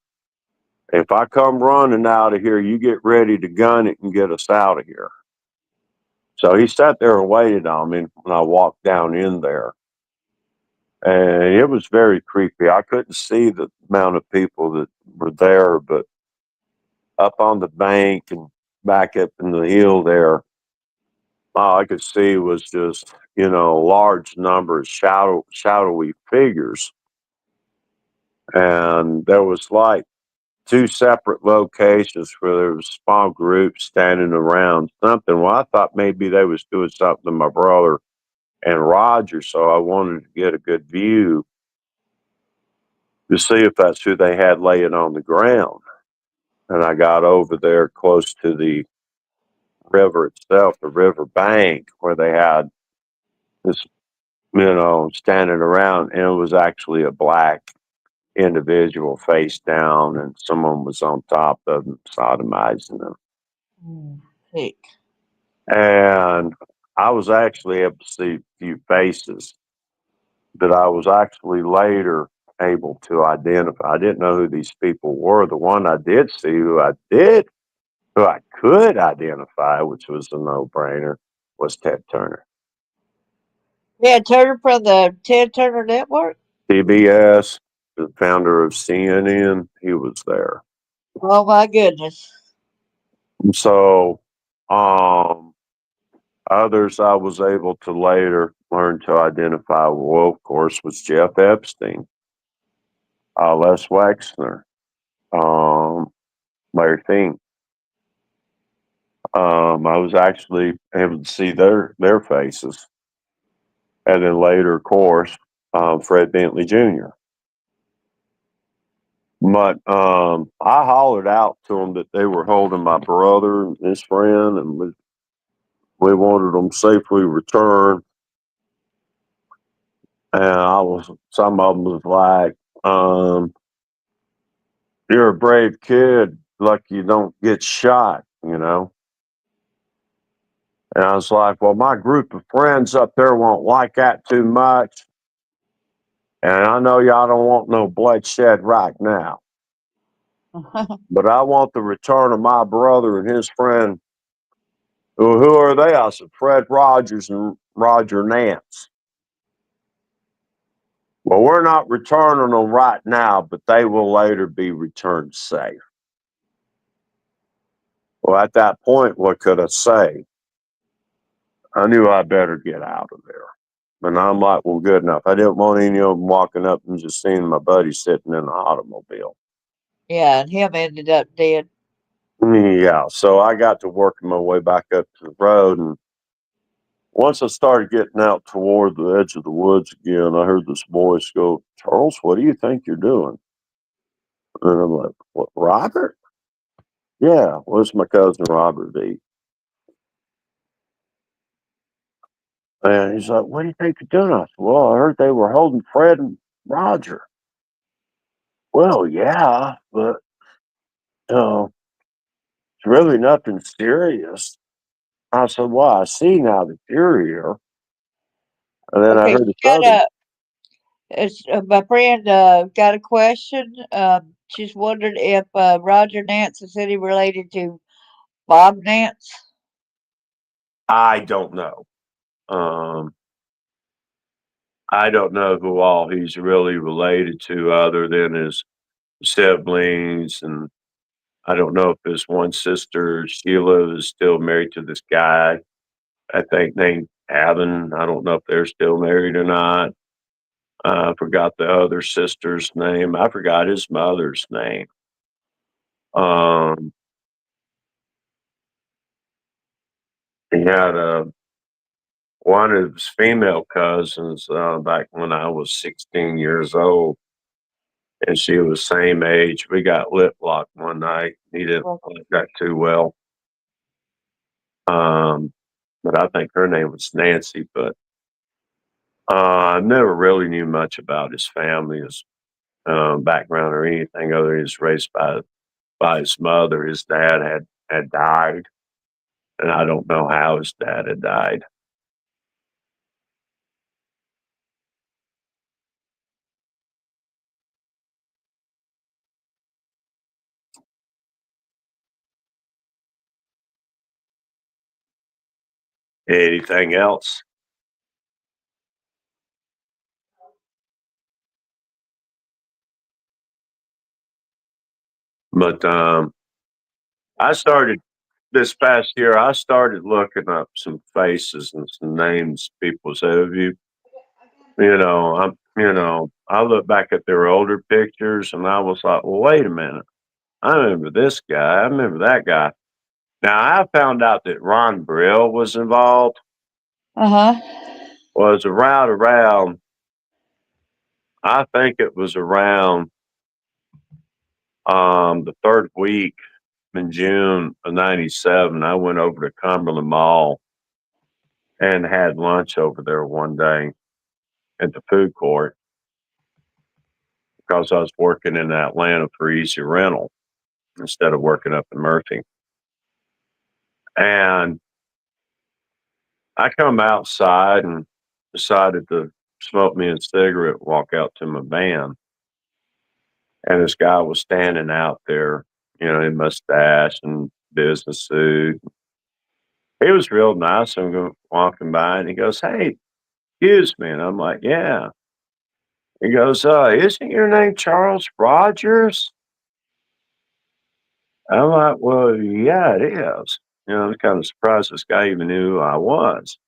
If I come running out of here, you get ready to gun it and get us out of here. So he sat there and waited on me when I walked down in there. And it was very creepy. I couldn't see the amount of people that were there, but up on the bank and back up in the hill there, all I could see was just, large numbers, shadowy figures. And there was like two separate locations where there was small groups standing around something. Well, I thought maybe they was doing something to my brother and Roger, so I wanted to get a good view to see if that's who they had laying on the ground. And I got over there close to the river itself, the river bank, where they had this, standing around, and it was actually a black individual face down, and someone was on top of them, sodomizing them. Heck. And I was actually able to see a few faces that I was actually later able to identify. I didn't know who these people were. The one I did see who I could identify, which was a no-brainer, was Ted Turner. Yeah, Turner from the Ted Turner Network. TBS, the founder of CNN, he was there. Oh my goodness. So, others I was able to later learn to identify, well, of course, was Jeff Epstein, Les Wexner, Larry Fink. I was actually able to see their faces. And then later, of course, Fred Bentley Jr. But I hollered out to them that they were holding my brother and his friend, and we wanted them safely returned. And some of them was like, "You're a brave kid, lucky you don't get shot," you know. And I was like, "Well, my group of friends up there won't like that too much, and I know y'all don't want no bloodshed right now, but I want the return of my brother and his friend." Who are they? I said, "Fred Rogers and Roger Nance." "Well, we're not returning them right now, but they will later be returned safe." Well, at that point, what could I say? I knew I better get out of there. And I'm like, well, good enough. I didn't want any of them walking up and just seeing my buddy sitting in the automobile. Yeah, and him ended up dead. Yeah, so I got to working my way back up to the road. And once I started getting out toward the edge of the woods again, I heard this voice go, "Charles, what do you think you're doing?" And I'm like, "What, Robert?" "Yeah, well, it's my cousin Robert V." And he's like, "What do you think you're doing?" I said, "Well, I heard they were holding Fred and Roger." "Well, yeah, but it's really nothing serious." I said, "Well, I see now that you're here." And then I Okay, heard this other. my friend got a question. She's wondered if Roger Nance is any related to Bob Nance. I don't know. Um, I don't know who all he's really related to other than his siblings. And I don't know if his one sister, Sheila, is still married to this guy, I think, named Avon. I don't know if they're still married or not. I forgot the other sister's name. I forgot his mother's name. Um, he had one of his female cousins back when I was 16 years old, and she was same age. We got lip locked one night. He didn't like that too well. Um, but I think her name was Nancy. But I never really knew much about his family, his background, or anything other than he was raised by his mother. His dad had died, and I don't know how his dad had died. Anything else? But I started this past year. I started looking up some faces and some names. People said, "Have you, I look back at their older pictures, and I was like, well, wait a minute. I remember this guy. I remember that guy." Now I found out that Ron Brill was involved. Uh huh. Was around. I think it was around the third week in June of '97. I went over to Cumberland Mall and had lunch over there one day at the food court because I was working in Atlanta for Easy Rental instead of working up in Murphy. And I come outside and decided to smoke me a cigarette, walk out to my van. And this guy was standing out there, in mustache and business suit. He was real nice. I'm walking by and he goes, "Hey, excuse me." And I'm like, "Yeah." He goes, "Isn't your name Charles Rogers?" I'm like, "Well, yeah, it is." I'm kind of surprised this guy even knew who I was.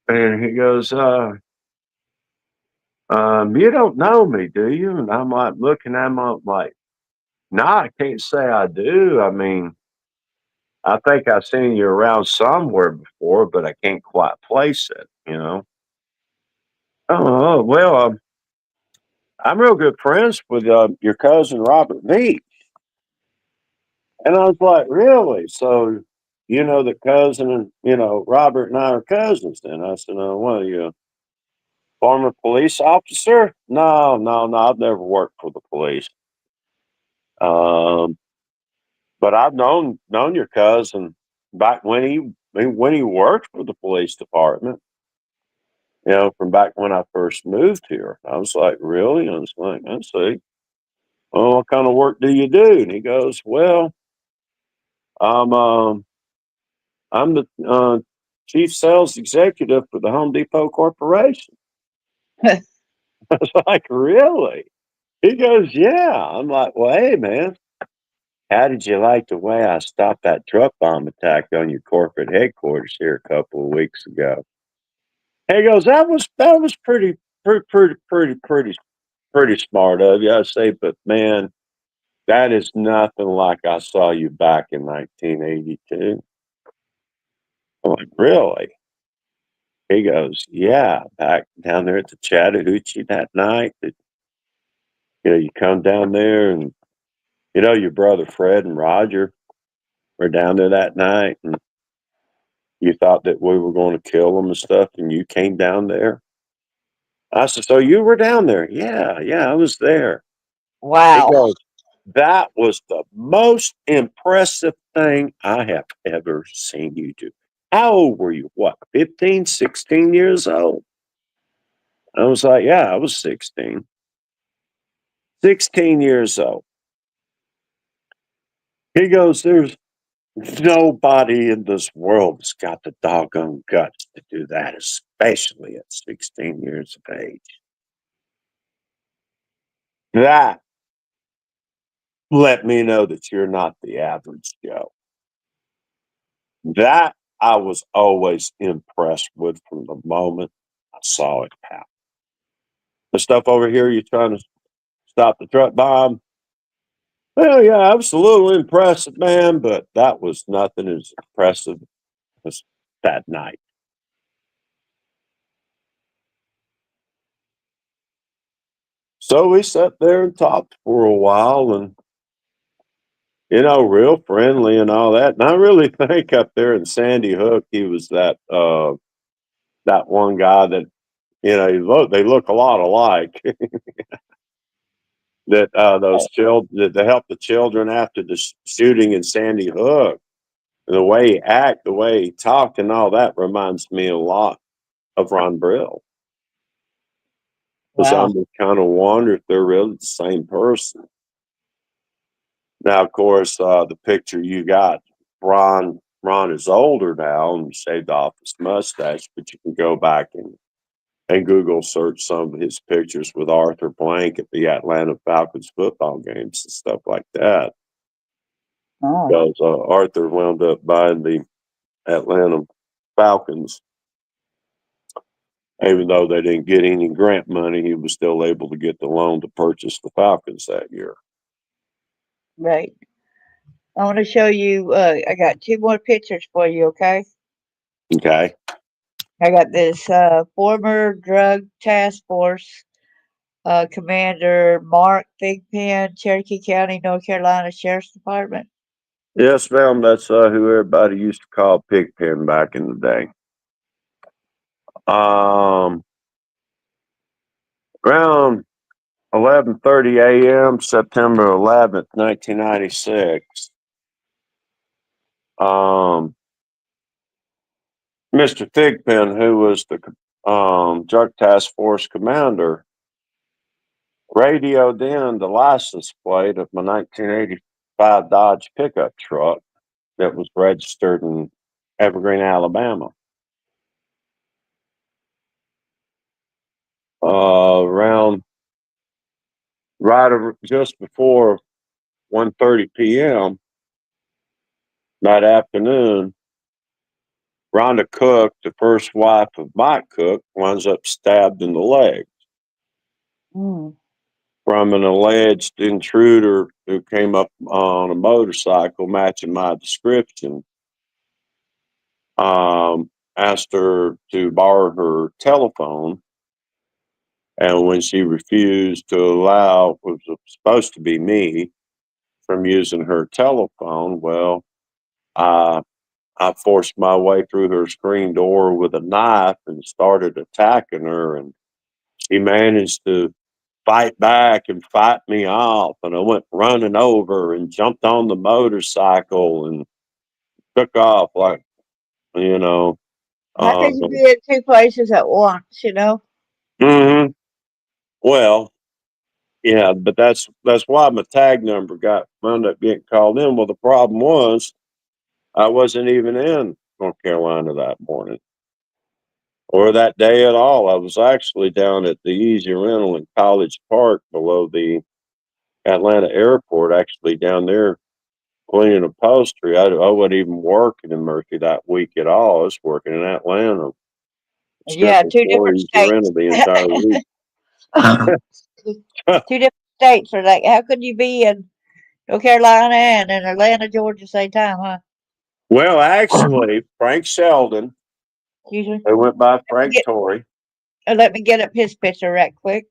And he goes, "You don't know me, do you?" And I'm like, looking at him, I'm like, "No, I can't say I do. I mean, I think I've seen you around somewhere before, but I can't quite place it, Oh, well, I'm real good friends with your cousin Robert V. And I was like, really? So, you know, the cousin and, you know, Robert and I are cousins then. I said, what are you, a former police officer? No, no, no, I've never worked for the police. Um, but I've known your cousin back when he worked for the police department, you know, from back when I first moved here. I was like, really? I was like, I see. Well, what kind of work do you do? And he goes, well, I'm I'm the chief sales executive for the Home Depot Corporation. I was like, really? He goes, yeah. I'm like, well, hey, man, how did you like the way I stopped that truck bomb attack on your corporate headquarters here a couple of weeks ago? And he goes, that was pretty smart of you. I say, but man, that is nothing like I saw you back in 1982. I'm like, really? He goes, yeah, back down there at the Chattahoochee that night. That you know, you come down there, and you know your brother Fred and Roger were down there that night, and you thought that we were going to kill them and stuff, and you came down there. I said, so you were down there? Yeah, yeah, I was there. He Wow. goes, that was the most impressive thing I have ever seen you do. How old were you? What, 15, 16 years old? I was like, yeah, I was 16. 16 years old. He goes, there's nobody in this world has got the doggone guts to do that, especially at 16 years of age. That let me know that you're not the average Joe. That I was always impressed with from the moment I saw it happen. The stuff over here, you're trying to stop the truck bomb. Well, yeah, absolutely impressive, man, but that was nothing as impressive as that night. So we sat there and talked for a while, and you know, real friendly and all that. And I really think up there in Sandy Hook, he was that one guy that you know they look a lot alike. That those children that they helped the children after the shooting in Sandy Hook. The way he act, the way he talked, and all that reminds me a lot of Ron Brill. Because Wow. I'm just kind of wonder if they're really the same person. Now, of course, the picture you got, Ron is older now and shaved off his mustache, but you can go back and Google search some of his pictures with Arthur Blank at the Atlanta Falcons football games and stuff like that. Oh, Because Arthur wound up buying the Atlanta Falcons, even though they didn't get any grant money, he was still able to get the loan to purchase the Falcons that year. right. I want to show you. I got two more pictures for you. Okay. Okay. I got this former drug task force commander Mark Thigpen, Cherokee County, North Carolina Sheriff's Department. Yes, ma'am. That's who everybody used to call Pigpen back in the day. Um, around 11:30 a.m., September 11th, 1996. Mr. Thigpen, who was the drug task force commander, radioed in the license plate of my 1985 Dodge pickup truck that was registered in Evergreen, Alabama. Around just before 1:30 p.m. that afternoon, Rhonda Cook, the first wife of Mike Cook, winds up stabbed in the leg Mm. from an alleged intruder who came up on a motorcycle matching my description. Asked her to borrow her telephone And when she refused to allow, what was supposed to be me, from using her telephone, well, I I forced my way through her screen door with a knife and started attacking her, and she managed to fight back and fight me off. And I went running over and jumped on the motorcycle and took off like, you know. How could Um, you be in two places at once, you know? mhm. Well, yeah, but that's why my tag number got wound up getting called in. Well, the problem was I wasn't even in North Carolina that morning or that day at all. I was actually down at the Easy Rental in College Park below the Atlanta airport, actually down there cleaning upholstery. I wasn't even working in Murphy that week at all. I was working in Atlanta, Yeah, stripping two for different Easy Rental the entire week. states. Two different states are like, how could you be in North Carolina and in Atlanta, Georgia, at the same time, huh? Well, actually, Frank Sheldon, Excuse me. they went by Let me Frank get, Torrey. let me get up his picture right quick.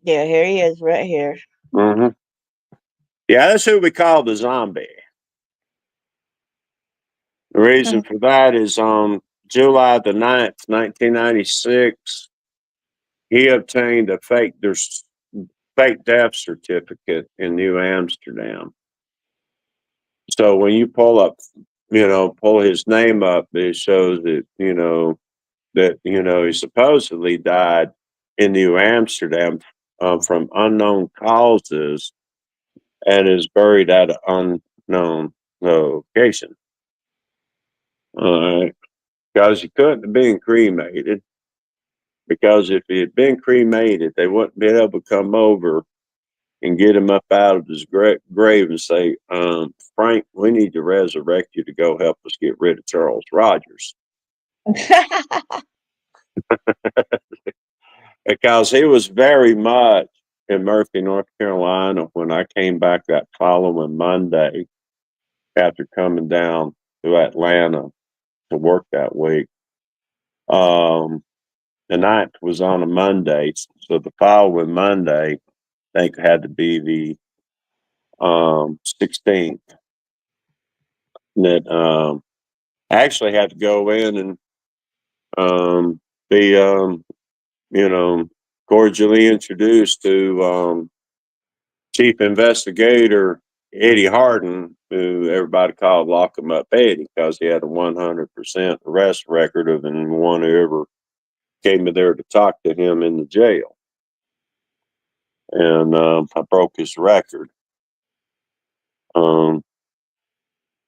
Yeah, here he is, right here. Hmm. Yeah, that's who we call the zombie. The reason for that is on July the 9th, 1996, he obtained a fake death certificate in New Amsterdam. So when you pull his name up, it shows that he supposedly died in New Amsterdam from unknown causes and is buried at an unknown location. Because he couldn't have been cremated. Because if he had been cremated, they wouldn't be able to come over and get him up out of his grave and say, Frank, we need to resurrect you to go help us get rid of Charles Rogers. Because he was very much in Murphy, North Carolina when I came back that following Monday after coming down to Atlanta to work that week. Um, the 9th was on a Monday, so the following Monday, I think had to be the 16th. That I actually had to go in and be you know cordially introduced to Chief Investigator Eddie Harden, who everybody called Lock 'em Up Eddie because he had a 100% arrest record of anyone who ever came in there to talk to him in the jail. And I broke his record. Um,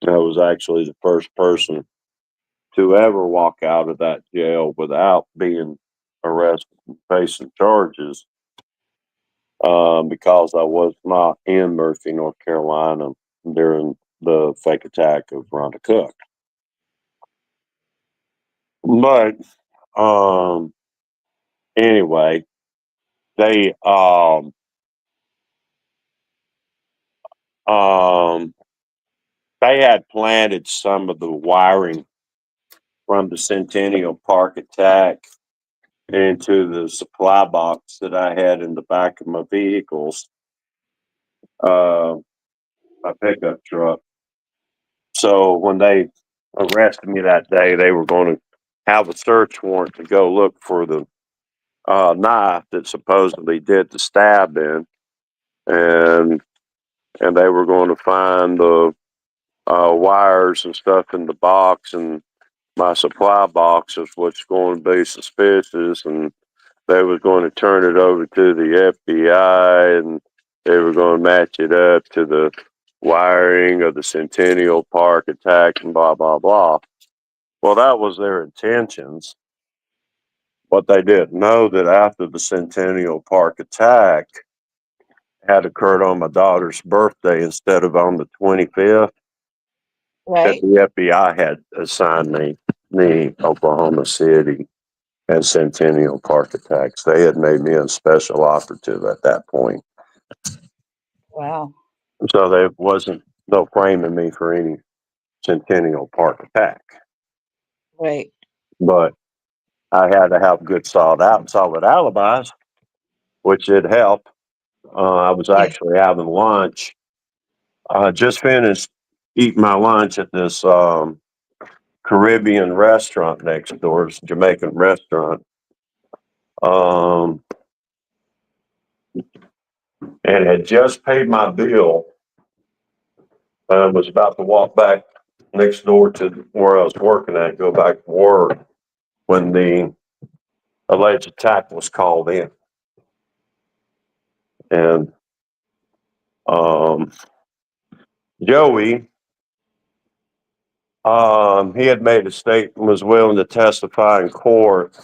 I was actually the first person to ever walk out of that jail without being arrested and facing charges because I was not in Murphy, North Carolina during the fake attack of Rhonda Cook. But um, anyway, they um, they had planted some of the wiring from the Centennial Park attack into the supply box that I had in the back of my vehicles, uh, my pickup truck. So when they arrested me that day, they were going to have a search warrant to go look for the knife that supposedly did the stab in, and they were going to find the wires and stuff in the box, and my supply box is what's going to be suspicious, and they was going to turn it over to the FBI, and they were going to match it up to the wiring of the Centennial Park attack and blah, blah, blah. Well, that was their intentions. But they didn't know that after the Centennial Park attack had occurred on my daughter's birthday instead of on the 25th, that Right. the FBI had assigned me Oklahoma City and Centennial Park attacks. They had made me a special operative at that point. Wow. So there wasn't no framing me for any Centennial Park attack. Right. but I had to have good solid alibis, which did help. I was Yeah. actually having lunch. I just finished eating my lunch at this Caribbean restaurant next door. It's a Jamaican restaurant. Um, and had just paid my bill. I was about to walk back next door to where I was working at, go back to work when the alleged attack was called in. And Joey, he had made a statement, was willing to testify in court.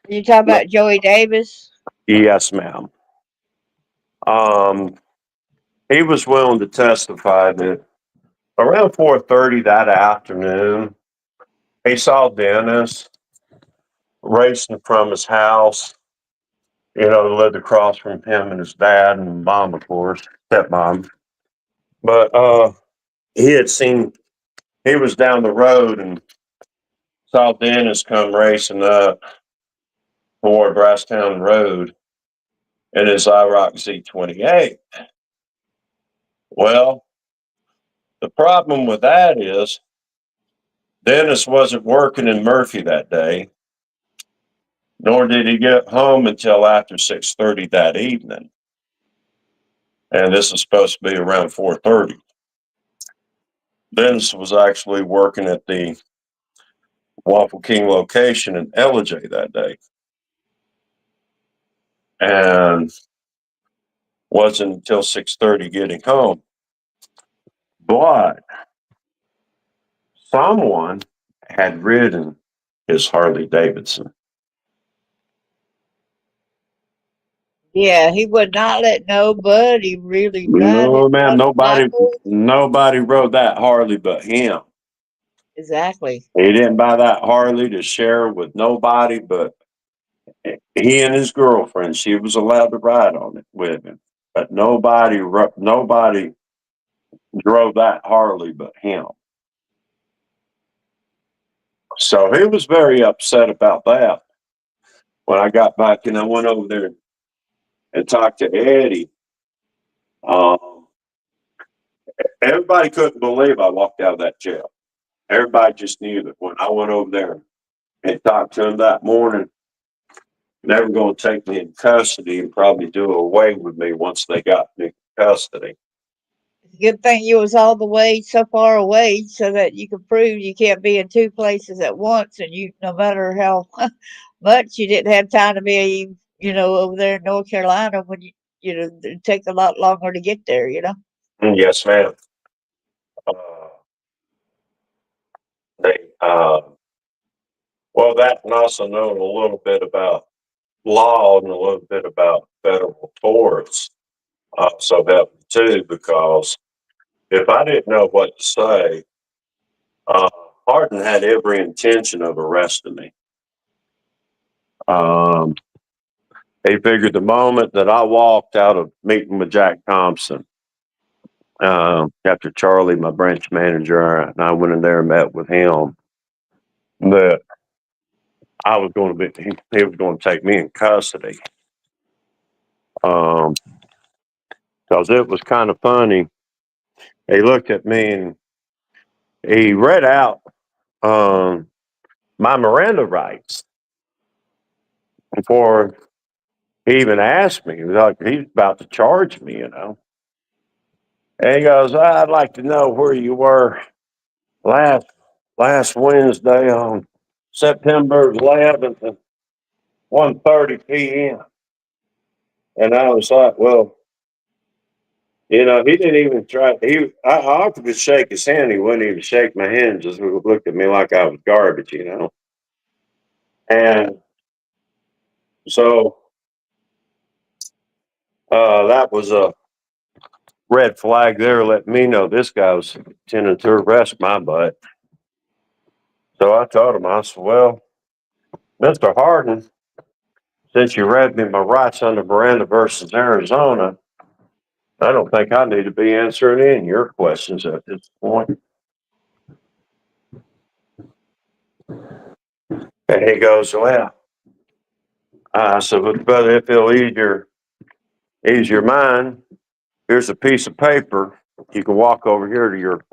You talking about Joey Davis? Yes, ma'am. Um, he was willing to testify that around 4:30 that afternoon, he saw Dennis racing from his house, lived across from him and his dad and mom, of course, stepmom. But he had seen, he was down the road and saw Dennis come racing up toward Brasstown Road in his IROC Z28. Well, the problem with that is Dennis wasn't working in Murphy that day, nor did he get home until after 6:30 that evening. And this is supposed to be around 4:30. Dennis was actually working at the Waffle King location in Ellijay that day. And wasn't until 6:30 getting home. But someone had ridden his Harley Davidson. Yeah, he would not let nobody really ride his No, man, motorcycle. nobody rode that Harley but him. Exactly. He didn't buy that Harley to share with nobody but he and his girlfriend. She was allowed to ride on it with him, but nobody drove that Harley but him. So he was very upset about that. When I got back and I went over there and talked to Eddie, um, everybody couldn't believe I walked out of that jail. Everybody just knew that when I went over there and talked to him that morning, they were going to take me in custody and probably do away with me once they got me in custody. Good thing you was all the way so far away so that you could prove you can't be in two places at once, and you, no matter how much you didn't have time to be, over there in North Carolina when it'd take a lot longer to get there. Yes, ma'am. Uh, they, well, that and also knowing a little bit about law and a little bit about federal torts also helped me too, because if I didn't know what to say, uh, Hardin had every intention of arresting me. Um, he figured the moment that I walked out of meeting with Jack Thompson, after Charlie, my branch manager, and I went in there and met with him, that I was going to be, he was going to take me in custody. Because it was kind of funny. He looked at me and he read out um, my Miranda rights before he even asked me. He was like, he's about to charge me. And he goes, I'd like to know where you were last last Wednesday on September 11th at 1:30 p.m. And I was like, well, he didn't even try. I offered to shake his hand. He wouldn't even shake my hand, just looked at me like I was garbage. And so that was a red flag there, let me know this guy was intending to arrest my butt. So I told him, I said, well, Mr. Hardin, since you read me my rights under Miranda versus Arizona, I don't think I need to be answering any of your questions at this point. And he goes, well, I said, but brother, if it'll ease your mind, here's a piece of paper. You can walk over here to your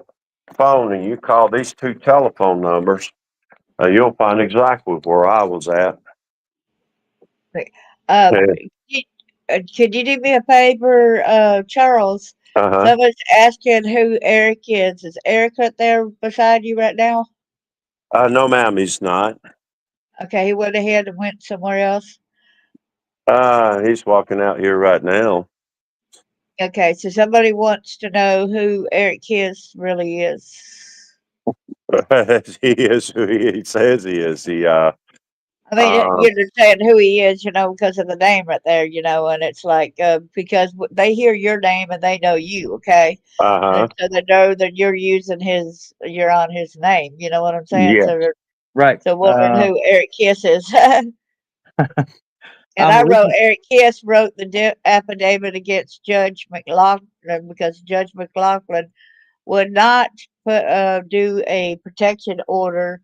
phone and you call these two telephone numbers. You'll find exactly where I was at. Uh, y- could you do me a favor, Charles? Uh huh. Someone's asking who Eric is. Is Eric right there beside you right now? No, ma'am, he's not. Okay, he went ahead and went somewhere else. He's walking out here right now. Okay, so somebody wants to know who Eric Kiss really is. He is who he says he is. I mean, Uh, you understand who he is, because of the name right there, and it's like because they hear your name and they know you, okay, huh. and so they know that you're on his name. You know what I'm saying? Yeah. So, Right. so wondering who Eric Kiss is. And I'm I wrote Ricky. Eric Kiss wrote the affidavit against Judge McLaughlin because Judge McLaughlin would not do a protection order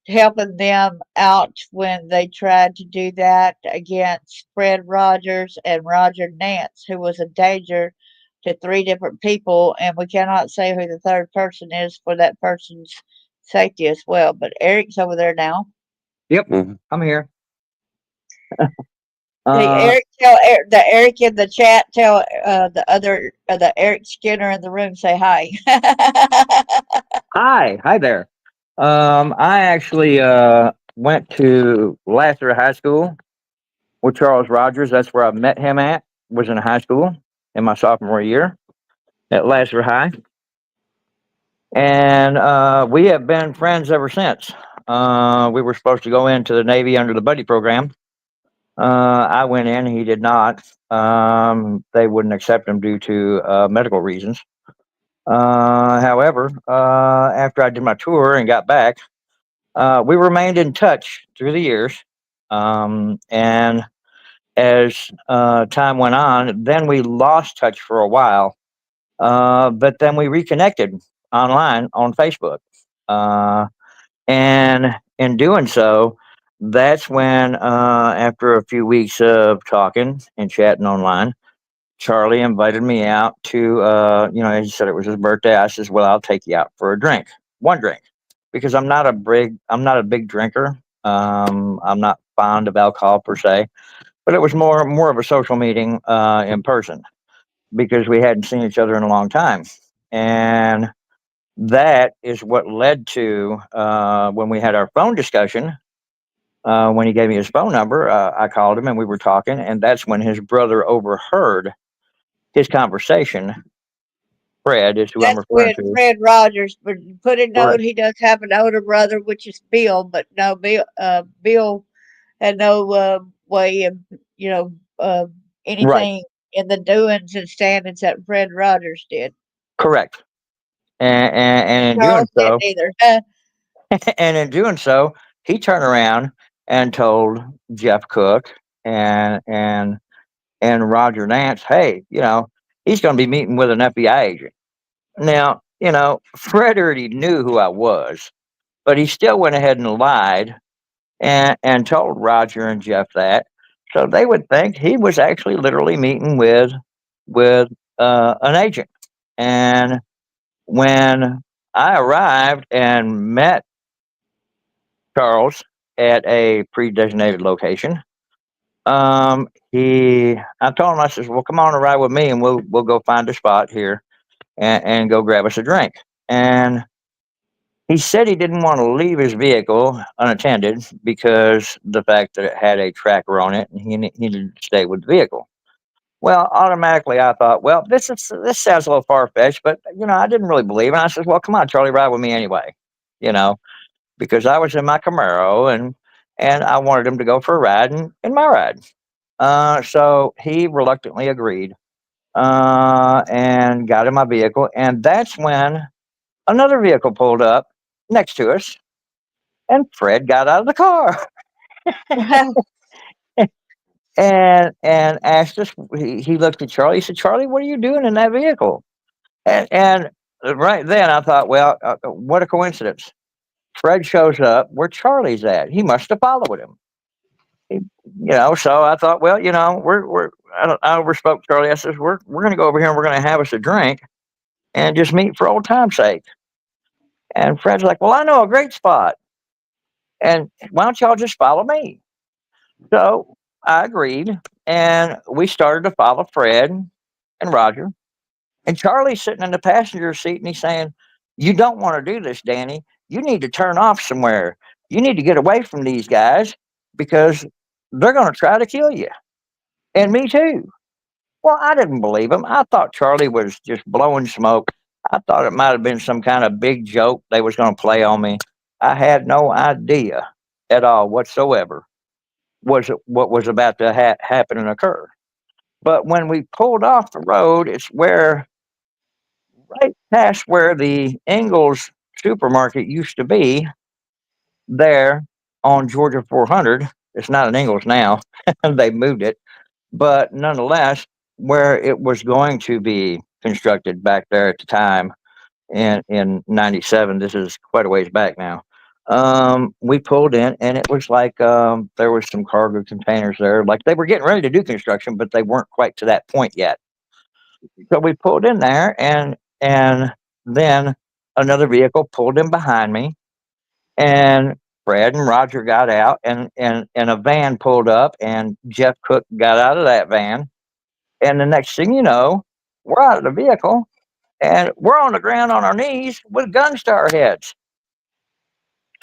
helping them out when they tried to do that against Fred Rogers and Roger Nance, who was a danger to three different people, and we cannot say who the third person is for that person's safety as well. But Eric's over there now. Yep, Mhm. I'm here. Hey, Eric, tell the Eric in the chat, tell the Eric Skinner in the room, say hi. Hi there. I actually went to Lasser High School with Charles Rogers. That's where I met him at. Was in high school in my sophomore year at Lasser High, and we have been friends ever since. We were supposed to go into the Navy under the buddy program. I went in. He did not. They wouldn't accept him due to medical reasons. However, after I did my tour and got back, we remained in touch through the years. And as time went on, then we lost touch for a while. But then we reconnected online on Facebook. And in doing so, that's when, after a few weeks of talking and chatting online, Charlie invited me out to, he said it was his birthday. I says, well, I'll take you out for a drink, one drink, because I'm not a big drinker. I'm not fond of alcohol per se, but it was more of a social meeting in person because we hadn't seen each other in a long time, and that is what led to when we had our phone discussion. When he gave me his phone number, I called him and we were talking, and that's when his brother overheard his conversation. Fred is who I'm That's referring when to. Fred Rogers, but put a note, Correct. he does have an older brother, which is Bill, but no, Bill had no way of, you know, Right. anything in the doings and standings that Fred Rogers did. Correct. And in doing Charles didn't so, either. and in doing so, he turned around and told Jeff Cook and and and Roger Nance, hey, he's going to be meeting with an FBI agent. Now, Fred already knew who I was, but he still went ahead and lied and told Roger and Jeff that, so they would think he was actually literally meeting with an agent. And when I arrived and met Charles at a pre-designated location, I told him, I says, well, come on and ride with me, and we'll go find a spot here and go grab us a drink. And he said he didn't want to leave his vehicle unattended because the fact that it had a tracker on it, and he needed to stay with the vehicle. Well, automatically I thought, well, this sounds a little far fetched, but I didn't really believe it. I said, well, come on, Charlie, ride with me anyway, you know, because I was in my Camaro and I wanted him to go for a ride in my ride. So he reluctantly agreed and got in my vehicle, and that's when another vehicle pulled up next to us, and Fred got out of the car and asked us. He looked at Charlie. He said, "Charlie, what are you doing in that vehicle?" And right then, I thought, well, what a coincidence. Fred shows up where Charlie's at. He must have followed him. He, so I thought, well, I overspoke Charlie. I says, we're going to go over here and we're going to have us a drink and just meet for old time's sake. And Fred's like, well, I know a great spot. And why don't y'all just follow me? So I agreed. And we started to follow Fred and Roger. And Charlie's sitting in the passenger seat and he's saying, you don't want to do this, Danny. You need to turn off somewhere. You need to get away from these guys because they're going to try to kill you. And me too. Well, I didn't believe him. I thought Charlie was just blowing smoke. I thought it might have been some kind of big joke they was going to play on me. I had no idea at all whatsoever was it what was about to happen and occur. But when we pulled off the road, it's where right past where the Ingles supermarket used to be, there on Georgia 400. It's not an Ingles now; they moved it, but nonetheless, where it was going to be constructed back there at the time in '97. This is quite a ways back now. We pulled in, and it was like there was some cargo containers there, like they were getting ready to do construction, but they weren't quite to that point yet. So we pulled in there, and then another vehicle pulled in behind me, and Fred and Roger got out, and a van pulled up, and Jeff Cook got out of that van, and the next thing you know, we're out of the vehicle, and we're on the ground on our knees with guns to our heads.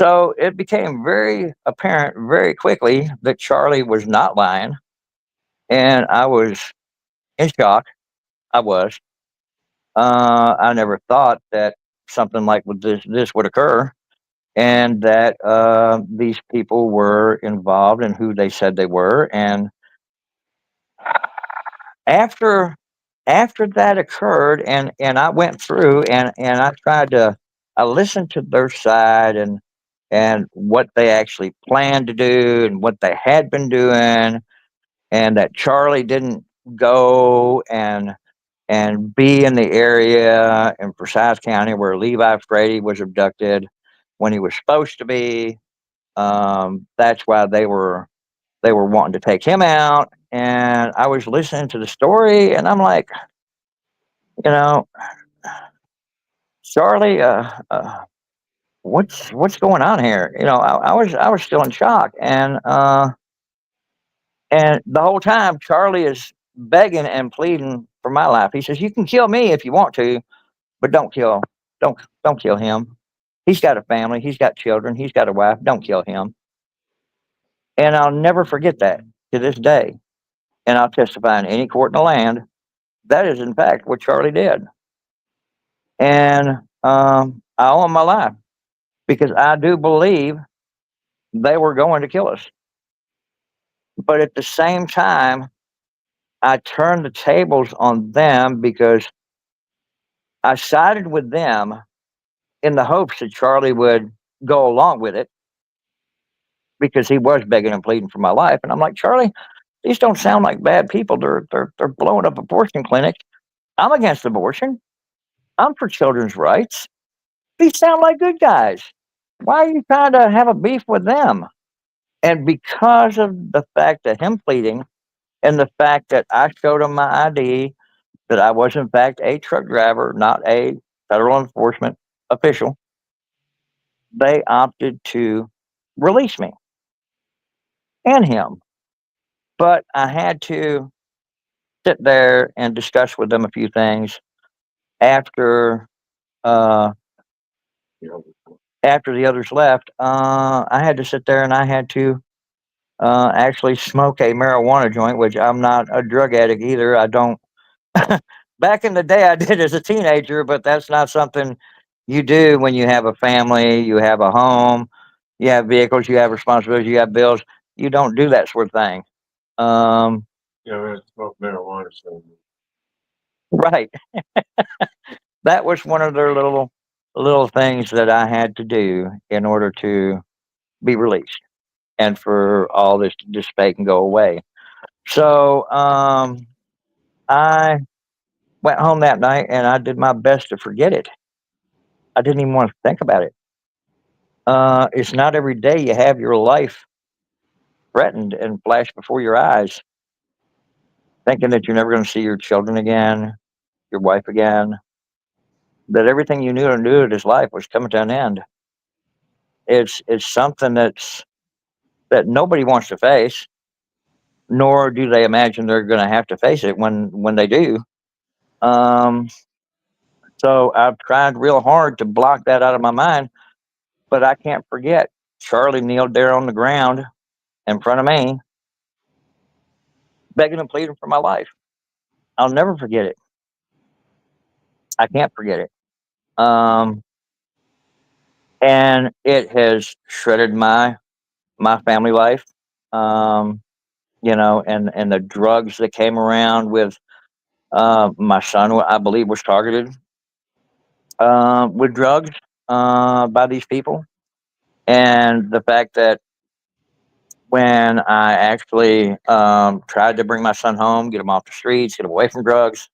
So it became very apparent very quickly that Charlie was not lying, and I was in shock. I was. I never thought that something like this would occur, and that these people were involved in who they said they were. And after after that occurred, and I went through and I tried to I listened to their side and what they actually planned to do and what they had been doing, and that Charlie didn't go and be in the area in Forsyth County where Levi Frady was abducted when he was supposed to be. That's why they were wanting to take him out. And I was listening to the story, and I'm like, you know, Charlie, what's going on here? I was still in shock, and the whole time Charlie is begging and pleading for my life. He says, "You can kill me if you want to, but don't kill him. He's got a family. He's got children. He's got a wife. Don't kill him." And I'll never forget that to this day. And I'll testify in any court in the land that is in fact what Charlie did. And I owe him my life because I do believe they were going to kill us. But at the same time, I turned the tables on them because I sided with them in the hopes that Charlie would go along with it because he was begging and pleading for my life. And I'm like, Charlie, these don't sound like bad people. They're blowing up abortion clinics. I'm against abortion. I'm for children's rights. These sound like good guys. Why are you trying to have a beef with them? And because of the fact that him pleading and the fact that I showed him my ID, that I was in fact a truck driver, not a federal enforcement official, they opted to release me and him. But I had to sit there and discuss with them a few things after uh, after the others left. I had to sit there and I had to actually smoke a marijuana joint, which I'm not a drug addict either. I don't. Back in the day, I did as a teenager, but that's not something you do when you have a family, you have a home, you have vehicles, you have responsibilities, you have bills. You don't do that sort of thing. Um, Smoke marijuana. So. right. That was one of their little things that I had to do in order to be released and for all this to dissipate and go away. So I went home that night and I did my best to forget it. I didn't even want to think about it. It's not every day you have your life threatened and flashed before your eyes, thinking that you're never going to see your children again, your wife again, that everything you knew and knew of his life was coming to an end. It's something that nobody wants to face, nor do they imagine they're going to have to face it when they do. Um, so I've tried real hard to block that out of my mind, but I can't forget Charlie kneeled there on the ground in front of me, begging and pleading for my life. I'll never forget it. I can't forget it. Um, and it has shredded my family life. Um, and the drugs that came around with my son, I believe, was targeted with drugs by these people, and the fact that when I actually tried to bring my son home, get him off the streets, get him away from drugs,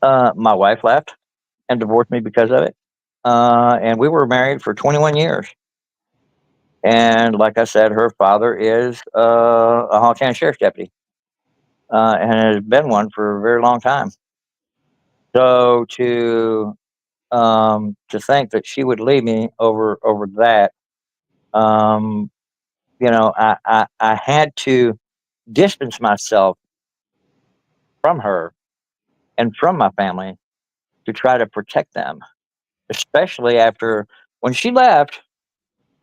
my wife left and divorced me because of it. And we were married for 21 years. And like I said, her father is a Hall County Sheriff's deputy and has been one for a very long time. So to think that she would leave me over that, um, I had to distance myself from her and from my family to try to protect them, especially after when she left,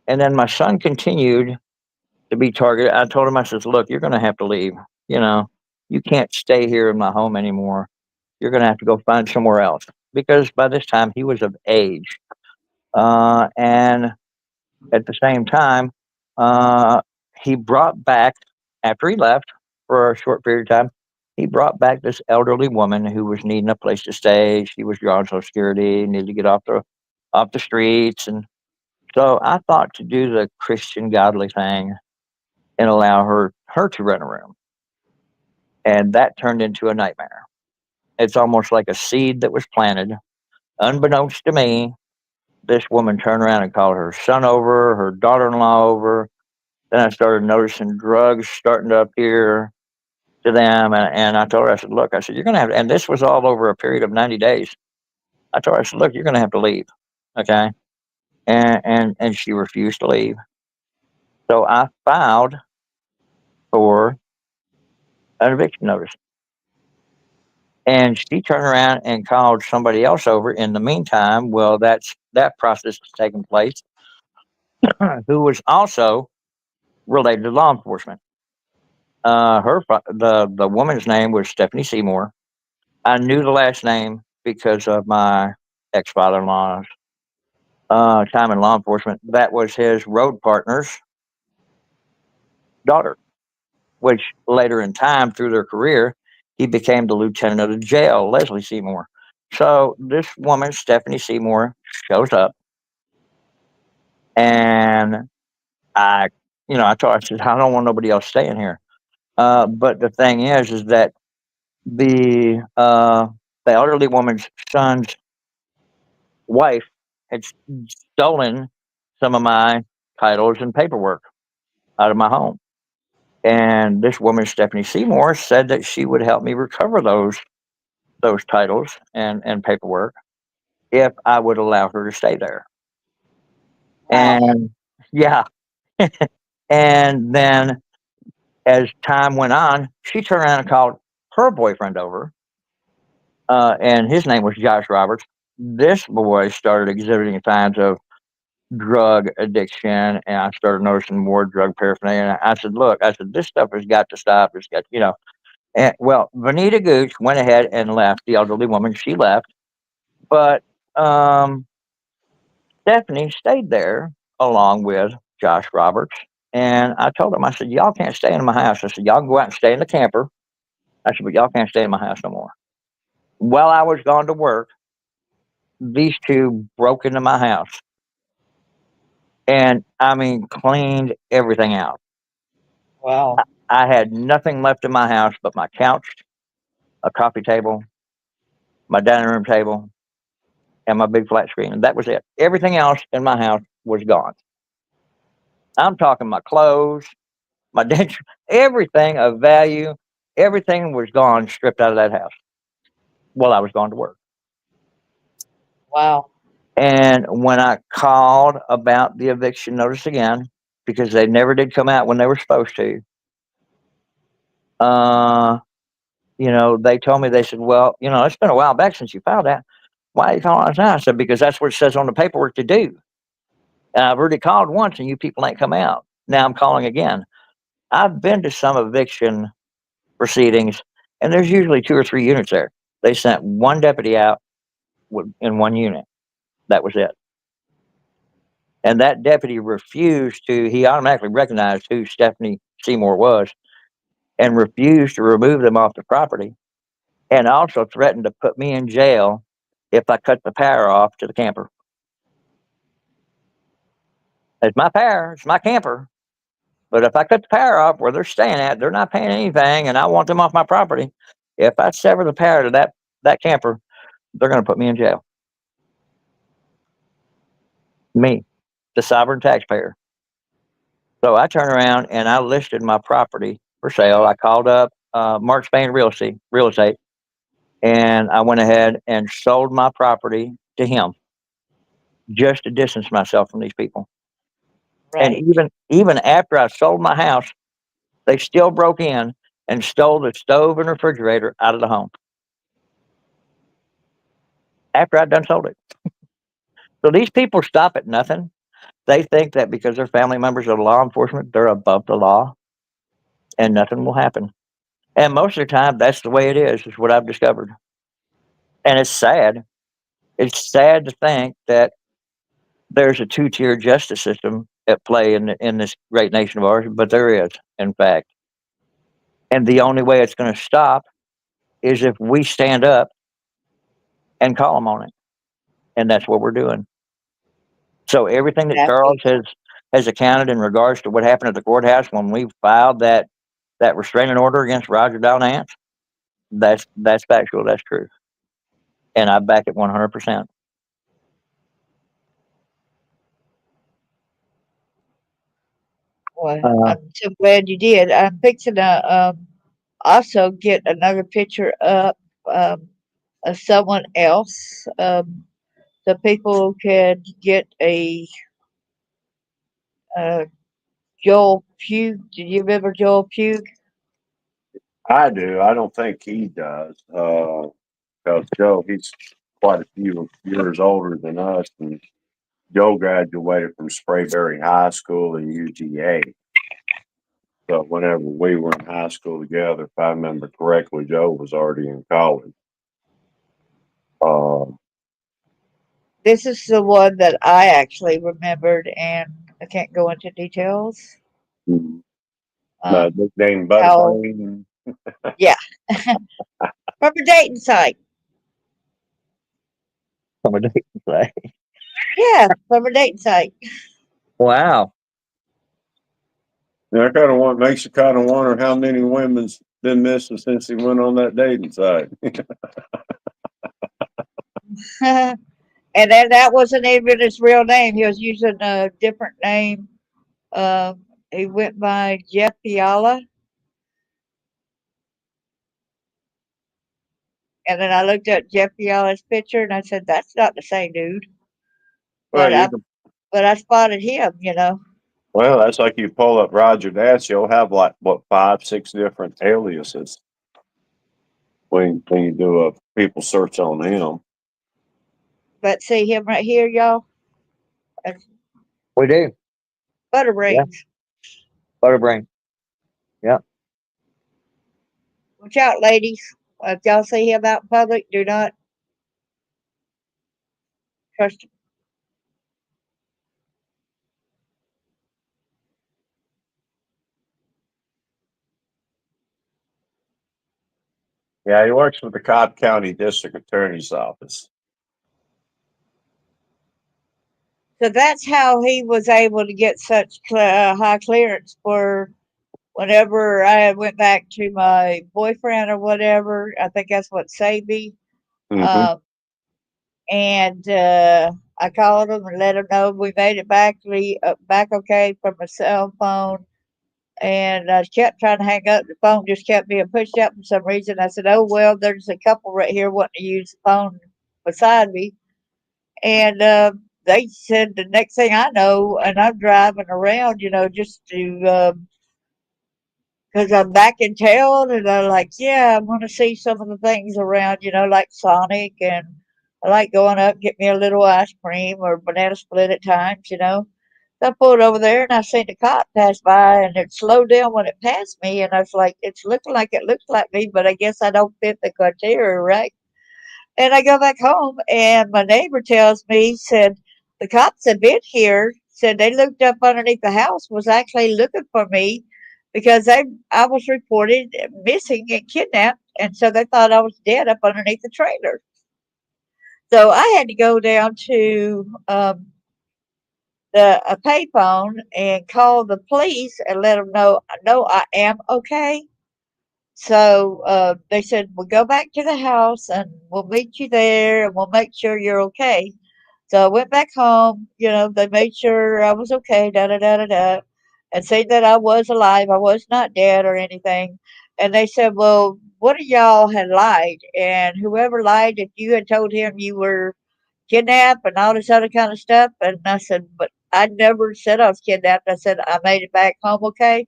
and then my son continued to be targeted. I told him, I says, "Look, you're going to have to leave. You know, you can't stay here in my home anymore. You're going to have to go find somewhere else." Because by this time he was of age, and at the same time, uh, he brought back, after he left for a short period of time, he brought back this elderly woman who was needing a place to stay. She was drawing Social Security, needed to get off the streets, and so I thought to do the Christian godly thing and allow her to rent a room, and that turned into a nightmare. It's almost like a seed that was planted, unbeknownst to me. This woman turned around and called her son over, her daughter-in-law over. Then I started noticing drugs starting to appear to them. And I told her, I said, "Look," I said, "you're going to have," and this was all over a period of 90 days. I told her, I said, "Look, you're going to have to leave." Okay. And she refused to leave. So I filed for an eviction notice. And she turned around and called somebody else over in the meantime. Well, that process was taking place, who was also related to law enforcement. The woman's name was Stephanie Seymour. I knew the last name because of my ex father in law's time in law enforcement. That was his road partner's daughter, which later in time through their career, he became the lieutenant of the jail, Leslie Seymour. So this woman, Stephanie Seymour, shows up, and I, I told her, I said, "I don't want nobody else staying here." But the thing is that the elderly woman's son's wife had stolen some of my titles and paperwork out of my home. And this woman, Stephanie Seymour, said that she would help me recover those titles and paperwork if I would allow her to stay there. Wow. And yeah, and then as time went on, she turned around and called her boyfriend over, and his name was Josh Roberts. This boy started exhibiting signs of drug addiction, and I started noticing more drug paraphernalia. And I said, "Look," I said, "this stuff has got to stop. It's got." And well, Vanita Gooch went ahead and left. The elderly woman, she left, but um, Stephanie stayed there along with Josh Roberts. And I told him, I said, "Y'all can't stay in my house." I said, "Y'all can go out and stay in the camper." I said, "But y'all can't stay in my house no more." While I was gone to work, these two broke into my house and I mean cleaned everything out. Wow. I had nothing left in my house but my couch, a coffee table, my dining room table, and my big flat screen. And that was it. Everything else in my house was gone. I'm talking my clothes, my denture, everything of value, everything was gone, stripped out of that house while I was going to work. Wow. And when I called about the eviction notice again, because they never did come out when they were supposed to, they told me, they said, well, it's been a while back since you filed that. Why are you calling us now? I said, because that's what it says on the paperwork to do. And I've already called once and you people ain't come out. Now I'm calling again. I've been to some eviction proceedings and there's usually 2 or 3 units there. They sent one deputy out in one unit. That was it. And that deputy refused he automatically recognized who Stephanie Seymour was and refused to remove them off the property, and also threatened to put me in jail if I cut the power off to the camper. It's my power, it's my camper. But if I cut the power off where they're staying at, they're not paying anything, and I want them off my property. If I sever the power to that camper, they're going to put me in jail. Me, the sovereign taxpayer. So I turned around and I listed my property for sale. I called up Mark Spain Real Estate, and I went ahead and sold my property to him just to distance myself from these people. And Right. even after I sold my house, they still broke in and stole the stove and refrigerator out of the home after I'd done sold it. So these people stop at nothing. They think that because they're family members of law enforcement, they're above the law and nothing will happen. And most of the time, that's the way it is what I've discovered. And it's sad. It's sad to think that there's a two-tier justice system at play in this great nation of ours, but there is, in fact. And the only way it's going to stop is if we stand up and call them on it. And that's what we're doing. So everything that Exactly. Charles has accounted in regards to what happened at the courthouse when we filed that restraining order against Roger Dow Nance, that's factual. That's true, and I back it 100%. Well, Uh, I'm so glad you did. I'm fixing to also get another picture up of someone else, so people could get a uh, Joel Pugh. Do you remember Joel Pugh? I do. I don't think he does. Because Joe, he's quite a few years older than us, and Joe graduated from Sprayberry High School in UGA. So whenever we were in high school together, if I remember correctly, Joe was already in college. Um, This is the one that I actually remembered, and I can't go into details. Um, nickname how? Butterbrain. Yeah, from a dating site. from a date say. Yeah, from a dating site. Wow. I kind of makes you kind of wonder how many women's been missing since he went on that dating site. And then that wasn't even his real name. He was using a different name. He went by Jeff Fiala. And then I looked at Jeff Fiala's picture and I said, that's not the same dude. Well, But you I can, but I spotted him. well, that's like you pull up Roger Dance, you'll have like what 5, 6 different aliases when you do a people search on him. But see him right here, y'all? That's We do. Yeah. Butterbrains. Butterbrain. Yeah. Watch out, ladies. If y'all see him out in public, do not trust him. Yeah, he works with the Cobb County District Attorney's Office. So that's how he was able to get such high clearance for whenever I went back to my boyfriend or whatever. I think that's what saved me. Mm-hmm. Uh, and I called them and let them know we made it back okay from my cell phone. And I kept trying to hang up. The phone just kept being pushed up for some reason. I said, "Oh well, there's a couple right here wanting to use the phone beside me." And they said the next thing I know, and I'm driving around, just to because I'm back in town, and I'm like, yeah, I want to see some of the things around, like Sonic, and I like going up, get me a little ice cream or banana split at times. So I pulled over there and I seen the cop pass by, and it slowed down when it passed me, and I was like, it's looking like it looks like me, but I guess I don't fit the criteria, right? And I go back home, and my neighbor tells me, said, the cops have been here, said they looked up underneath the house, was actually looking for me because I was reported missing and kidnapped, and so they thought I was dead up underneath the trailer. So I had to go down to the a payphone and call the police and let them know, no, I am okay. So they said, we'll go back to the house and we'll meet you there and we'll make sure you're okay. So I went back home. They made sure I was okay, da da da da da, and said that I was alive. I was not dead or anything. And they said, well, what of y'all had lied? And whoever lied, if you had told him you were kidnapped and all this other kind of stuff. And I said, but I never said I was kidnapped. I said I made it back home okay.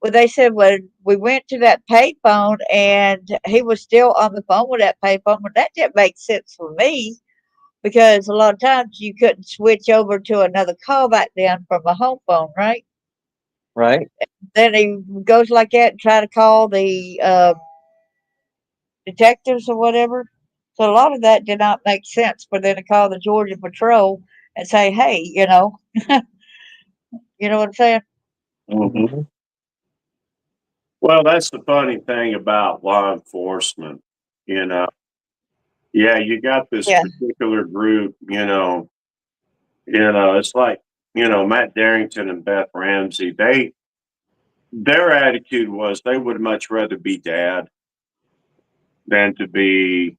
Well, they said when we went to that payphone and he was still on the phone with that payphone, but that didn't make sense for me because a lot of times you couldn't switch over to another call back then from a home phone, right? Right. Then he goes like that and try to call the detectives or whatever. So a lot of that did not make sense for them to call the Georgia Patrol and say, "Hey, you know what I'm saying?" Hmm. Well, that's the funny thing about law enforcement. You know, yeah, you got this Yeah, particular group. It's like Matt Darrington and Beth Ramsey. Their attitude was they would much rather be dad than to be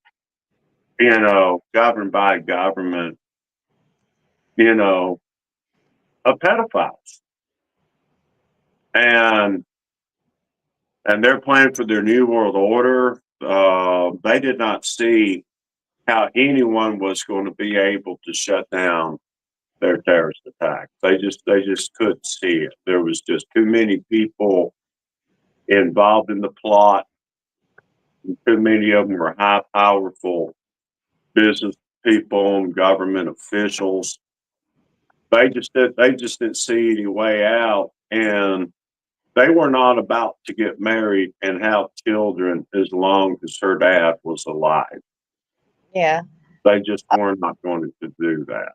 governed by government. You know, a pedophiles, and they're planning for their new world order. They did not see how anyone was going to be able to shut down their terrorist attack. They just couldn't see it. There was just too many people involved in the plot. Too many of them were high, powerful business people and government officials. They just didn't see any way out, and they were not about to get married and have children as long as her dad was alive. yeah. They just were not going to do that.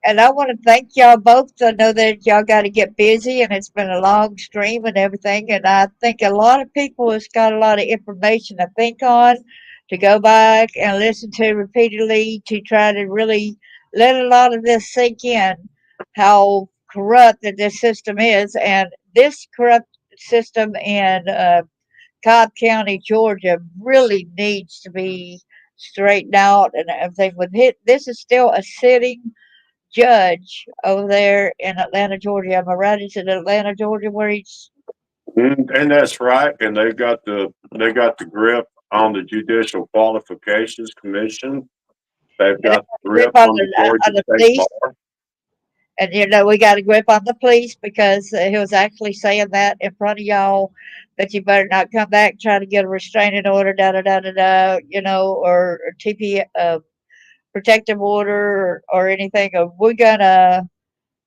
And I want to thank y'all both. I know that y'all got to get busy and it's been a long stream and everything. And I think a lot of people has got a lot of information to think on, to go back and listen to repeatedly to try to really let a lot of this sink in, how corrupt that this system is. And this corrupt system in Cobb County, Georgia, really needs to be straightened out and everything. This is still a sitting judge over there in Atlanta, Georgia. Am I right? Is it Atlanta, Georgia, where he's And that's right. And they got the grip on the Judicial Qualifications Commission. They've and they got got the a grip grip on the Georgia on the State police? Bar. And we got a grip on the police because he was actually saying that in front of y'all that you better not come back trying to get a restraining order, da da da da da, or TP protective order or anything. Or we're gonna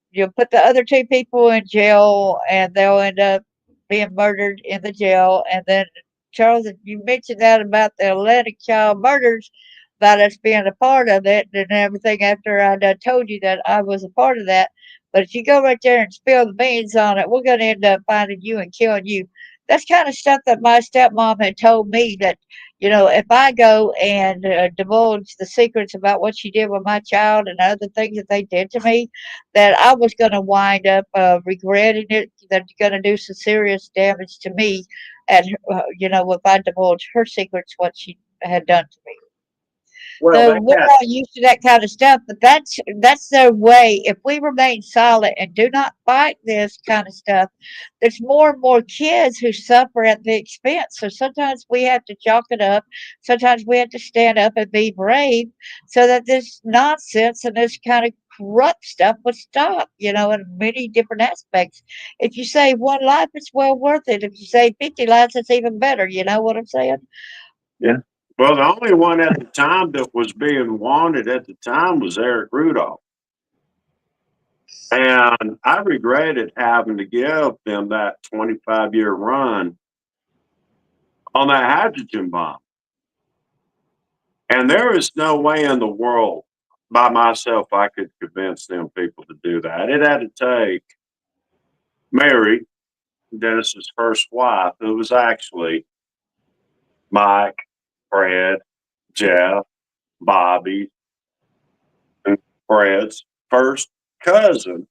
you'll put the other two people in jail and they'll end up being murdered in the jail. And then, Charles, if you mentioned that about the Atlantic child murders, about us being a part of it and everything after I done told you that I was a part of that. But if you go right there and spill the beans on it, we're going to end up finding you and killing you. That's kind of stuff that my stepmom had told me that, if I go and divulge the secrets about what she did with my child and other things that they did to me, that I was going to wind up regretting it, that you're going to do some serious damage to me, and if I divulge her secrets, what she had done to me. Well, So they we're had, all used to that kind of stuff, but that's their way. If we remain silent and do not fight this kind of stuff, there's more and more kids who suffer at the expense. So sometimes we have to chalk it up. Sometimes we have to stand up and be brave so that this nonsense and this kind of corrupt stuff would stop, in many different aspects. If you save one life, it's well worth it. If you save 50 lives, it's even better. You know what I'm saying? yeah. Well, the only one at the time that was being wanted at the time was Eric Rudolph. And I regretted having to give them that 25-year run on that hydrogen bomb. And there is no way in the world by myself I could convince them people to do that. It had to take Mary, Dennis's first wife, who was actually Mike, Fred, Jeff, Bobby, and Fred's first cousin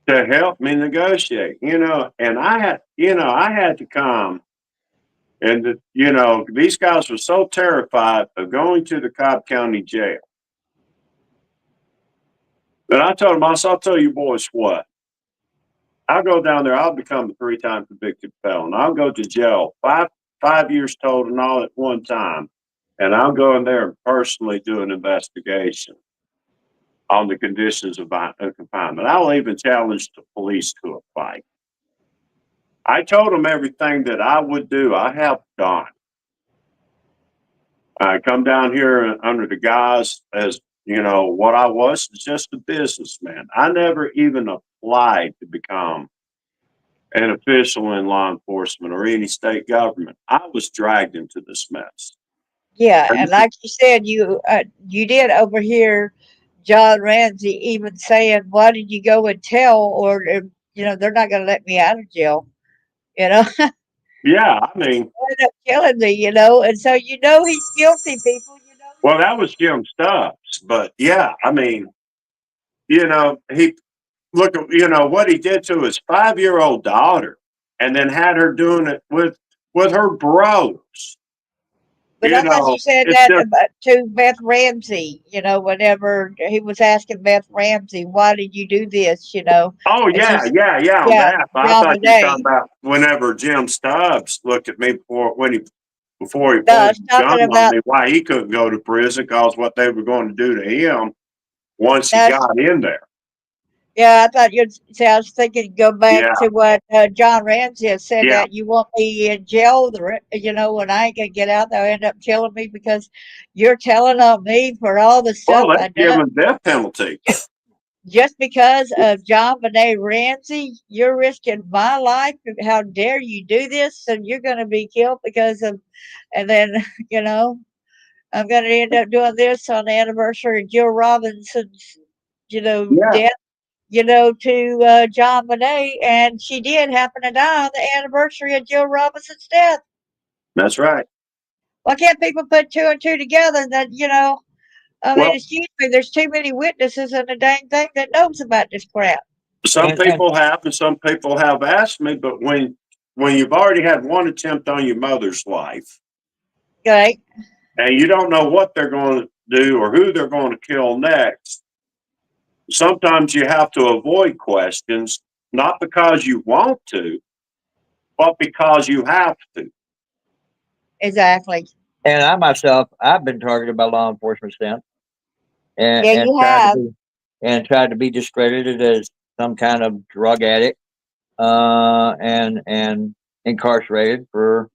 to help me negotiate, and I had to come and, these guys were so terrified of going to the Cobb County jail that I told them, I'll tell you boys what, I'll go down there, I'll become a 3-time convicted felon. I'll go to jail, five years total and all at one time. And I'll go in there and personally do an investigation on the conditions of my confinement. I'll even challenge the police to a fight. I told them everything that I would do, I have done. I come down here under the guise as, what I was just a businessman. I never even applied to become an official in law enforcement or any state government. I was dragged into this mess. Yeah, and like you said, you did overhear John Ramsey even saying, "Why did you go and tell?" Or they're not going to let me out of jail. You know, Yeah, I mean, end up killing me. And so he's guilty, people. well, that was Jim Stubbs, but yeah, I mean, he look at what he did to his 5-year-old daughter, and then had her doing it with her bros. But I thought you said It's that just about, to Beth Ramsey. Whenever he was asking Beth Ramsey, "Why did you do this?" oh And yeah, she's yeah, on yeah, that. But I John thought you were talking Bonet. about whenever Jim Stubbs looked at me before he No, I pulled was the gun talking on about. me, why he couldn't go to prison because what they were going to do to him once he No, got in there. yeah, I thought you'd say I was thinking go back Yeah, to what John Ramsey had said yeah. that you want me in jail, when I ain't gonna get out, they'll end up killing me because you're telling on me for all the Well, stuff they I give done. him death penalty. Just because of John Benet Ramsey, you're risking my life. How dare you do this? And you're gonna be killed because of, and then you know I'm gonna end up doing this on the anniversary of Jill Robinson's, Yeah, death to John Bonet, and she did happen to die on the anniversary of Jill Robinson's death. that's right. Why can't people put two and two together? I mean, Well, excuse me, there's too many witnesses in the dang thing that knows about this crap. some And people have, and some people have asked me, but when you've already had one attempt on your mother's life, Okay, and you don't know what they're going to do or who they're going to kill next, sometimes you have to avoid questions, not because you want to, but because you have to. exactly. I myself, I've been targeted by law enforcement since, and Yeah, and you tried to have. be discredited as some kind of drug addict, and incarcerated for,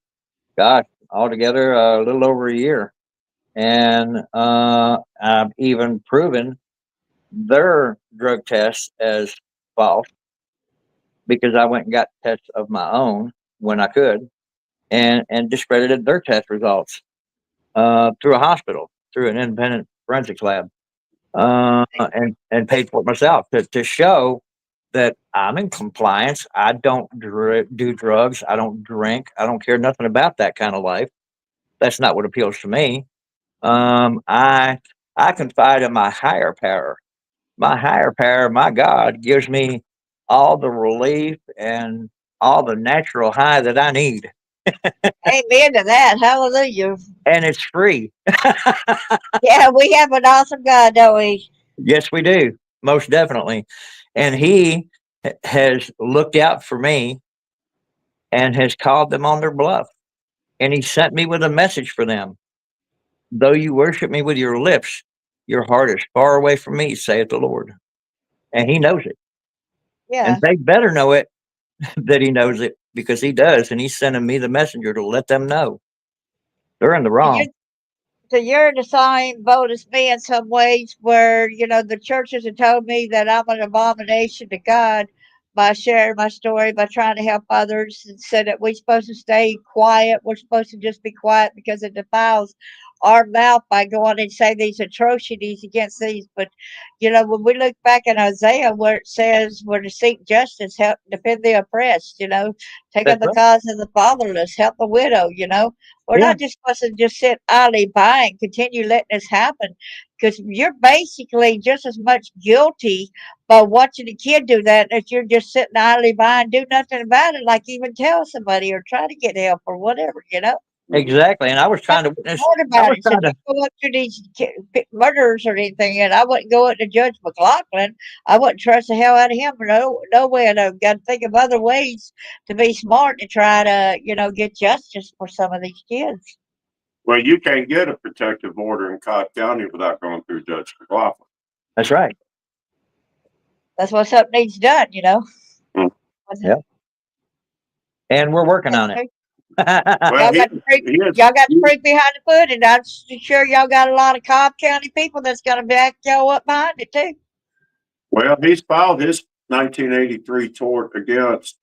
gosh, altogether a little over a year. And I've even proven their drug tests as false because I went and got tests of my own when I could, and discredited their test results through a hospital, through an independent forensics lab, and paid for it myself to show that I'm in compliance. I don't do drugs. I don't drink. I don't care nothing about that kind of life. That's not what appeals to me. I confide in my higher power. My higher power, my God, gives me all the relief and all the natural high that I need. Amen to that. Hallelujah. And it's free. Yeah, we have an awesome God, don't we? Yes, we do. Most definitely. And he has looked out for me and has called them on their bluff. And he sent me with a message for them. Though you worship me with your lips, your heart is far away from me, saith the Lord. And he knows it. And Yeah. they better know it that he knows it because he does. And he's sending me the messenger to let them know they're in the And you wrong. So you're in the same boat as me in some ways, where the churches have told me that I'm an abomination to God by sharing my story, by trying to help others, and said that we're supposed to stay quiet. We're supposed to just be quiet because it defiles our mouth by going and saying these atrocities against these. But when we look back in Isaiah, where it says we're to seek justice, help defend the oppressed, take That's up the right. cause of the fatherless, help the widow. We're Yeah, not just supposed to just sit idly by and continue letting this happen, because you're basically just as much guilty by watching a kid do that as you're just sitting idly by and do nothing about it, like even tell somebody or try to get help or whatever. exactly. And I was trying to witness. What I about was it? So trying to, don't go up to these murderers or anything, and I wouldn't go up to Judge McLaughlin. I wouldn't trust the hell out of him. No way. I've got to think of other ways to be smart to try to, get justice for some of these kids. Well, you can't get a protective order in Cobb County without going through Judge McLaughlin. that's right. That's what something needs done. Hmm. Yeah. And we're working on it. Okay. Well, Y'all got the creep. he is, Y'all got the creep behind the foot, and I'm sure y'all got a lot of Cobb County people that's gonna back y'all up behind it too. well, he's filed his 1983 tort against,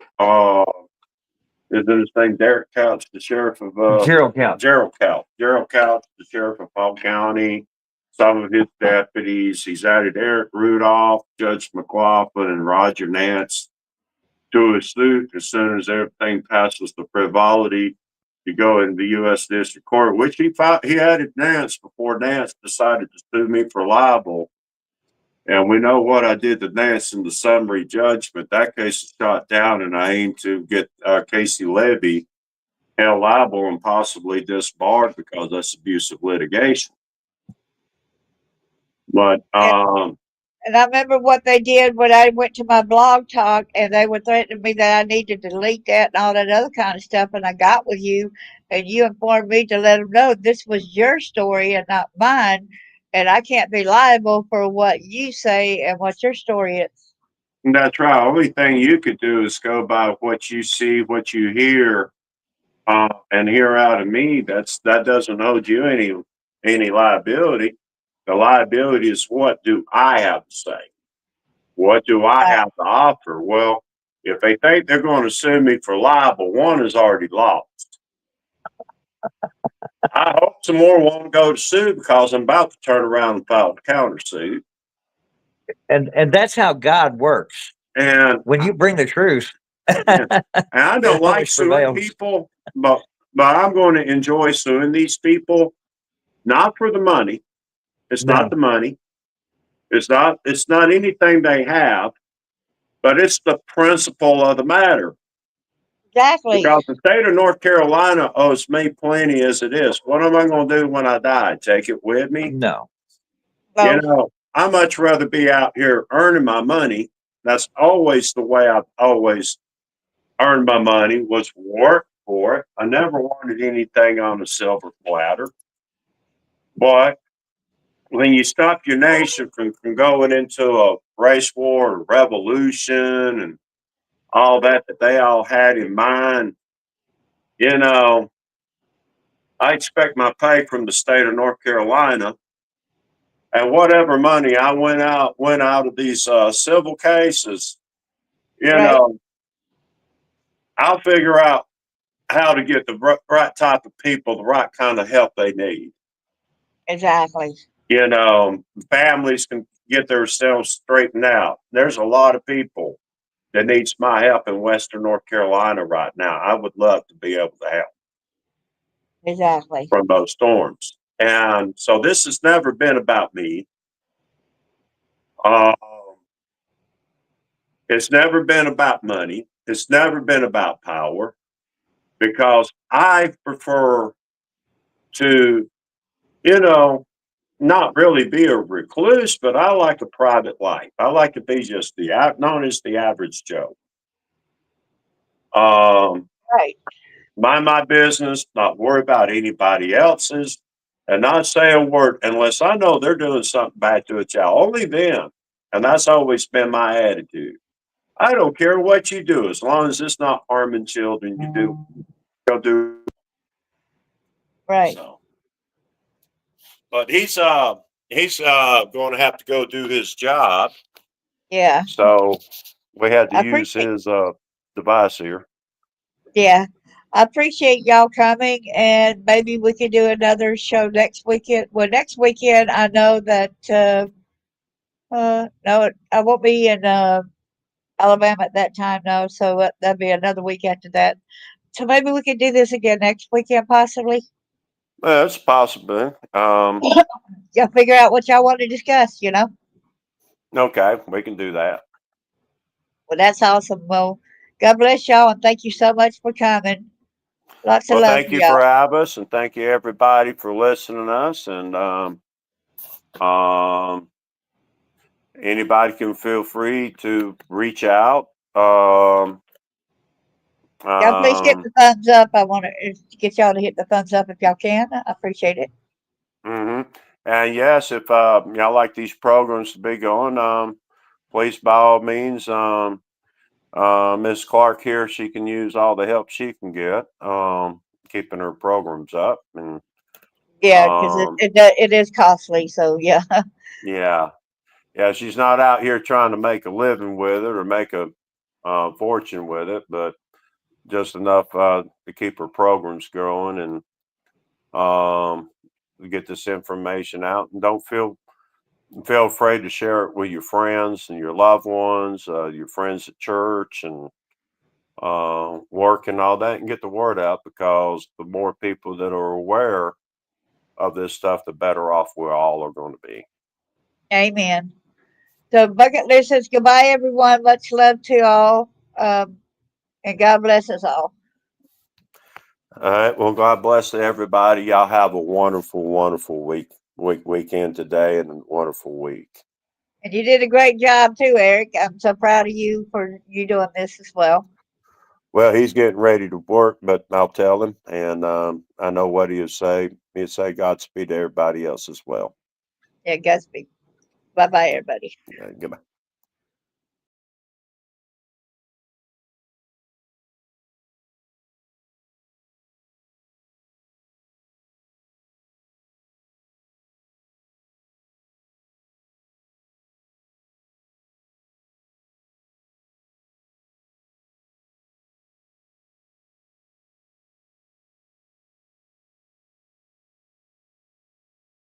is it his name, Derek Couch, the sheriff of, Zero count. Gerald Couch. Gerald Couch, the sheriff of Polk County, some of his deputies. He's added Eric Rudolph, Judge McLaughlin, and Roger Nance to his suit as soon as everything passes the frivolity to go in the U.S. District Court, which he added Nance before Nance decided to sue me for libel. And we know what I did to Nance in the summary judgment. That case is shot down, and I aim to get Casey Levy held liable and possibly disbarred because that's abusive litigation. But And I remember what they did when I went to my blog talk, and they were threatening me that I need to delete that and all that other kind of stuff. And I got with you, and you informed me to let them know this was your story and not mine, and I can't be liable for what you say and what your story is. that's right. Only thing you could do is go by what you see, what you hear, and hear out of me. That doesn't hold you any liability. The liability is what do I have to say? What do I Right. have to offer? Well, if they think they're going to sue me for libel, one is already lost. I hope some more won't go to sue because I'm about to turn around and file a countersuit. And that's how God works. And When you bring the truth, and I don't it like always suing prevails. people, but I'm going to enjoy suing these people, not for the money. It's not No, the money. It's not anything they have, but it's the principle of the matter. Exactly. Because the state of North Carolina owes me plenty as it is. What am I going to do when I die? Take it with me? no. You So know, I much rather be out here earning my money. That's always the way I've always earned my money, was work for it. I never wanted anything on a silver platter. But when you stop your nation from going into a race war and revolution and all that they all had in mind, you know, I expect my pay from the state of North Carolina, and whatever money I went out of these civil cases. You right, know, I'll figure out how to get the right type of people the right kind of help they need. exactly. You know, families can get themselves straightened out. There's a lot of people that needs my help in Western North Carolina right now. I would love to be able to help Exactly. from those storms. And so this has never been about me. Um, it's never been about money. It's never been about power. because I prefer to, not really be a recluse, but I like a private life. I like to be just known as the average Joe. Right. Mind my business, not worry about anybody else's, and not say a word unless I know they're doing something bad to a child. Only then. And that's always been my attitude. I don't care what you do, as long as it's not harming children. You'll do Right. so. But he's going to have to go do his job. Yeah. So we had to I use appreciate. his device here. Yeah. I appreciate y'all coming, and maybe we could do another show next weekend. Well, next weekend, I know that, no, I won't be in, Alabama at that time, no, so that'll be another week after that. So maybe we could do this again next weekend, possibly. Well, it's possible. Y'all figure out what y'all want to discuss. Okay, we can do that. Well, that's awesome. Well, God bless y'all, and thank you so much for coming. Lots of Well, love thank for you for y'all. having us, and thank you everybody for listening to us. And um, anybody can feel free to reach out. Y'all please hit Um, the thumbs up. I want to get y'all to hit the thumbs up if y'all can. I appreciate it. hmm And yes, if y'all like these programs to be going, please by all means, Miss Clark here, she can use all the help she can get, keeping her programs up. And Yeah, because um, it is costly. So yeah, yeah, yeah, she's not out here trying to make a living with it or make a fortune with it, but just enough to keep her programs growing and to get this information out. And don't feel afraid to share it with your friends and your loved ones, your friends at church and work and all that, and get the word out, because the more people that are aware of this stuff, the better off we all are going to be. amen. So Bucket List says goodbye, everyone. Much love to all, and God bless us all. All right. Well, God bless everybody. Y'all have a wonderful, wonderful weekend today, and a wonderful week. And you did a great job too, Eric. I'm so proud of you for you doing this as well. Well, he's getting ready to work, but I'll tell him, and I know what he'll say. He'll say Godspeed to everybody else as well. Yeah, Godspeed. Bye bye, everybody. Goodbye.